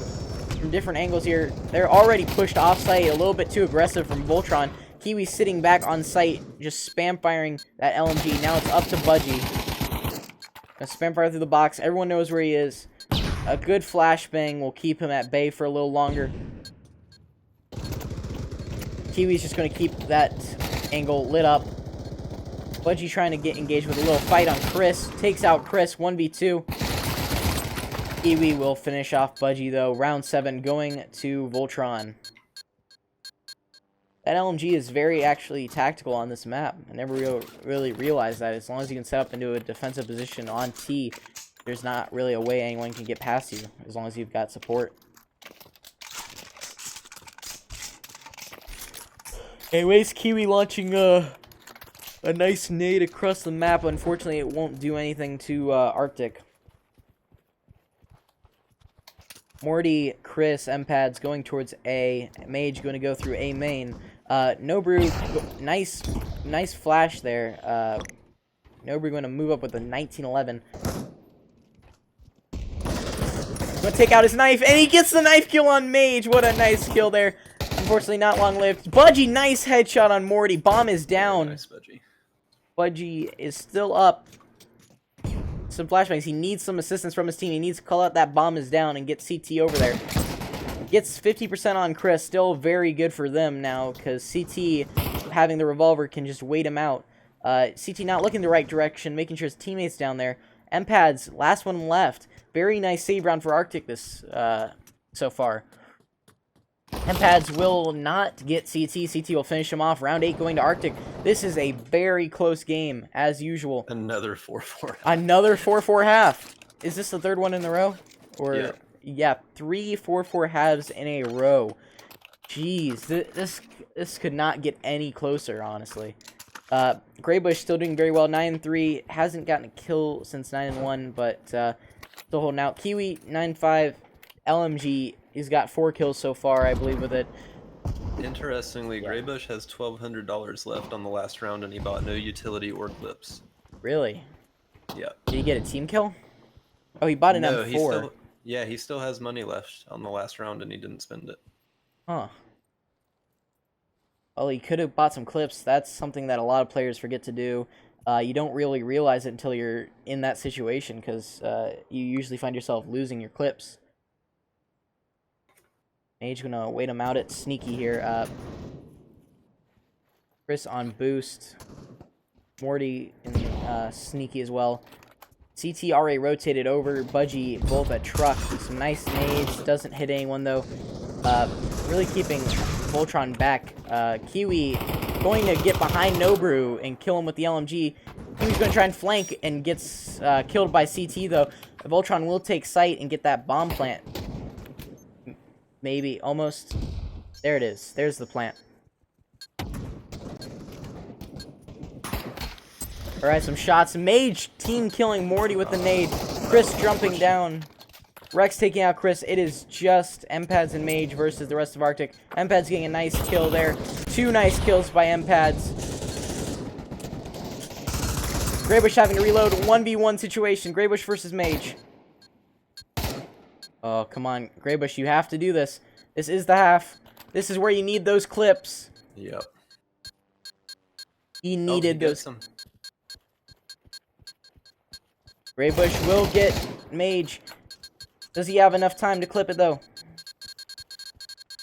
Speaker 1: from different angles here. They're already pushed off site, a little bit too aggressive from Voltron. Kiwi sitting back on site, just spam firing that LMG. Now it's up to Budgie. Gonna spam fire through the box. Everyone knows where he is. A good flashbang will keep him at bay for a little longer. Kiwi's just going to keep that angle lit up. Budgie trying to get engaged with a little fight on Chris. Takes out Chris, 1v2. Kiwi will finish off Budgie, though. Round 7 going to Voltron. That LMG is very actually tactical on this map. I never really realized that. As long as you can set up into a defensive position on T, there's not really a way anyone can get past you, as long as you've got support. Anyways, Kiwi launching a nice nade across the map. Unfortunately, it won't do anything to Arctic. Morty, Chris, M-Pads going towards A. Mage going to go through A main. Nobru, nice flash there. Nobru going to move up with a 1911. Going to take out his knife, and he gets the knife kill on Mage. What a nice kill there. Unfortunately, not long-lived. Budgie, nice headshot on Morty. Bomb is down.
Speaker 2: Nice, Budgie.
Speaker 1: Budgie is still up. Some flashbangs. He needs some assistance from his team. He needs to call out that bomb is down and get CT over there. Gets 50% on Chris. Still very good for them now, because CT, having the revolver, can just wait him out. CT not looking the right direction, making sure his teammates down there. M-Pads, last one left. Very nice save round for Arctic this so far. M-Pads will not get CT. CT will finish him off. Round 8 going to Arctic. This is a very close game, as usual.
Speaker 2: Another 4-4.
Speaker 1: Another 4-4 half. Is this the third one in a row? Or
Speaker 2: yeah,
Speaker 1: 3 4-4 halves in a row. Jeez, this could not get any closer, honestly. Greybush still doing very well. 9-3. Hasn't gotten a kill since 9-1, but still holding out. Kiwi, 9-5. LMG, he's got 4 kills so far, I believe, with it.
Speaker 2: Interestingly, Greybush has $1,200 left on the last round, and he bought no utility or clips.
Speaker 1: Really?
Speaker 2: Yeah.
Speaker 1: Did he get a team kill? Oh, he bought an M4.
Speaker 2: He still has money left on the last round, and he didn't spend it.
Speaker 1: Huh. Well, he could have bought some clips. That's something that a lot of players forget to do. You don't really realize it until you're in that situation, because you usually find yourself losing your clips. Mage gonna wait him out at Sneaky here. Chris on boost. Morty and Sneaky as well. CT already rotated over. Budgie both at Truck. Some nice nades. Doesn't hit anyone though. Really keeping Voltron back. Kiwi going to get behind Nobru and kill him with the LMG. Kiwi's going to try and flank and gets killed by CT though. Voltron will take sight and get that bomb plant. Maybe, almost. There it is. There's the plant. All right, some shots. Mage team killing Morty with the nade. Chris jumping down. Rex taking out Chris. It is just Empads and Mage versus the rest of Arctic. Empads getting a nice kill there. 2 nice kills by Empads. Greybush having to reload. 1v1 situation. Greybush versus Mage. Oh, come on. Greybush, you have to do this. This is the half. This is where you need those clips.
Speaker 2: Yep.
Speaker 1: He needed
Speaker 2: he
Speaker 1: those.
Speaker 2: gets 'em.
Speaker 1: Greybush will get Mage. Does he have enough time to clip it, though?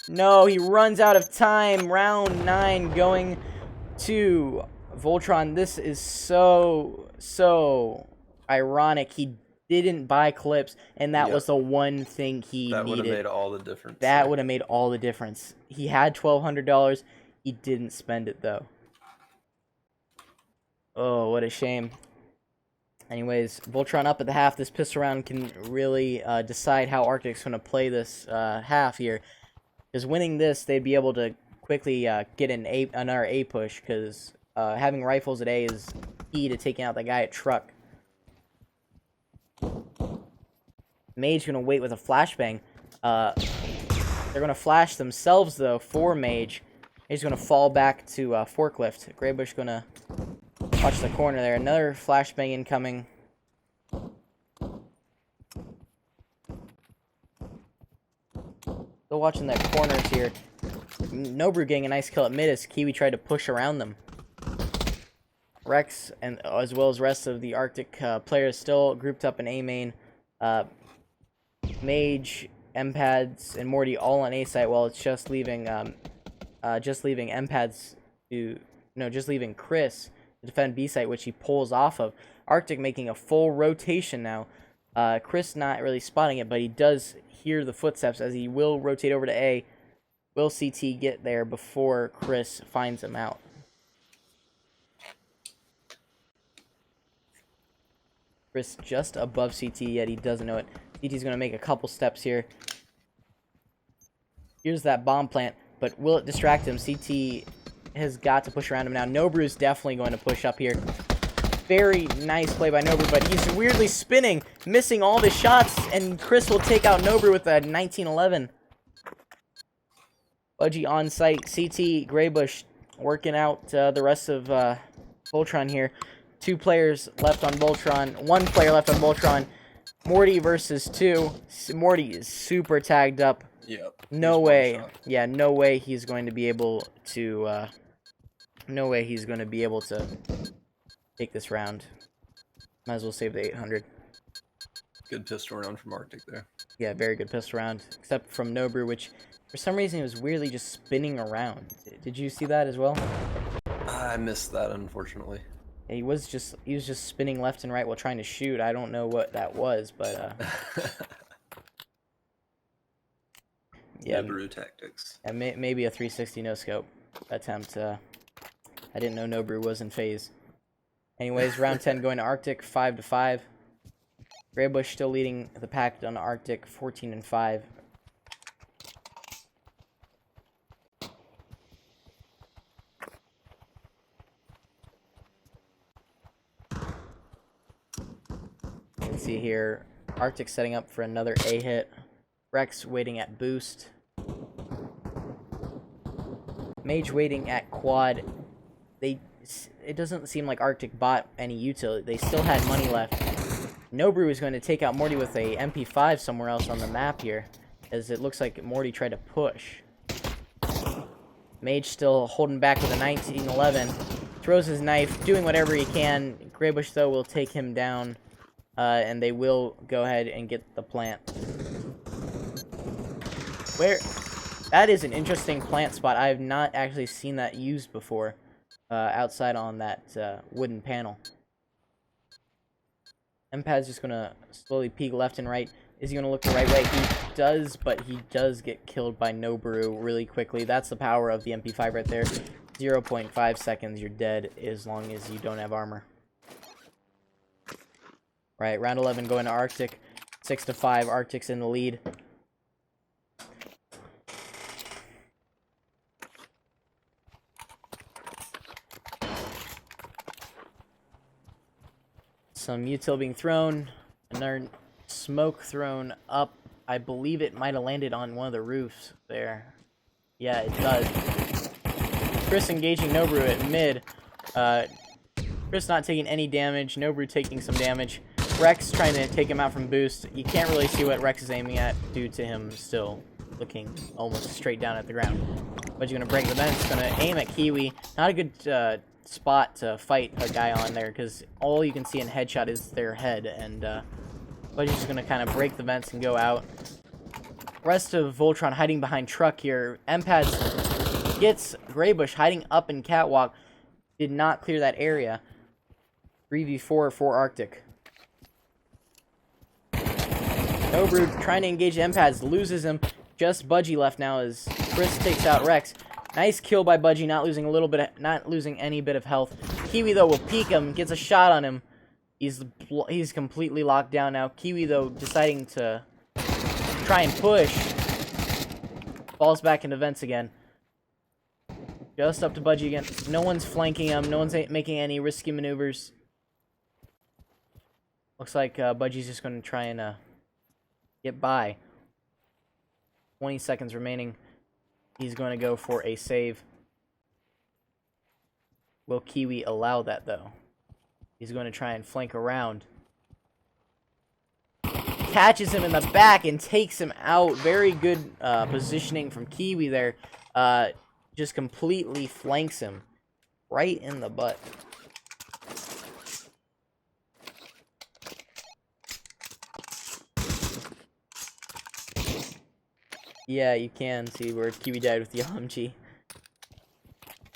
Speaker 1: No, he runs out of time. Round 9 going to Voltron. This is so ironic. He didn't buy clips, and that was the one thing he
Speaker 2: That would have
Speaker 1: needed.
Speaker 2: made all the difference.
Speaker 1: That would have made all the difference. He had $1,200. He didn't spend it, though. Oh, what a shame. Anyways, Voltron up at the half. This pistol round can really decide how Arctic's going to play this half here. Because winning this, they'd be able to quickly get another A push. Because having rifles at A is key to taking out the guy at truck. Mage going to wait with a flashbang. They're going to flash themselves, though, for Mage. He's going to fall back to forklift. Greybush going to watch the corner there. Another flashbang incoming. Still watching their corners here. Nobru getting a nice kill at mid as Kiwi tried to push around them. Rex, and as well as the rest of the Arctic players, still grouped up in A main. Mage, Empads, and Morty all on A site, while it's just leaving Empads to just leaving Chris to defend B site, which he pulls off of. Arctic making a full rotation now. Chris not really spotting it, but he does hear the footsteps as he will rotate over to A. Will CT get there before Chris finds him out? Chris just above CT, yet he doesn't know it. CT's going to make a couple steps here. Here's that bomb plant, but will it distract him? CT has got to push around him now. Nobru's definitely going to push up here. Very nice play by Nobru, but he's weirdly spinning, missing all the shots, and Chris will take out Nobru with a 1911. Budgie on site. CT, Greybush working out the rest of Voltron here. 2 players left on Voltron. 1 player left on Voltron. Morty versus 2. Morty is super tagged up.
Speaker 2: Yep.
Speaker 1: No way. Yeah, no way he's going to be able to. No way he's going to be able to take this round. Might as well save the 800.
Speaker 2: Good pistol round from Arctic there.
Speaker 1: Yeah, very good pistol round. Except from Nobru, which for some reason he was weirdly just spinning around. Did you see that as well?
Speaker 2: I missed that, unfortunately.
Speaker 1: Yeah, he was just spinning left and right while trying to shoot. I don't know what that was, but yeah,
Speaker 2: Nobru tactics.
Speaker 1: Yeah, maybe a 360 no scope attempt. I didn't know Nobru was in phase. Anyways, round 10 going to Arctic, 5-5. Greybush still leading the pack on Arctic, 14-5. You can see here, Arctic setting up for another A hit. Rex waiting at boost. Mage waiting at quad. It doesn't seem like Arctic bought any utility. They still had money left. Nobru is going to take out Morty with a MP5 somewhere else on the map here, as it looks like Morty tried to push. Mage still holding back with a 1911. Throws his knife, doing whatever he can. Greybush, though, will take him down, and they will go ahead and get the plant. That is an interesting plant spot. I have not actually seen that used before, outside on that wooden panel. Empad's just going to slowly peek left and right. Is he going to look the right way? He does, but he does get killed by Nobru really quickly. That's the power of the MP5 right there. 0.5 seconds, you're dead as long as you don't have armor. Right, round 11 going to Arctic. 6-5, Arctic's in the lead. Some util being thrown. Another smoke thrown up. I believe it might have landed on one of the roofs there. Yeah, it does. Chris engaging Nobru at mid. Chris not taking any damage. Nobru taking some damage. Rex trying to take him out from boost. You can't really see what Rex is aiming at due to him still looking almost straight down at the ground. But you're going to break the vents. Going to aim at Kiwi. Not a good spot to fight a guy on there because all you can see in headshot is their head. And Budgie's just going to kind of break the vents and go out. Rest of Voltron hiding behind truck here. Empads gets Graybush hiding up in catwalk. Did not clear that area. 3v4 for Arctic. Nobru trying to engage Empads, loses him. Just Budgie left now as Chris takes out Rex. Nice kill by Budgie, not losing any bit of health. Kiwi though will peek him, gets a shot on him. He's completely locked down now. Kiwi though deciding to try and push. Falls back into vents again. Just up to Budgie again. No one's flanking him. No one's making any risky maneuvers. Looks like Budgie's just going to try and get by. 20 seconds remaining. He's going to go for a save. Will Kiwi allow that, though? He's going to try and flank around. Catches him in the back and takes him out. Very good positioning from Kiwi there. Just completely flanks him right in the butt. Yeah, you can see where Kiwi died with the LMG.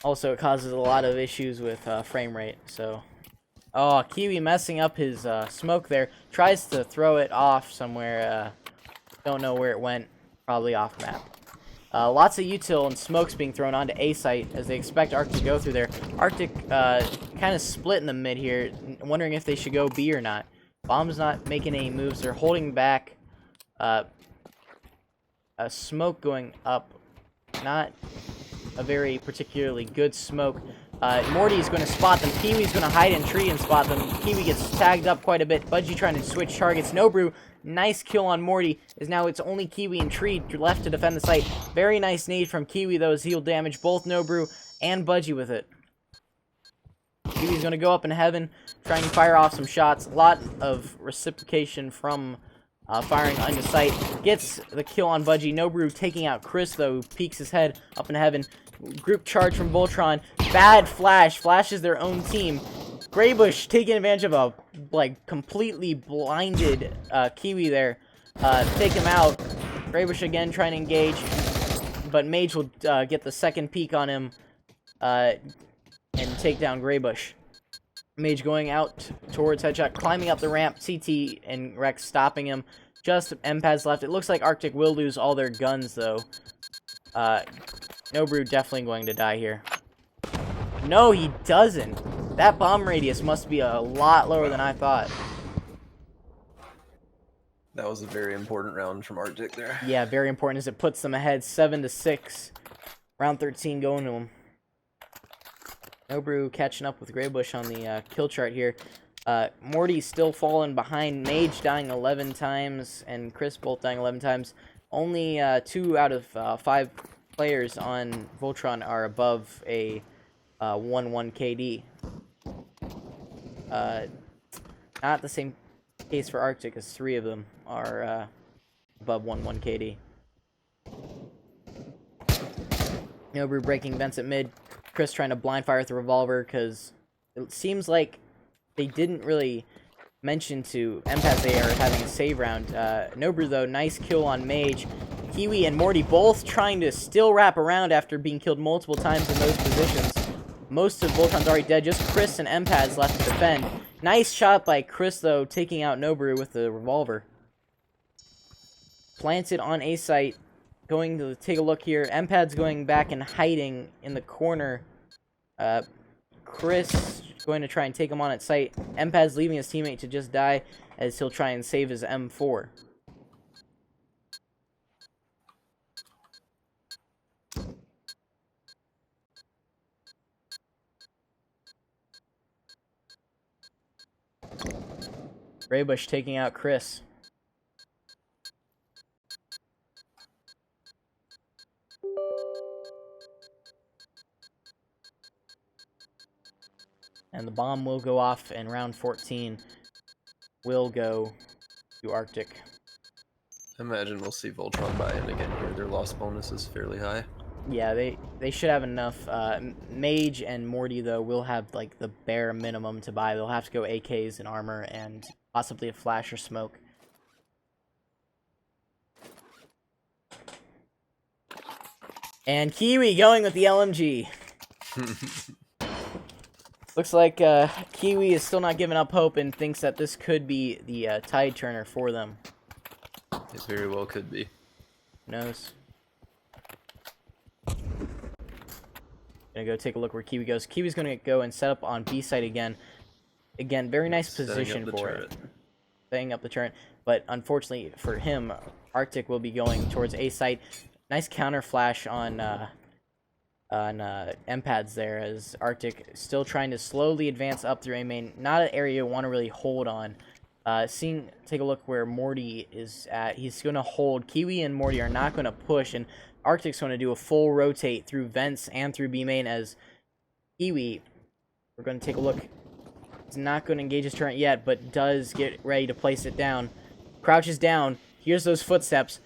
Speaker 1: Also, it causes a lot of issues with frame rate, so... Oh, Kiwi messing up his smoke there. Tries to throw it off somewhere. Don't know where it went. Probably off map. Lots of util and smokes being thrown onto A site as they expect Arctic to go through there. Arctic kind of split in the mid here, wondering if they should go B or not. Bomb's not making any moves. They're holding back. A smoke going up. Not a very particularly good smoke. Morty's going to spot them. Kiwi's going to hide in tree and spot them. Kiwi gets tagged up quite a bit. Budgie trying to switch targets. Nobru, nice kill on Morty. Is now it's only Kiwi and Tree left to defend the site. Very nice nade from Kiwi, though, as he'll damage both Nobru and Budgie with it. Kiwi's going to go up in heaven, trying to fire off some shots. A lot of reciprocation from firing onto sight. Gets the kill on Budgie. Nobru taking out Chris, though, who peeks his head up in heaven. Group charge from Voltron. Bad flash. Flashes their own team. Graybush taking advantage of a, completely blinded Kiwi there. Take him out. Graybush again trying to engage. But Mage will get the second peek on him and take down Graybush. Mage going out towards headshot, climbing up the ramp. CT and Rex stopping him. Just Empads left. It looks like Arctic will lose all their guns, though. Nobru definitely going to die here. No, he doesn't. That bomb radius must be a lot lower than I thought.
Speaker 2: That was a very important round from Arctic there.
Speaker 1: Yeah, very important as it puts them ahead 7-6. Round 13 going to them. Nobru catching up with Graybush on the kill chart here. Morty still falling behind. Mage dying 11 times and Chris both dying 11 times. Only 2 out of 5 players on Voltron are above a 1-1 KD. Not the same case for Arctic, as 3 of them are above 1-1 KD. Nobru breaking vents at mid. Chris trying to blind fire with the revolver because it seems like they didn't really mention to Empath they are having a save round. Nobru, though, nice kill on Mage. Kiwi and Morty both trying to still wrap around after being killed multiple times in those positions. Most of Voltron's already dead. Just Chris and Empads left to defend. Nice shot by Chris, though, taking out Nobru with the revolver. Planted on A site. Going to take a look here. Empads going back and hiding in the corner. Chris going to try and take him on at sight. Empads leaving his teammate to just die as he'll try and save his M4. Graybush taking out Chris. And the bomb will go off, and round 14 will go to Arctic.
Speaker 2: I imagine we'll see Voltron buy in again here. Their loss bonus is fairly high.
Speaker 1: Yeah, they should have enough. Mage and Morty, though, will have, like, the bare minimum to buy. They'll have to go AKs and armor and possibly a flash or smoke. And Kiwi going with the LMG. Looks like Kiwi is still not giving up hope and thinks that this could be the tide turner for them.
Speaker 2: It very well could be.
Speaker 1: Who knows? Gonna go take a look where Kiwi goes. Kiwi's gonna go and set up on B site again. Again, very nice position for it. Setting up the turret. But unfortunately for him, Arctic will be going towards A site. Nice counter flash on M-pads there, as Arctic still trying to slowly advance up through A main. Not an area you want to really hold on. Take a look where Morty is at. He's going to hold. Kiwi and Morty are not going to push, and Arctic's going to do a full rotate through vents and through B main, as Kiwi, we're going to take a look. He's not going to engage his turret yet, but does get ready to place it down. Crouches down. Here's those footsteps.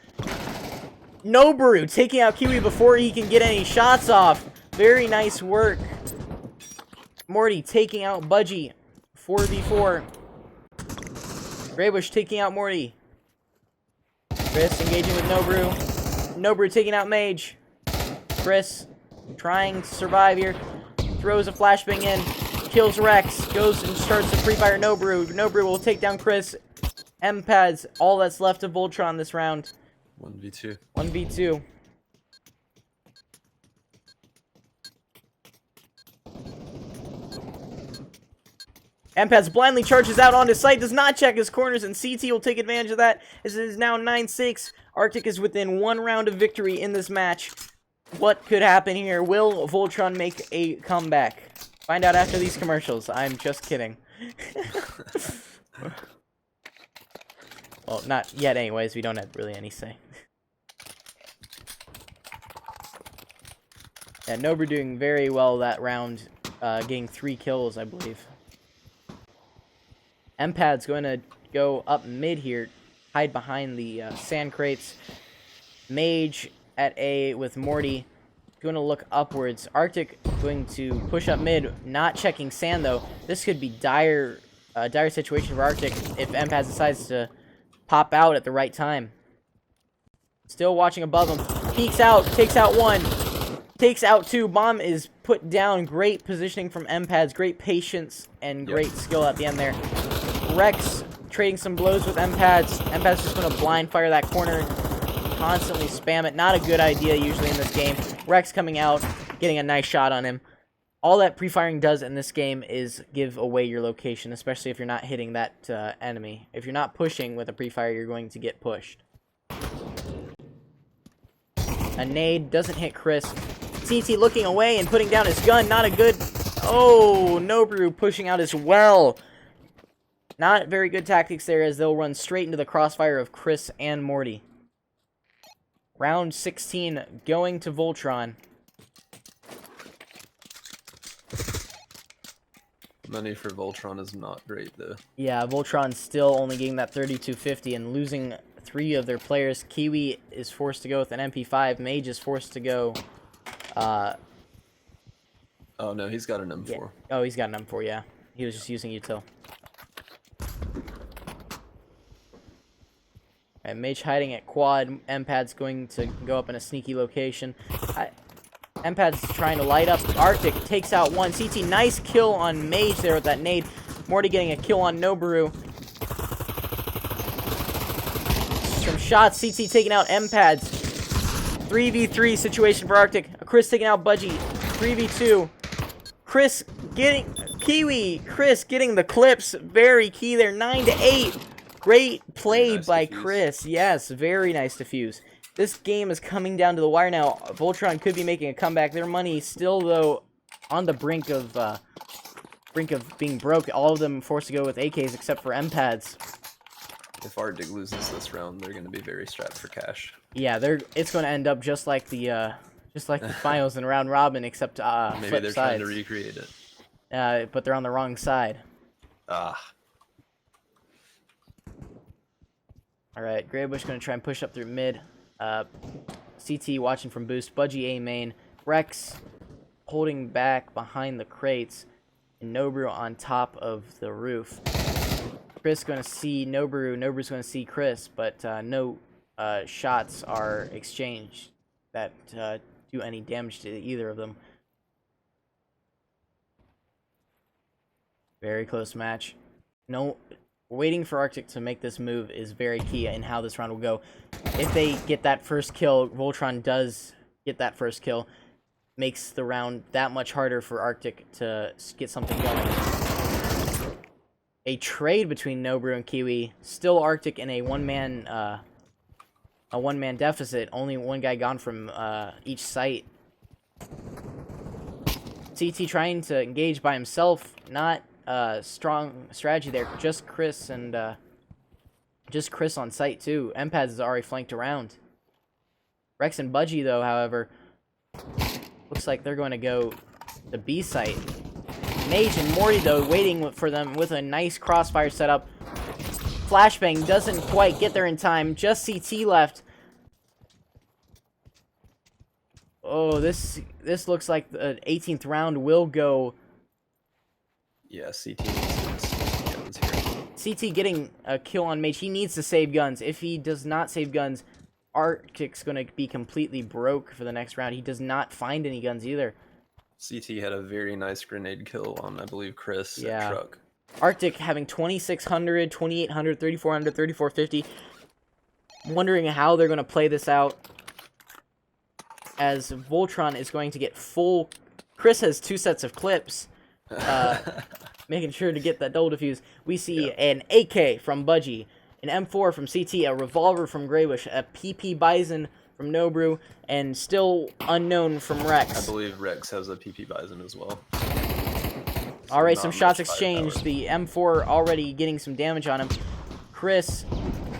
Speaker 1: Noboru taking out Kiwi before he can get any shots off. Very nice work. Morty taking out Budgie. 4v4. Graybush taking out Morty. Chris engaging with Noboru. Noboru taking out Mage. Chris trying to survive here. Throws a flashbang in. Kills Rex. Goes and starts to pre-fire Noboru. Noboru will take down Chris. M-pads. All that's left of Voltron this round.
Speaker 2: 1v2.
Speaker 1: 1v2. M-pads blindly charges out onto site, does not check his corners, and CT will take advantage of that, as it is now 9-6. Arctic is within one round of victory in this match. What could happen here? Will Voltron make a comeback? Find out after these commercials. I'm just kidding. Well, not yet anyways. We don't have really any say. Yeah, Noboru doing very well that round, getting 3 kills, I believe. M-pad's going to go up mid here, hide behind the sand crates. Mage at A with Morty, going to look upwards. Arctic going to push up mid, not checking sand though. This could be dire situation for Arctic if M-pad decides to pop out at the right time. Still watching above him. Peeks out, takes out 1. Takes out 2. Bomb is put down. Great positioning from M-pads. Great patience and great skill at the end there. Rex trading some blows with M-pads. M-pads just going to blind fire that corner. Constantly spam it. Not a good idea usually in this game. Rex coming out, getting a nice shot on him. All that pre-firing does in this game is give away your location, especially if you're not hitting that enemy. If you're not pushing with a pre-fire, you're going to get pushed. A nade doesn't hit Chris. CT looking away and putting down his gun. Not a good... Oh, Noboru pushing out as well. Not very good tactics there, as they'll run straight into the crossfire of Chris and Morty. Round 16 going to Voltron.
Speaker 2: Money for Voltron is not great, though.
Speaker 1: Yeah, Voltron's still only getting that 3250 and losing 3 of their players. Kiwi is forced to go with an MP5. Mage is forced to go...
Speaker 2: Oh, no, he's got an M4.
Speaker 1: Yeah. Oh, he's got an M4, yeah. He was just using util. Alright, Mage hiding at quad. M-pad's going to go up in a sneaky location. M-pad's trying to light up. Arctic takes out 1. CT, nice kill on Mage there with that nade. Morty getting a kill on Noboru. Some shots. CT taking out M-pads. 3v3 situation for Arctic. Chris taking out Budgie. 3v2. Chris getting... Kiwi. Chris getting the clips. Very key there. 9-8. Great play
Speaker 2: nice
Speaker 1: by
Speaker 2: defuse.
Speaker 1: Chris. Yes, very nice defuse. This game is coming down to the wire now. Voltron could be making a comeback. Their money still, though, on the brink of being broke. All of them forced to go with AKs except for M-pads.
Speaker 2: If Arctic loses this round, they're going to be very strapped for cash.
Speaker 1: Yeah, it's going to end up just like the finals in round robin, except
Speaker 2: Maybe
Speaker 1: flip
Speaker 2: they're
Speaker 1: sides.
Speaker 2: trying to recreate it.
Speaker 1: But they're on the wrong side.
Speaker 2: Ah.
Speaker 1: All right, Greybush going to try and push up through mid. CT watching from boost. Budgie A main. Rex holding back behind the crates. And Nobu on top of the roof. Chris going to see Nobu. Nobu's going to see Chris, but no shots are exchanged that do any damage to either of them. Very close match. No, waiting for Arctic to make this move is very key in how this round will go. If they get that first kill, Voltron does get that first kill, makes the round that much harder for Arctic to get something going. A trade between Nobu and Kiwi. Still Arctic in a one-man deficit. Only one guy gone from each site. CT trying to engage by himself. Not strong strategy there. Just Chris and just Chris on site too. Empads is already flanked around. Rex and Budgie though, however, looks like they're going to go the B site. Mage and Morty though waiting for them with a nice crossfire setup. Flashbang doesn't quite get there in time. Just CT left. Oh, this looks like the 18th round will go.
Speaker 2: Yeah, CT needs to guns here.
Speaker 1: CT getting a kill on Mage. He needs to save guns. If he does not save guns, Arctic's going to be completely broke for the next round. He does not find any guns either.
Speaker 2: CT had a very nice grenade kill on, I believe, Chris
Speaker 1: Yeah.
Speaker 2: at Truck.
Speaker 1: Arctic having 2600, 2800, 3400, 3450. Wondering how they're going to play this out, as Voltron is going to get full. Chris has 2 sets of clips, making sure to get that double defuse. We see an AK from Budgie, an M4 from CT, a revolver from Greybush, a PP Bison from Nobu, and still unknown from Rex.
Speaker 2: I believe Rex has a PP Bison as well.
Speaker 1: All right,
Speaker 2: Not
Speaker 1: some
Speaker 2: much
Speaker 1: shots
Speaker 2: firepower.
Speaker 1: exchanged. The M4 already getting some damage on him. Chris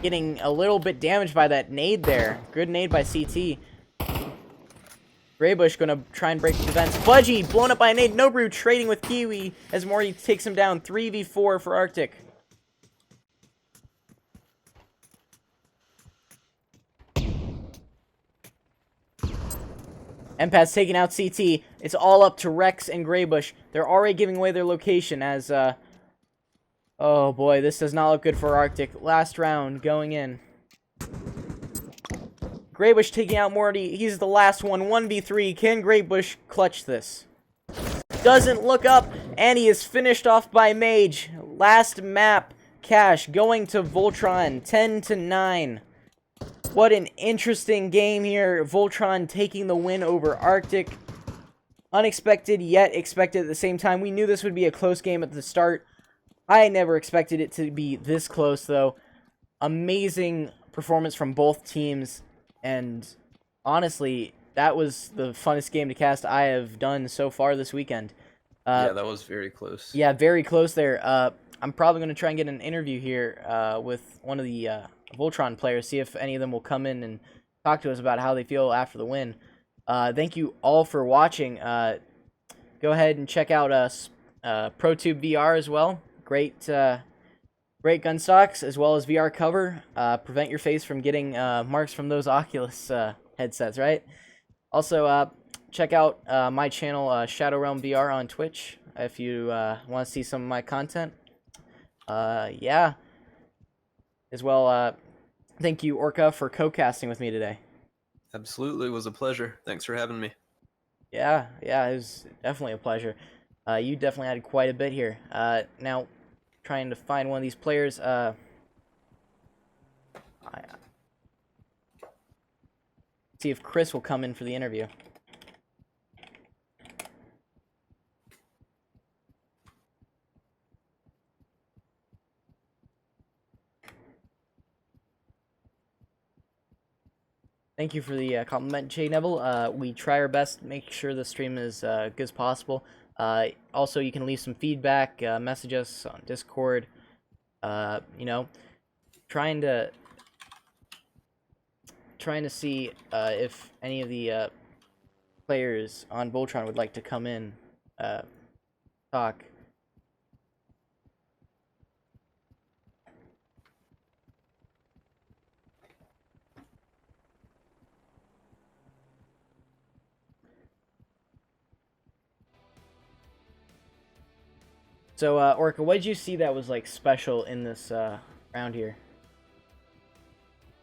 Speaker 1: getting a little bit damaged by that nade there. Good nade by CT. Greybush gonna try and break the defense. Budgie blown up by a nade. Nobu trading with Kiwi as Morty takes him down. 3v4 for Arctic. Empath's taking out CT. It's all up to Rex and Greybush. They're already giving away their location as, oh boy, this does not look good for Arctic. Last round going in. Greybush taking out Morty. He's the last one. 1v3. Can Greybush clutch this? Doesn't look up, and he is finished off by Mage. Last map, Cash going to Voltron, 10-9. What an interesting game here. Voltron taking the win over Arctic. Unexpected, yet expected at the same time. We knew this would be a close game at the start. I never expected it to be this close, though. Amazing performance from both teams. And honestly, that was the funnest game to cast I have done so far this weekend.
Speaker 2: Yeah, that was very close.
Speaker 1: Yeah, very close there. I'm probably going to try and get an interview here with one of the Voltron players, see if any of them will come in and talk to us about how they feel after the win. Thank you all for watching. Go ahead and check out ProTube VR as well. Great gun stocks as well as VR cover. Prevent your face from getting marks from those Oculus headsets, right? Also, check out my channel, Shadow Realm VR on Twitch, if you want to see some of my content. Yeah. As well, thank you, Orca, for co-casting with me today.
Speaker 2: Absolutely, it was a pleasure. Thanks for having me.
Speaker 1: Yeah, it was definitely a pleasure. You definitely had quite a bit here. Now, trying to find one of these players. See if Chris will come in for the interview. Thank you for the compliment, Jay Neville. We try our best to make sure the stream is good as possible. Also, you can leave some feedback, message us on Discord. You know, trying to see if any of the players on Voltron would like to come in, talk. So, Orca, what did you see that was like special in this round here?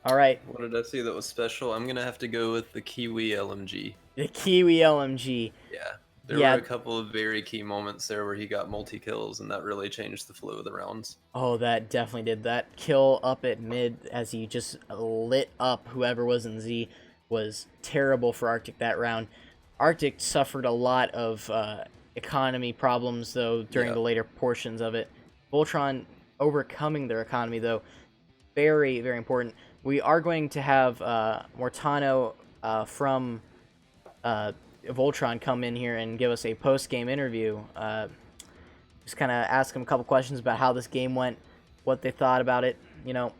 Speaker 1: All right,
Speaker 2: What did I see that was special? I'm gonna have to go with the Kiwi LMG.
Speaker 1: the Kiwi LMG.
Speaker 2: Yeah. There
Speaker 1: Yeah.
Speaker 2: were a couple of very key moments there where he got multi-kills, and that really changed the flow of the rounds.
Speaker 1: Oh, that definitely did. That kill up at mid as he just lit up whoever was in Z was terrible for Arctic that round. Arctic suffered a lot of economy problems, though, during the later portions of it. Voltron overcoming their economy, though, very, very important. We are going to have Mortano from Voltron come in here and give us a post-game interview. Just kind of ask him a couple questions about how this game went, what they thought about it. You know,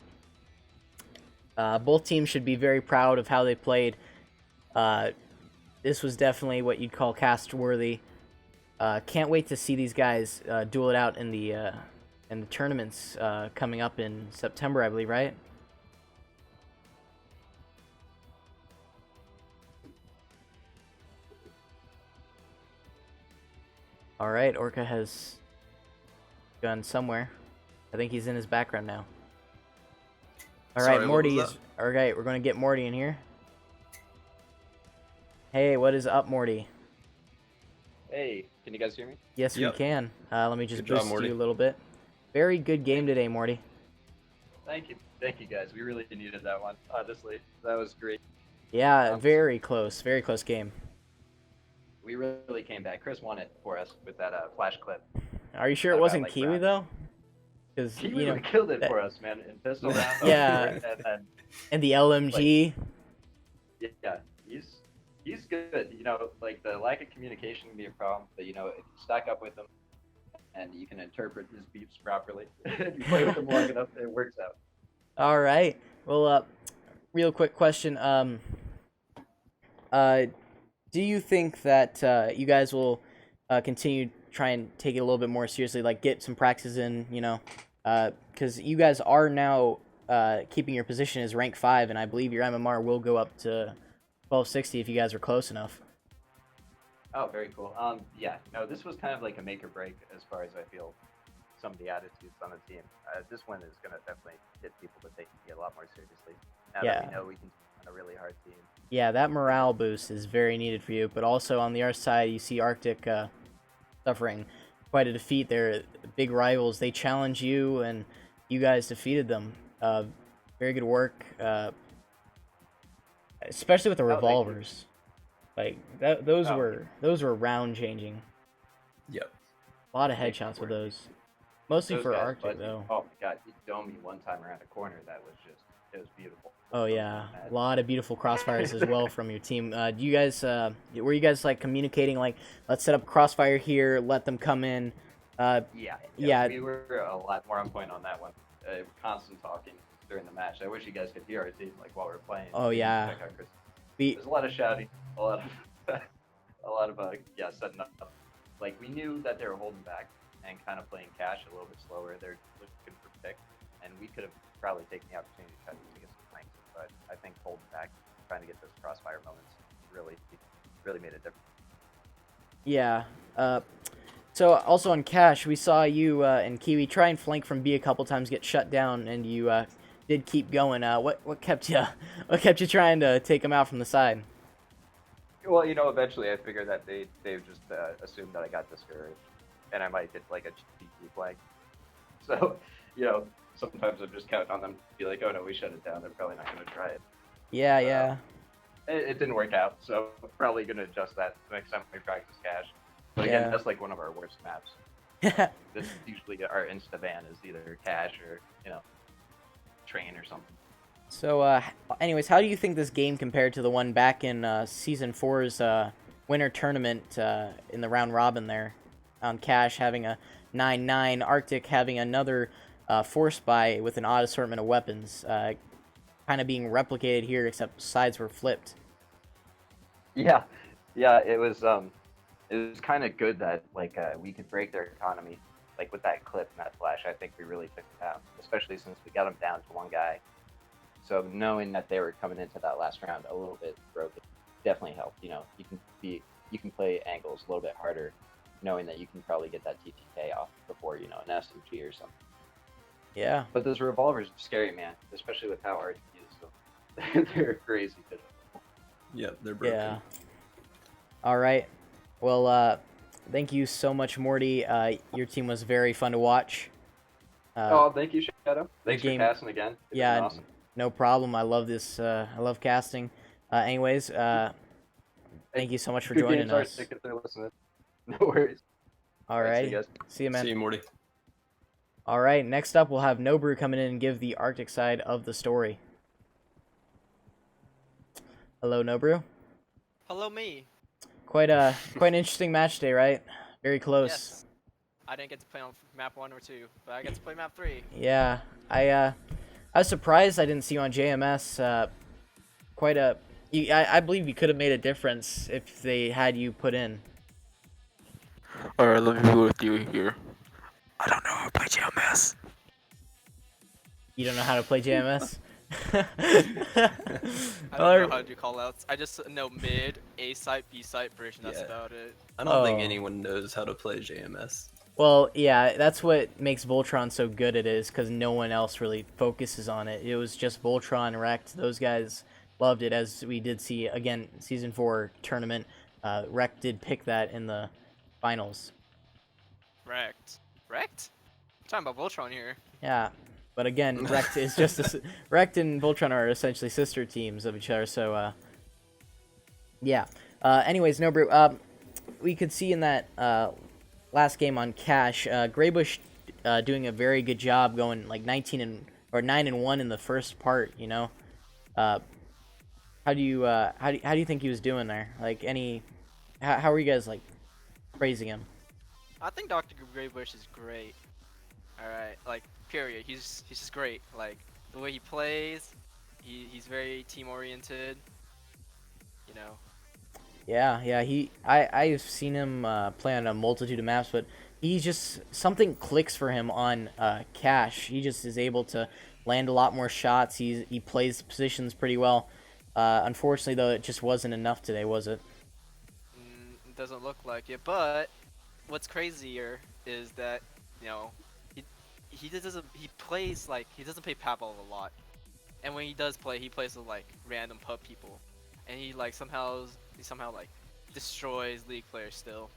Speaker 1: both teams should be very proud of how they played. This was definitely what you'd call cast-worthy. Can't wait to see these guys duel it out in the tournaments coming up in September, I believe, right? All right, Orca has gone somewhere. I think he's in his background now. All right,
Speaker 2: Sorry, what
Speaker 1: Morty
Speaker 2: was
Speaker 1: is. All right, we're gonna get Morty in here. Hey, what is up, Morty?
Speaker 6: Hey, can you guys hear me?
Speaker 1: Yes,
Speaker 2: Yep.
Speaker 1: we can. Let me just
Speaker 2: Good job,
Speaker 1: boost
Speaker 2: Morty.
Speaker 1: you a little bit. Very good game today, Morty.
Speaker 6: Thank you guys. We really needed that one. Honestly, that was great.
Speaker 1: Yeah, very close game.
Speaker 6: We really came back. Chris won it for us with that flash clip.
Speaker 1: Are you sure it
Speaker 6: About,
Speaker 1: wasn't
Speaker 6: like,
Speaker 1: Kiwi
Speaker 6: round.
Speaker 1: though? Because
Speaker 6: He
Speaker 1: you know,
Speaker 6: killed it
Speaker 1: that-
Speaker 6: for us, man. In pistol round.
Speaker 1: Yeah.
Speaker 6: And then,
Speaker 1: and the LMG.
Speaker 6: yeah, he's good. You know, like the lack of communication can be a problem, but you know, if you stack up with him and you can interpret his beeps properly, and you play with him long enough, it works out.
Speaker 1: All right. Well, real quick question. Do you think that you guys will continue try and take it a little bit more seriously, like get some practice in, you know, because you guys are now keeping your position as rank 5, and I believe your MMR will go up to 1260 if you guys are close enough.
Speaker 6: Oh, very cool. Yeah, no, this was kind of like a make or break as far as I feel some of the attitudes on the team. This one is going to definitely get people to take it a lot more seriously. Now that we know we can on a really hard team.
Speaker 1: Yeah, that morale boost is very needed for you, but also on the other side, you see Arctic suffering quite a defeat. They're big rivals. They challenge you, and you guys defeated them. Very good work, especially with the revolvers. Like those were round changing.
Speaker 2: Yep.
Speaker 1: A lot of headshots with those. Mostly
Speaker 6: Those
Speaker 1: for
Speaker 6: guys,
Speaker 1: Arctic
Speaker 6: but,
Speaker 1: though.
Speaker 6: Oh my god, he domed me one time around a corner. That was just, it was beautiful.
Speaker 1: Oh yeah, a lot of beautiful crossfires as well from your team. Do you guys were you guys like communicating like, let's set up a crossfire here, let them come in? Yeah.
Speaker 6: We were a lot more on point on that one. Constant talking during the match. I wish you guys could hear our team like while we're playing.
Speaker 1: Oh yeah.
Speaker 6: Check out Chris.
Speaker 1: We
Speaker 6: There's a lot of shouting, a lot of setting up. Like we knew that they were holding back and kind of playing cash a little bit slower. They're looking for pick, and we could have probably taken the opportunity to try to get some flanks. But I think holding back, trying to get those crossfire moments, really made a difference.
Speaker 1: Yeah. So also on cash, we saw you and Kiwi try and flank from B a couple times, get shut down, and you did keep going. What kept you trying to take them out from the side?
Speaker 6: Well, you know, eventually I figured that they've just assumed that I got discouraged, and I might get like a cheeky flag. So, you know, sometimes I'm just counting on them to be like, oh no, we shut it down. They're probably not going to try it.
Speaker 1: Yeah.
Speaker 6: It didn't work out, so we're probably going to adjust that next time we practice cash. But again, that's like one of our worst maps. This usually our insta ban is either cash or, you know, train or something.
Speaker 1: So, anyways, how do you think this game compared to the one back in Season 4's winter tournament in the round robin there? On Cash having a 9-9, Arctic having another force buy with an odd assortment of weapons, kind of being replicated here, except sides were flipped.
Speaker 6: Yeah, it was kind of good that like we could break their economy, like with that clip and that flash. I think we really took it down, especially since we got them down to one guy. So knowing that they were coming into that last round a little bit broken definitely helped. You know, you can play angles a little bit harder, knowing that you can probably get that TTK off before, you know, an SMG or something.
Speaker 1: Yeah.
Speaker 6: But those revolvers are scary, man, especially with how hard you use them. They're crazy good.
Speaker 2: Yep, they're broken.
Speaker 1: Yeah. All right. Well, thank you so much, Morty. Your team was very fun to watch.
Speaker 6: Oh, thank you, Shadow. Thanks
Speaker 1: game-
Speaker 6: for casting again. It's
Speaker 1: yeah,
Speaker 6: been awesome.
Speaker 1: no problem. I love this. I love casting. Anyways, thank you so much for
Speaker 6: Good
Speaker 1: joining
Speaker 6: games,
Speaker 1: us.
Speaker 6: Arctic, if they're listening. No worries.
Speaker 1: All
Speaker 6: All right, see
Speaker 1: right.
Speaker 6: you guys.
Speaker 1: See you, man.
Speaker 2: See you, Morty.
Speaker 1: All right. Next up, we'll have Nobrew come in and give the Arctic side of the story. Hello, Nobrew.
Speaker 7: Hello, me.
Speaker 1: Quite an interesting match today, right? Very close.
Speaker 7: Yes. I didn't get to play on map 1 or 2, but I get to play map 3.
Speaker 1: Yeah, I was surprised I didn't see you on JMS. I believe you could have made a difference if they had you put in.
Speaker 8: Alright, let me be with you here. I don't know how to play JMS.
Speaker 1: You don't know how to play JMS?
Speaker 7: I don't know how to do callouts. I just know mid, A site, B site, bridge, and that's
Speaker 2: Yeah.
Speaker 7: about it.
Speaker 2: I don't think
Speaker 1: Oh.
Speaker 2: anyone knows how to play JMS.
Speaker 1: Well, yeah, that's what makes Voltron so good at it, is because no one else really focuses on it. It was just Voltron, Rect. Those guys loved it, as we did see, again, Season 4 tournament. Rect did pick that in the finals.
Speaker 7: Wrecked. Wrecked? I'm talking about Voltron here.
Speaker 1: Yeah, but again, Rect is just Rect and Voltron are essentially sister teams of each other. So, yeah. Anyways, Nobrew, we could see in that last game on Cash, Greybush doing a very good job, going like 9-1 in the first part. You know, how do you think he was doing there? Like how are you guys like praising him?
Speaker 7: I think Dr. Greybush is great. Alright, like, period. He's just great. Like, the way he plays, he's very team-oriented, you know.
Speaker 1: Yeah, I've seen him play on a multitude of maps, but he just, something clicks for him on Cash. He just is able to land a lot more shots. He plays positions pretty well. Unfortunately, though, it just wasn't enough today, was it?
Speaker 7: It doesn't look like it, but what's crazier is that, you know, he plays like, he doesn't play Pavlov a lot, and when he does play, he plays with like random pub people, and he somehow like destroys League players still.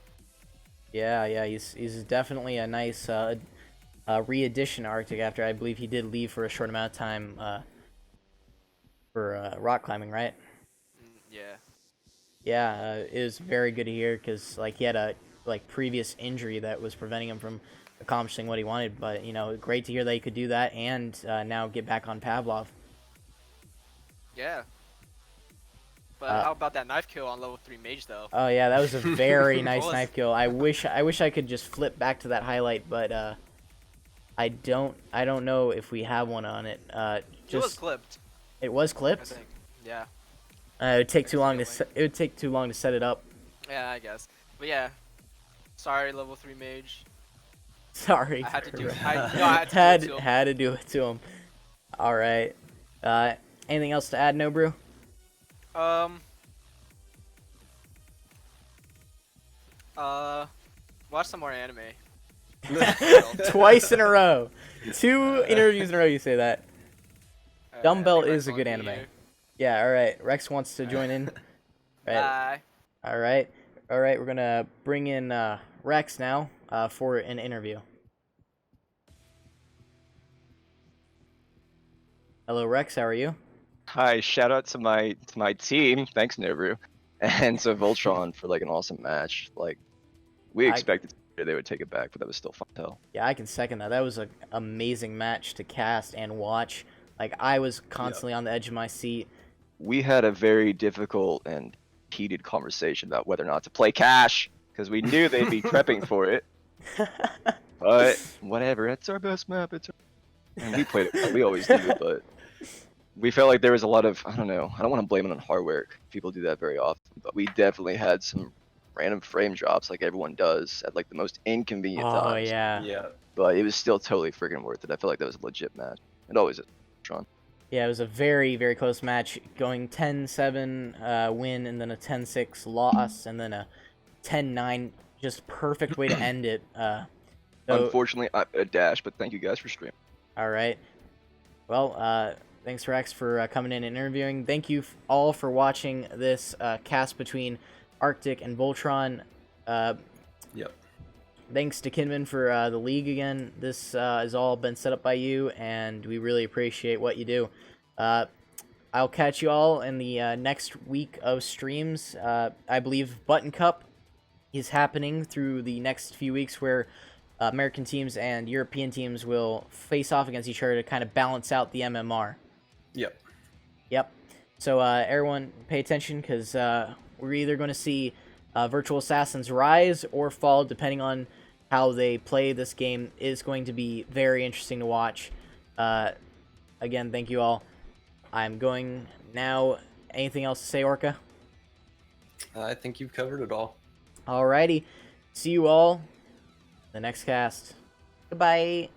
Speaker 1: Yeah, he's definitely a nice re-addition to Arctic, after I believe he did leave for a short amount of time for rock climbing, right?
Speaker 7: Yeah.
Speaker 1: Yeah, it was very good to hear, because like he had a previous injury that was preventing him from accomplishing what he wanted. But you know, great to hear that he could do that and now get back on Pavlov.
Speaker 7: Yeah. But how about that knife kill on level 3 mage though?
Speaker 1: Oh yeah, that was a very nice
Speaker 7: Was-
Speaker 1: knife kill. I wish I could just flip back to that highlight, but I don't know if we have one on it.
Speaker 7: It was clipped,
Speaker 1: It was
Speaker 7: I
Speaker 1: clipped.
Speaker 7: think. Yeah.
Speaker 1: It would take too long to set it up.
Speaker 7: Yeah, I guess. But yeah. Sorry, level 3 mage.
Speaker 1: Sorry.
Speaker 7: I had to do it.
Speaker 1: Chris.
Speaker 7: I had to do it to him.
Speaker 1: had to do it to him. All right. Anything else to add, Nobrew?
Speaker 7: Watch some more anime.
Speaker 1: Twice in a row. 2 interviews in a row you say that. Dumbbell
Speaker 7: I think
Speaker 1: is a
Speaker 7: Rex
Speaker 1: good
Speaker 7: won't be
Speaker 1: anime.
Speaker 7: here.
Speaker 1: Yeah, all right. Rex wants to join in. Right.
Speaker 7: Bye.
Speaker 1: All right. We're going to bring in Rex now for an interview. Hello, Rex. How are you?
Speaker 3: Hi, shout out to my team. Thanks, Nobrew, and to Voltron for like an awesome match. Like we expected they would take it back, but that was still fun to tell.
Speaker 1: Yeah, I can second that. That was an amazing match to cast and watch. Like, I was constantly on the edge of my seat.
Speaker 3: We had a very difficult and heated conversation about whether or not to play Cash, because we knew they'd be prepping for it. But whatever, it's our best map. And we played it. We always do, but we felt like there was a lot of, I don't know. I don't want to blame it on hard work. People do that very often, but we definitely had some random frame drops, like everyone does, at like the most inconvenient
Speaker 1: Oh
Speaker 3: times.
Speaker 1: yeah.
Speaker 2: Yeah.
Speaker 3: But it was still totally freaking worth it. I felt like that was a legit match. It always is, Tron.
Speaker 1: Yeah, it was a very, very close match, going 10-7 win, and then a 10-6 loss, and then a 10-9, just perfect way to end it. So,
Speaker 3: Unfortunately, I'm a dash, but thank you guys for streaming.
Speaker 1: all right. Well, thanks, Rex, for coming in and interviewing. Thank you all for watching this cast between Arctic and Voltron.
Speaker 2: Yep.
Speaker 1: Thanks to Kinman for the league again. This has all been set up by you, and we really appreciate what you do. I'll catch you all in the next week of streams. I believe Button Cup is happening through the next few weeks, where American teams and European teams will face off against each other to kind of balance out the MMR.
Speaker 2: Yep.
Speaker 1: Yep. So everyone pay attention, because we're either going to see Virtual Assassins rise or fall, depending on how they play. This game is going to be very interesting to watch. Again, thank you all. I'm going now. Anything else to say, Orca?
Speaker 2: I think you've covered it all.
Speaker 1: Alrighty. See you all in the next cast. Goodbye.